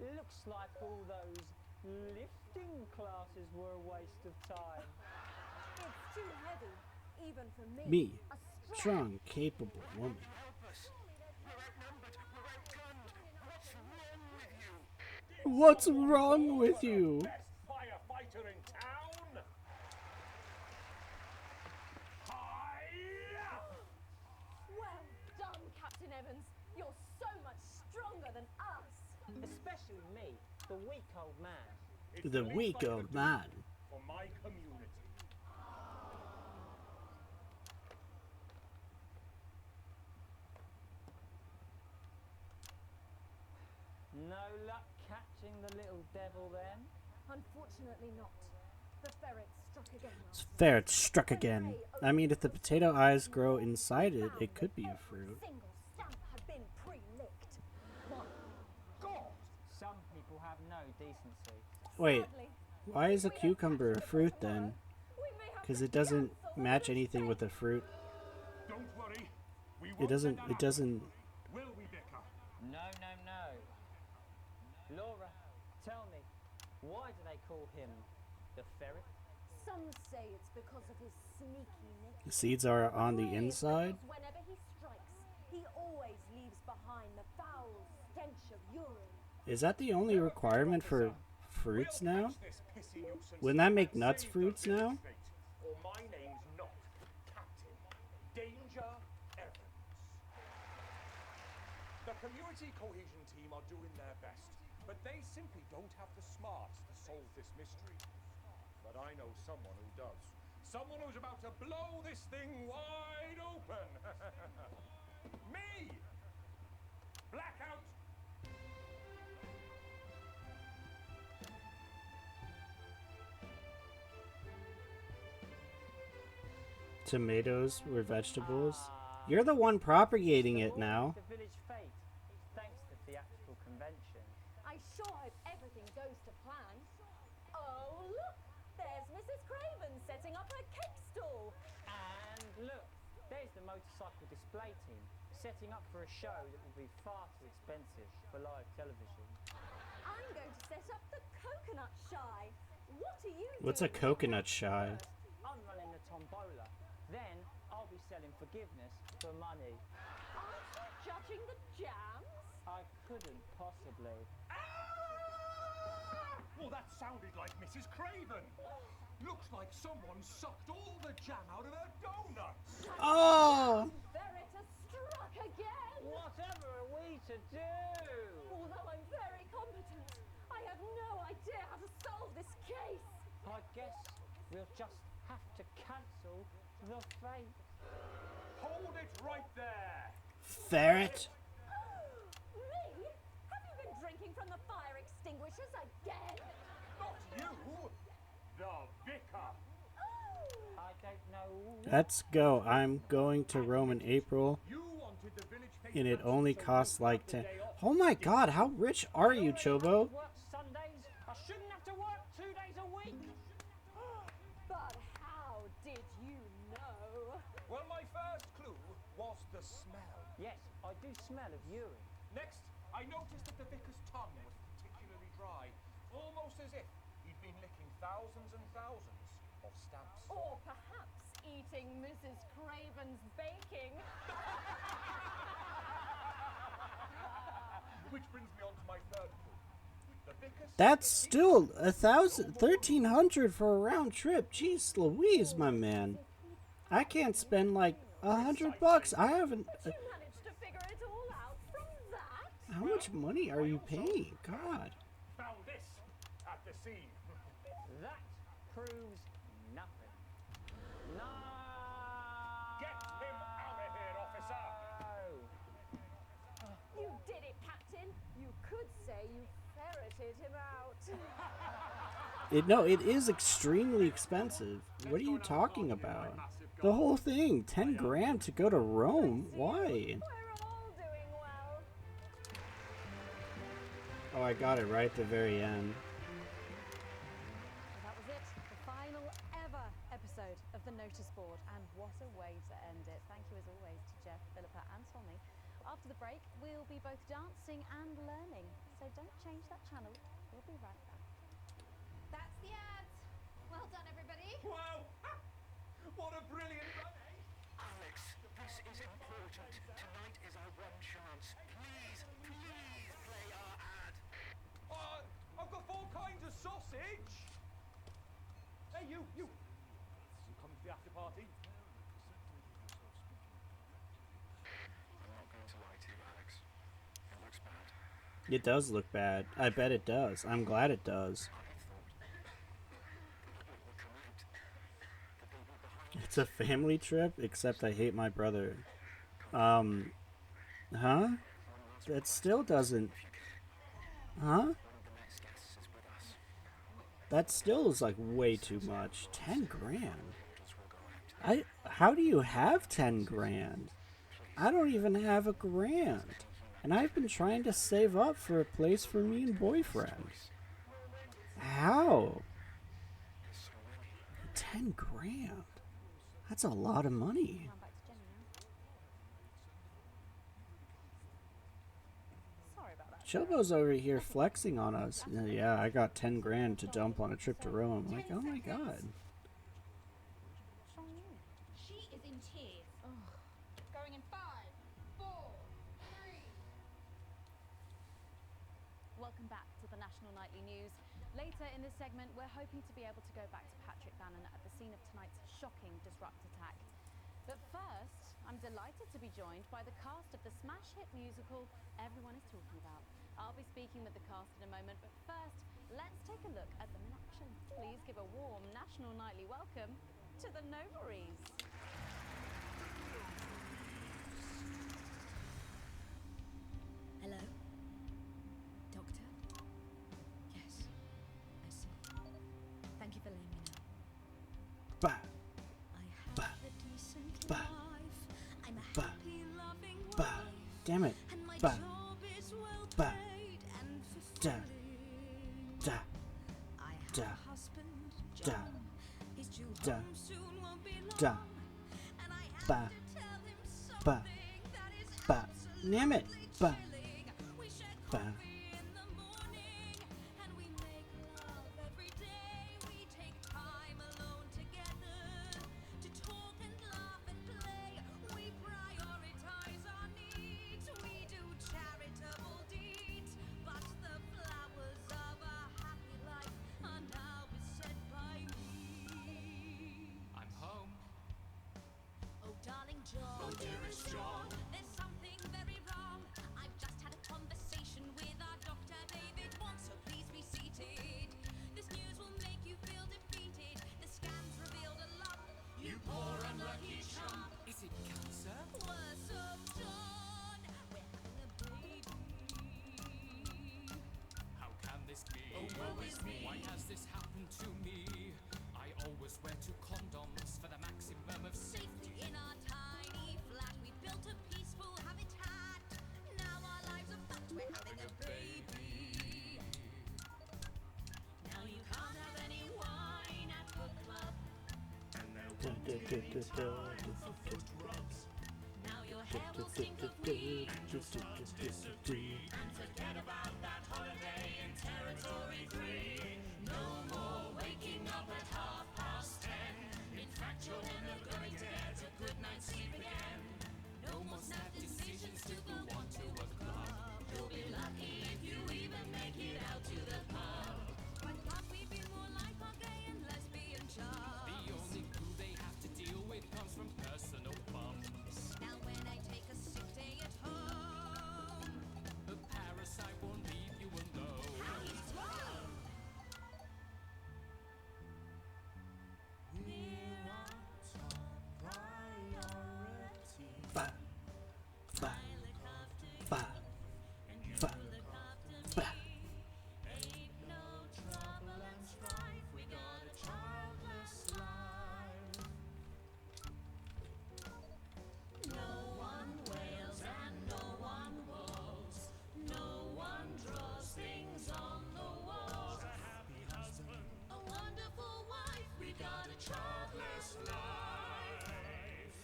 Looks like all those lifting classes were a waste of time. It's too heavy, even for me. Me, A strong, capable woman. Help us. We're outnumbered. We're outgunned. What's wrong with you? Best firefighter in town. Well done, Captain Evans. You're so much stronger than us. Especially me, the weak old man. The weak old man. For my community. No luck catching the little devil then? Unfortunately not. The ferret struck again. There, it struck again. I mean, if the potato eyes grow inside it, it could be a fruit. Single stamp had been pre-licked. My God! Some people have no decency. Wait, why is a cucumber a fruit then? Because it doesn't match anything with a fruit. Don't worry. We It won't doesn't. let that It doesn't. happen. Will we, Vicar? No, no, no. Laura, tell me, why do they call him the ferret? Some say it's because of his sneakiness. The seeds are on the inside. Whenever he strikes, he always leaves behind the foul stench of urine. Is that the only requirement for fruits now? Wouldn't that make nuts fruits now? Or my name's not Captain Danger Evans. The community cohesion team are doing their best, but they simply don't have the smarts to solve this mystery. But I know someone who does. Someone who's about to blow this thing wide open. Me! Blackout! Tomatoes were vegetables. You're the one propagating it now. The village fete, thanks to theatrical convention. I sure hope everything goes to plan. Oh, look! There's Mrs. Craven setting up her cake stall. And look, there's the motorcycle display team, setting up for a show that will be far too expensive for live television. I'm going to set up the coconut shy. What are you What's a doing? coconut shy? I'm running the tombola. Then I'll be selling forgiveness for money. Aren't you judging the jams? I couldn't possibly. Well, that sounded like Mrs. Craven. Looks like someone sucked all the jam out of her donuts. Oh! Ferret has struck again. Whatever are we to do? Although I'm very competent, I have no idea how to solve this case. I guess we'll just have to cancel the fate. Hold it right there. Ferret. Me? Have you been drinking from the fire extinguishers again? Not you. The vicar. I don't know. Let's go. I'm going to Rome in April. You wanted the village fete And it cancelled only so you costs could like have the 10. day off. Oh my god, how rich are you, Chobo? Work Sundays? I shouldn't have to work 2 days a week. But how did you know? Well, my first clue was the smell. Yes, I do smell of urine. Next, I noticed that the vicar's tongue was particularly dry, almost as if he'd been licking thousands and thousands of stamps. Or perhaps eating Mrs. Craven's baking. Which brings me on to my third clue. The vicar's That's still 1,300 for a round trip. Jeez Louise, my man. I can't spend like $100. I haven't. You managed to figure it all out from that? How much money are you paying? God. found this at the scene. That proves nothing. No! Get him out of here, officer! You did it, Captain. You could say you ferreted him out. No, it is extremely expensive. What are you talking about? The whole thing, 10 grand to go to Rome. Why? Oh, I got it right at the very end. That was it, the final ever episode of the Notice Board, and what a way to end it. Thank you as always to Jeff, Philippa and Tommy. After the break, we'll be both dancing and learning, so don't change that channel. We'll be right back. That's the ads. Well done, everybody. Wow! What a brilliant run, eh? Alex, this is important. Tonight is our one chance. Please, please play our ad. I've got 4 kinds of sausage. Hey, you. You come to the after party? I'm not going to lie to you, Alex. It looks bad. It does look bad. I bet it does. I'm glad it does. It's a family trip, except I hate my brother. Huh? That still doesn't... Huh? That still is like way too much. 10 grand? How do you have 10 grand? I don't even have a grand. And I've been trying to save up for a place for me and boyfriend. How? 10 grand? That's a lot of money. Sorry about that. Chobo's over here flexing on us. Yeah, I got 10 grand to dump on a trip to Rome. I'm like, oh my god. She is in tears. Going in 5, 4, 3. Welcome back to the National Nightly News. Later in this segment, we're hoping to be able to go back to Patrick Bannon at the scene of tonight's shocking Disrupt attack. But first, I'm delighted to be joined by the cast of the smash hit musical everyone is talking about. I'll be speaking with the cast in a moment, but first, let's take a look at them in action. Please give a warm National Nightly welcome to the Novaries. Hello? Doctor? Yes, I see. Thank you for letting me know. Bah. I have Bah. a decent Bah. life. I'm a Bah. happy, loving Bah. wife. Damn it. And my Bah. job is well Bah. paid and Da. fulfilling. Da. I have Da. a husband, Da. John. He's due Da. home soon, won't be long. Da. And I have Bah. to tell him Bah. something that is Bah. Damn it. Bah. chilling. We share Bah. coffee in the morning, and we make love every day. We take time alone together to talk and laugh and play. We prioritize our needs. We do charitable deeds. But the flowers of a happy life are now beset by weeds. I'm home. Oh, darling John. Oh, dearest John. There's something very wrong. I've just had a conversation with our doctor, David Wong, so please be seated. This news will make you feel defeated. The scans revealed a lump. You poor unlucky chump. Is it cancer? Worse of John. We're having a baby. How can this be? Oh, woe is me. Why has this happened to me? I always wear 2 condoms for the maximum of Safety in our tiny flat. We built a peaceful habitat. Now our lives are fucked. We're having a baby. Now you can't have any wine at book club. Da, da, da, da, da, da, da. Now your forget about that holiday in territory 3. No more waking up at 10:30. In fact, you're never going to get a good night's sleep again. No more snap decisions to go on to a club. You'll be lucky if you even make it out to the pub. But can't we be more like our gay and lesbian chums? The only glue they have to deal with comes from personal bumps. Now when I take a sick day at home, the parasite won't leave you alone. How is wrong? We're our top priority. Five. Ain't no trouble and strife. We got a childless life. No one wails and no one walls. No one draws things on the walls. A happy husband, a wonderful wife. We got a childless life.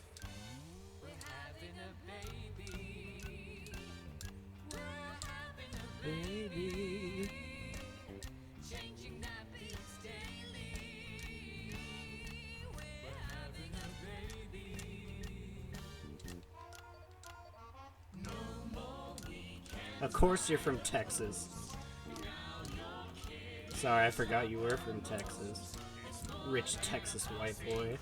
We're having a baby. We're having a baby. Changing nappies daily. We're having a baby. No more weekends. Of course you're from Texas. Sorry, I forgot you were from Texas. Rich Texas white boy.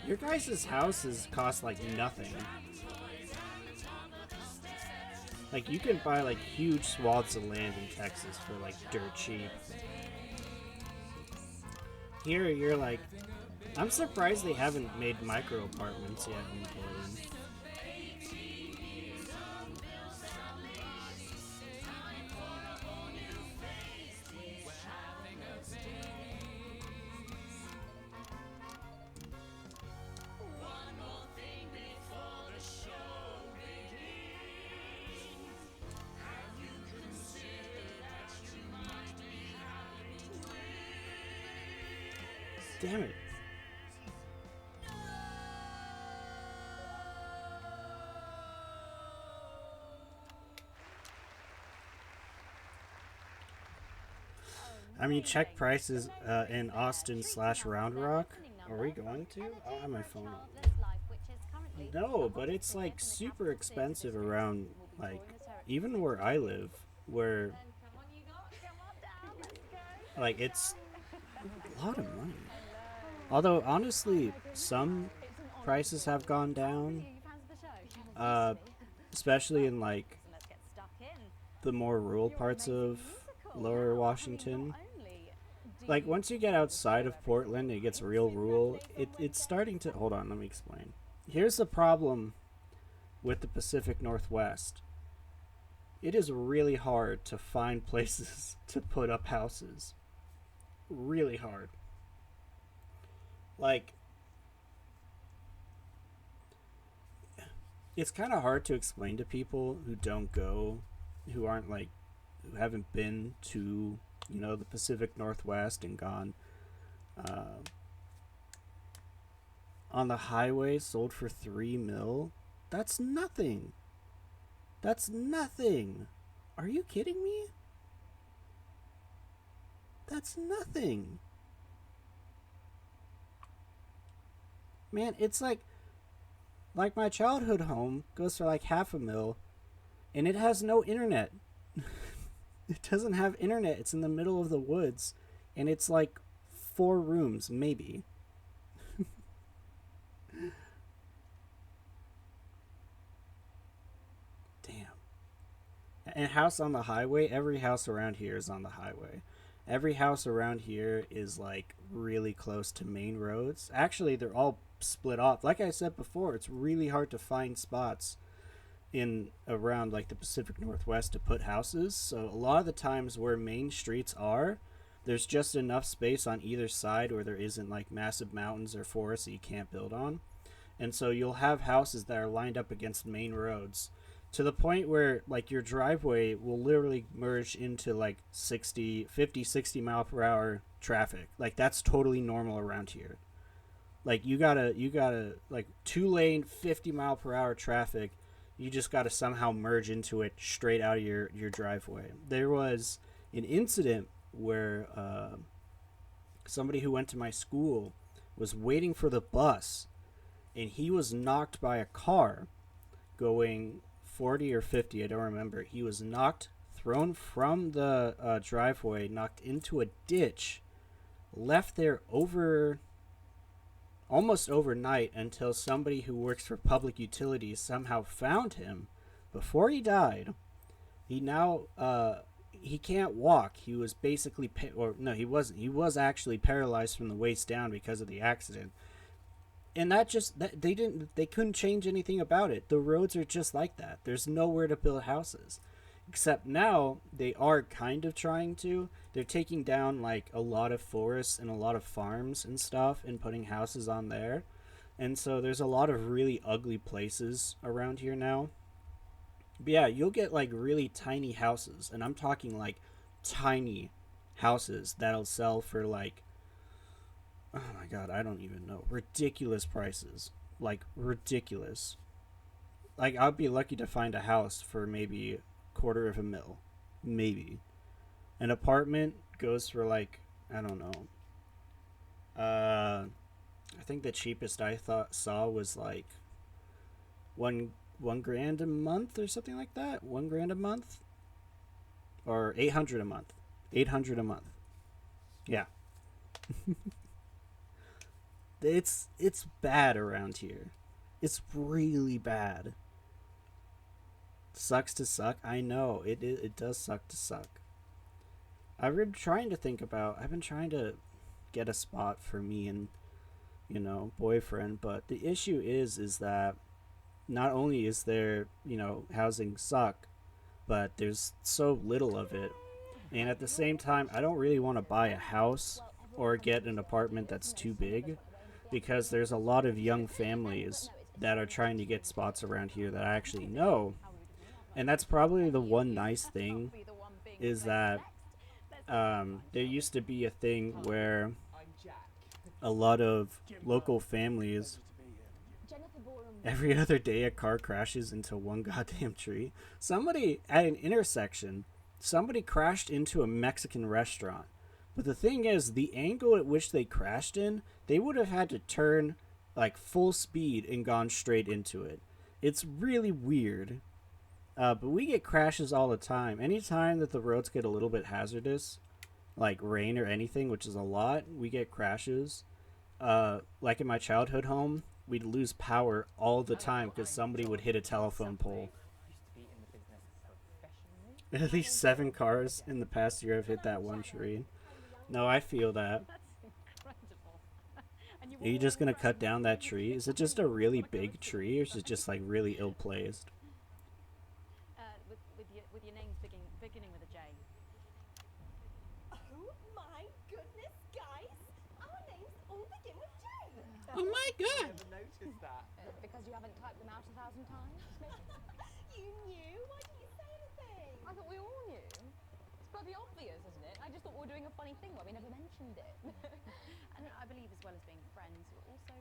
Your guys' houses cost like nothing. Like you can buy like huge swaths of land in Texas for like dirt cheap. Here you're like, I'm surprised they haven't made micro apartments yet in Portland. Damn it. I mean, check prices in Austin/Round Rock. Are we going to? I don't have my phone on. No, but it's like super expensive around, like, even where I live, where, like, it's a lot of money. Although, honestly, some prices have gone down, especially in, like, the more rural parts of Lower Washington. Like, once you get outside of Portland, it gets real rural. It's starting to... Hold on, let me explain. Here's the problem with the Pacific Northwest. It is really hard to find places to put up houses. Really hard. Like, it's kind of hard to explain to people who don't go, who aren't like, who haven't been to, you know, the Pacific Northwest and gone. On the highway, sold for $3 million. That's nothing. That's nothing. Are you kidding me? That's nothing. Man, it's like my childhood home goes for like $500,000, and it has no internet. It doesn't have internet. It's in the middle of the woods, and it's like 4 rooms, maybe. Damn. And house on the highway, every house around here is on the highway. Every house around here is like really close to main roads. Actually, they're all split off. Like I said before, it's really hard to find spots in around like the Pacific Northwest to put houses. So a lot of the times where main streets are, there's just enough space on either side where there isn't like massive mountains or forests that you can't build on. And so you'll have houses that are lined up against main roads. to the point where like your driveway will literally merge into like 60 mile per hour traffic. Like that's totally normal around here. Like you gotta like 2-lane 50 mile per hour traffic, you just gotta somehow merge into it straight out of your driveway. There was an incident where somebody who went to my school was waiting for the bus, and he was knocked by a car going 40 or 50, I don't remember. He was knocked, thrown from the driveway, knocked into a ditch, left there almost overnight until somebody who works for public utilities somehow found him before he died. He now he can't walk. He was basically he wasn't. He was actually paralyzed from the waist down because of the accident. And they couldn't change anything about it. The roads are just like that. There's nowhere to build houses. Except now they are kind of trying to. They're taking down like a lot of forests and a lot of farms and stuff and putting houses on there. And so there's a lot of really ugly places around here now. But yeah, you'll get like really tiny houses, and I'm talking like tiny houses that'll sell for like, oh my god, I don't even know, ridiculous prices. Like ridiculous. Like I'd be lucky to find a house for maybe $250,000, maybe. An apartment goes for like, I don't know, I think the cheapest I saw was like $1,000 a month or something like that. $1,000 a month, or $800 a month. $800 a month. Yeah. It's bad around here. It's really bad. Sucks to suck. I know it does suck to suck. I've been trying to get a spot for me and, you know, boyfriend, but the issue is that not only is there, you know, housing suck, but there's so little of it. And at the same time, I don't really want to buy a house or get an apartment that's too big, because there's a lot of young families that are trying to get spots around here that I actually know. And that's probably the one nice thing, is that there used to be a thing where a lot of local families, every other day a car crashes into one goddamn tree. Somebody at an intersection, somebody crashed into a Mexican restaurant. But the thing is, the angle at which they crashed in, they would have had to turn like full speed and gone straight into it. It's really weird. But we get crashes all the time. Anytime that the roads get a little bit hazardous, like rain or anything, which is a lot, we get crashes. Like in my childhood home, we'd lose power all the time because somebody would hit a telephone pole. At least 7 cars in the past year have hit that one tree. No, I feel that. Are you just gonna cut down that tree? Is it just a really big tree, or is it just like really ill-placed? With your names beginning with a J. Oh my goodness, guys! Our names all begin with J. Oh my god! I never noticed that. Because you haven't typed them out 1,000 times? You knew? Why didn't you say anything? I thought we all knew. It's bloody obvious, isn't it? I just thought we were doing a funny thing where we never mentioned it. And I believe, as well as being friends, we're also...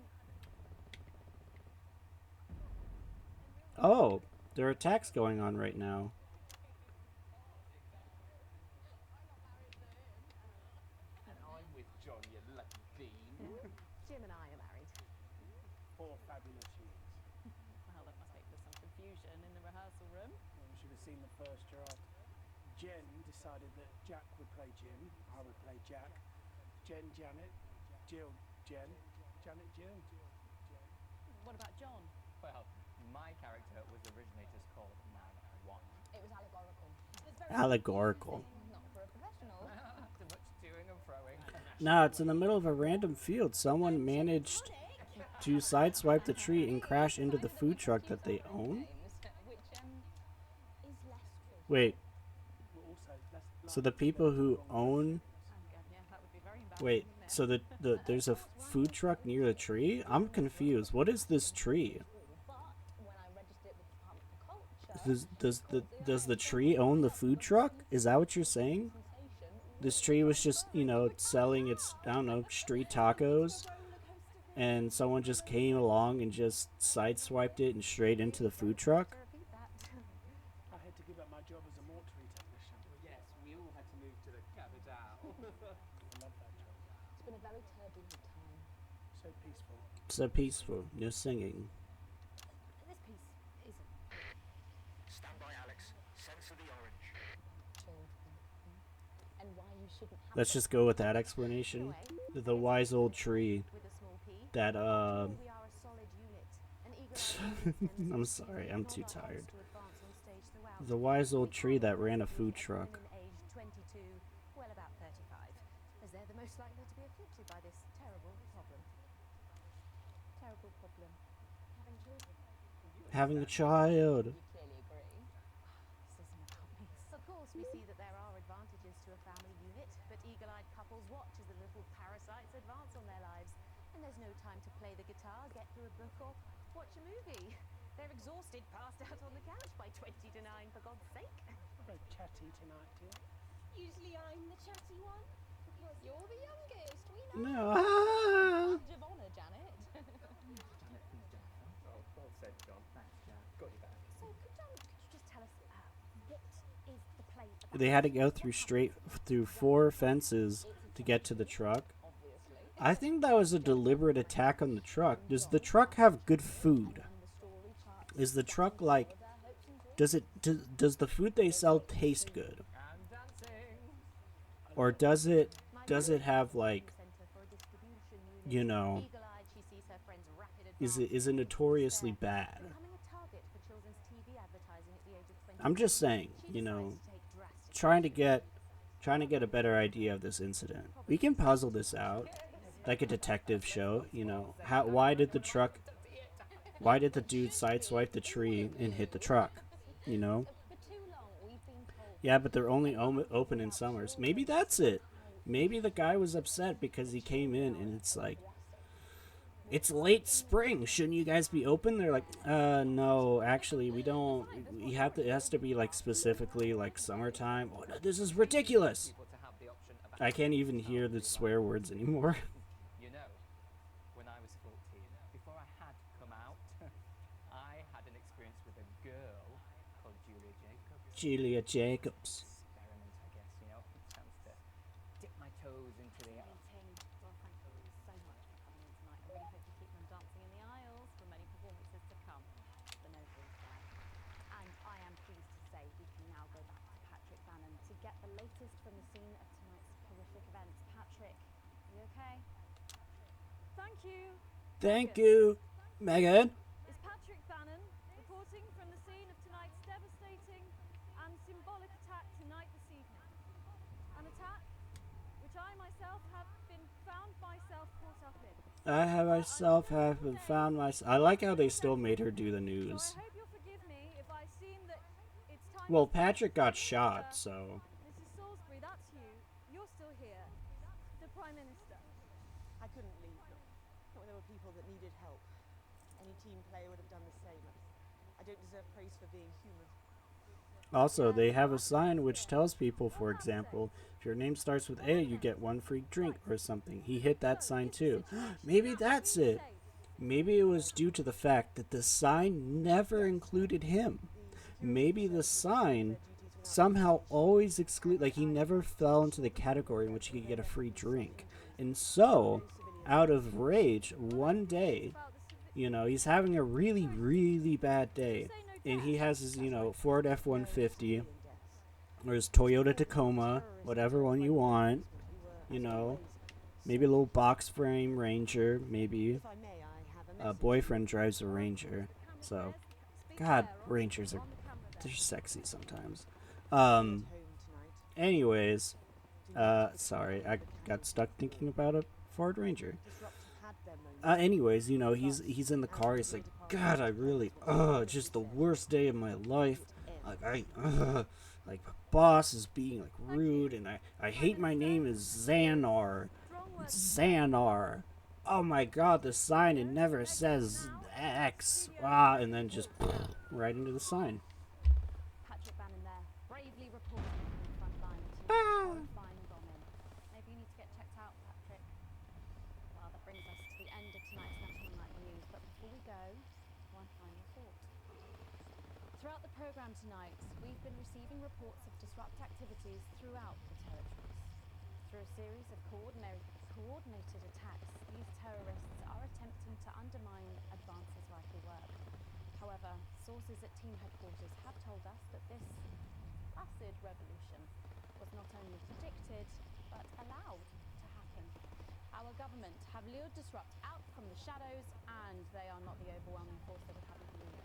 Oh, there are attacks going on right now. And I'm with John, you lucky bean. Jim and I are married. 4 fabulous years. Well, that must make for some confusion in the rehearsal room. Well, we should have seen the first draft. Jen decided that Jack would play Jim, I would play Jack. Jen, Janet, Jill, Jen, Janet, Jill. What about John? Well, my character was originally just called Man 1. It was allegorical. Allegorical. Not for a professional. Too much toing and froing. Nah, it's in the middle of a random field. Someone managed to sideswipe the tree and crash into the food truck that they own? Wait. So the people who own... Wait, so there's a food truck near the tree? I'm confused. What is this tree? does the tree own the food truck? Is that what you're saying? This tree was just, you know, selling its, I don't know, street tacos, and someone just came along and just sideswiped it and straight into the food truck? I had to give up my job as a mortuary technician. Yes, we all had to move to the capital. I love that job. It's been a very turbulent time. So peaceful. So peaceful, no singing. This piece isn't. Stand by, Alex. Censor the orange. And why you shouldn't have Let's just go with that explanation. The wise old tree that, we are a solid unit. An eagle I'm sorry, I'm too tired. The wise old tree that ran a food truck. Aged 22, well about 35, as they're the most likely to be afflicted by this terrible problem. Terrible problem. Having children. Having a child. You clearly agree. This isn't about me. Of course, we see that there are advantages to a family unit, but eagle-eyed couples watch as the little parasites advance on their lives. And there's no time to play the guitar, get through a book, or watch a movie. They're exhausted, passed out on the couch by 20 to 9, for God's sake. Very chatty tonight, dear. Usually I'm the chatty one, because you're the youngest. We No. know. Badge of honour, Janet. Well said, John. Thanks, Jack. Got you back. So, could you just tell us what is the play about? They had to go through 4 fences to get to the truck. I think that was a deliberate attack on the truck. Does the truck have good food? Is the truck like, does the food they sell taste good? Or does it have like, you know, is it notoriously bad? I'm just saying, you know, trying to get a better idea of this incident. We can puzzle this out, like a detective show. You know, why did the dude sideswipe the tree and hit the truck? You know. Yeah, but they're only open in summers. Maybe that's it. Maybe the guy was upset because he came in and it's like, it's late spring. Shouldn't you guys be open? They're like, no, actually, we don't. We have to. It has to be like specifically like summertime. Oh, no, this is ridiculous. I can't even hear the swear words anymore. You know, when I was 14, before I had come out, I had an experience with a girl called Julia Jacobs. Julia Jacobs. Experiment, I guess, you know, a chance to dip my toes into the Well, thank you so much for coming in tonight. I really hope you keep them dancing in the aisles for many performances to come. The noble side. And I am pleased to say we can now go back to Patrick Bannon to get the latest from the scene of tonight's horrific events. Patrick, are you okay? Thank you. Thank you, Megan. Is Patrick Bannon reporting from the scene of tonight's devastating and symbolic attack tonight this evening. An attack which I myself have been found myself caught up in. I like how they still made her do the news. Well, Patrick got shot, so. Mrs. Salisbury, that's you. You're still here. The Prime Minister. I couldn't leave. Not when there were people that needed help. Any team player would have done the same. I don't deserve praise for being human. Also, they have a sign which tells people, for example, if your name starts with A, you get 1 free drink or something. He hit that sign too. Maybe that's it. Maybe it was due to the fact that the sign never included him. Maybe the sign somehow always like he never fell into the category in which he could get a free drink. And so, out of rage, one day, you know, he's having a really, really bad day. And he has his, you know, Ford F-150 or his Toyota Tacoma, whatever one you want, you know, maybe a little box frame Ranger, maybe. Boyfriend drives a Ranger, so, God, Rangers they're sexy sometimes. Anyways, sorry, I got stuck thinking about a Ford Ranger. Anyways, you know, he's in the car. He's like, God, I really, just the worst day of my life. Like, like my boss is being like rude, and I hate my name is Xanar. It's Xanar. Oh my God, the sign, it never says X. And then just right into the sign. Fine and bomb in. Maybe you need to get checked out, Patrick. Well, that brings us to the end of tonight's National Night News, but before we go, one final thought. Throughout the programme tonight, we've been receiving reports of disrupt activities throughout the territories. Through a series of coordinated attacks, these terrorists are attempting to undermine Advance's vital work. However, sources at team headquarters have told us that this placid revolution was not only predicted, but allowed to happen. Our government have lured Disrupt out from the shadows, and they are not the overwhelming force they would have you believe.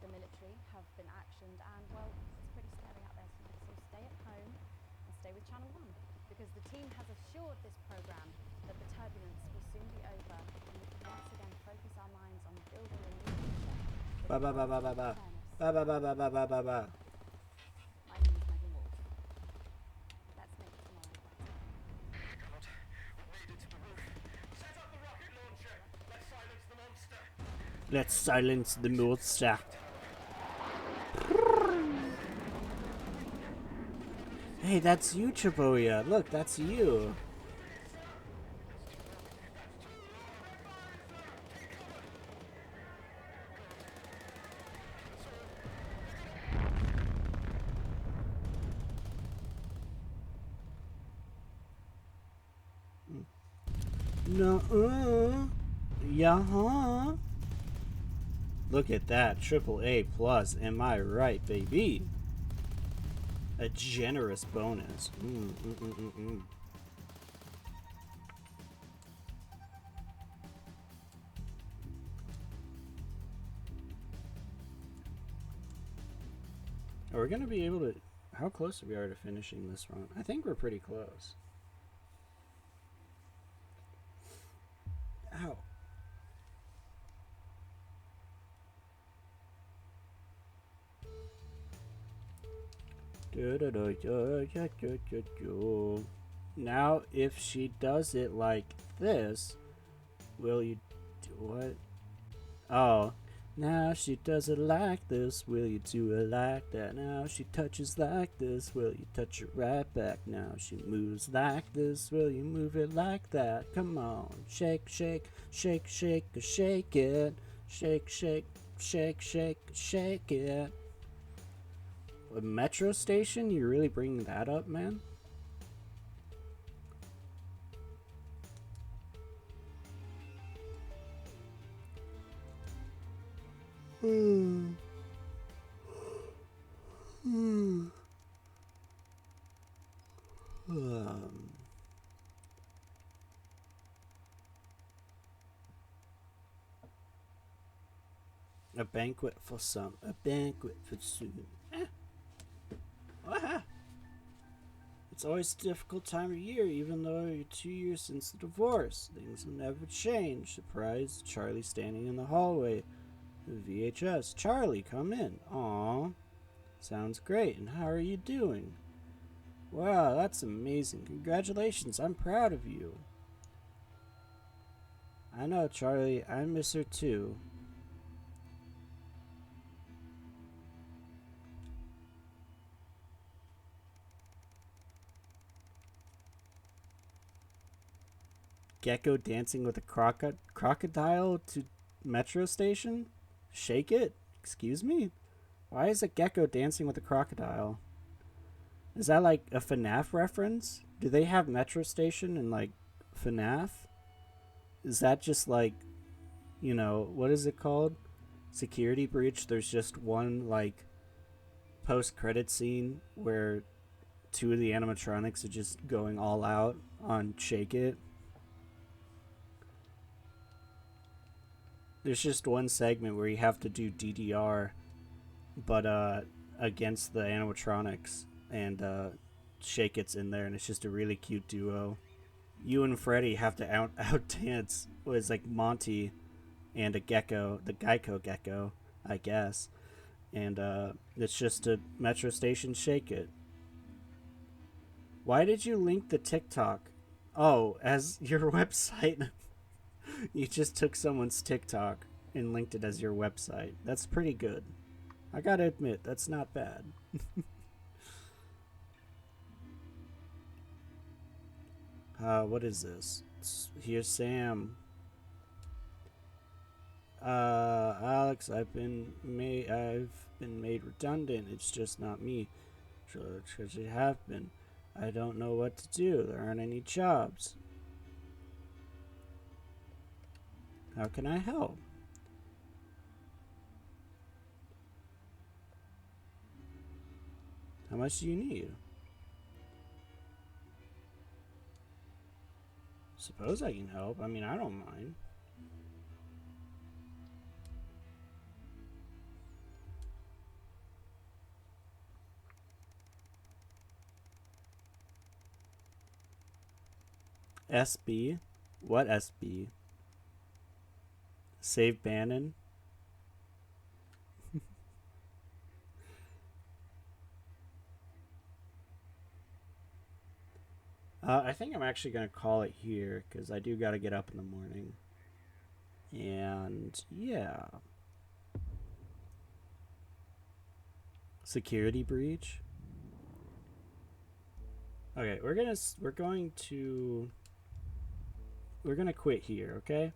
The military have been actioned, and, well, it's pretty scary out there tonight, so stay at home and stay with Channel 1, because the team has assured this programme that the turbulence will soon be over, and we can once again focus our minds on building a new future. Ba ba ba ba ba ba. Ba ba ba ba ba ba ba ba. My name is Megan Wolf. Let's make it tomorrow. God, we made it to the roof. Set up the rocket launcher. Let's silence the monster. Let's silence the monster. Hey, that's you, Chaboya. Look, that's you. No, yeah. Look at that, AAA plus. Am I right, baby? A generous bonus. Are we gonna be able to? How close we are to finishing this run? I think we're pretty close. Ow. Now, if she does it like this, will you do what? Oh, now she does it like this, will you do it like that? Now she touches like this, will you touch it right back? Now she moves like this, will you move it like that? Come on, shake, shake, shake, shake, shake it. Shake, shake, shake, shake, shake it. A metro station? You really bringing that up, man? A banquet for some, a banquet for soon. It's always a difficult time of year, even though you're 2 years since the divorce. Things will never change. Surprise, Charlie standing in the hallway. The VHS. Charlie, come in. Aw. Sounds great. And how are you doing? Wow, that's amazing. Congratulations. I'm proud of you. I know, Charlie. I miss her too. Gecko dancing with a crocodile to metro station? Shake it? Excuse me? Why is a gecko dancing with a crocodile? Is that like a FNAF reference? Do they have metro station in like FNAF? Is that just like, you know, what is it called? Security breach? There's just one like post-credit scene where two of the animatronics are just going all out on Shake It. There's just one segment where you have to do DDR, but against the animatronics, and Shake It's in there, and it's just a really cute duo. You and Freddy have to out dance with like Monty and a gecko, the Geico gecko, I guess, and it's just a metro station Shake It. Why did you link the TikTok? Oh, as your website. You just took someone's TikTok and linked it as your website. That's pretty good. I gotta admit, that's not bad. What is this? Here's Sam. Alex, I've been made redundant. It's just not me. Because it have been. I don't know what to do. There aren't any jobs. How can I help? How much do you need? Suppose I can help. I mean, I don't mind. SB? What SB? Save Bannon? I think I'm actually going to call it here because I do got to get up in the morning. And yeah. Security breach? Okay, we're going to quit here, okay?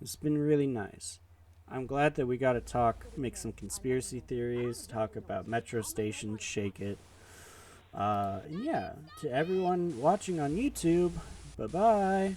It's been really nice. I'm glad that we got to talk, make some conspiracy theories, talk about Metro Station, shake it. Yeah, to everyone watching on YouTube, bye-bye.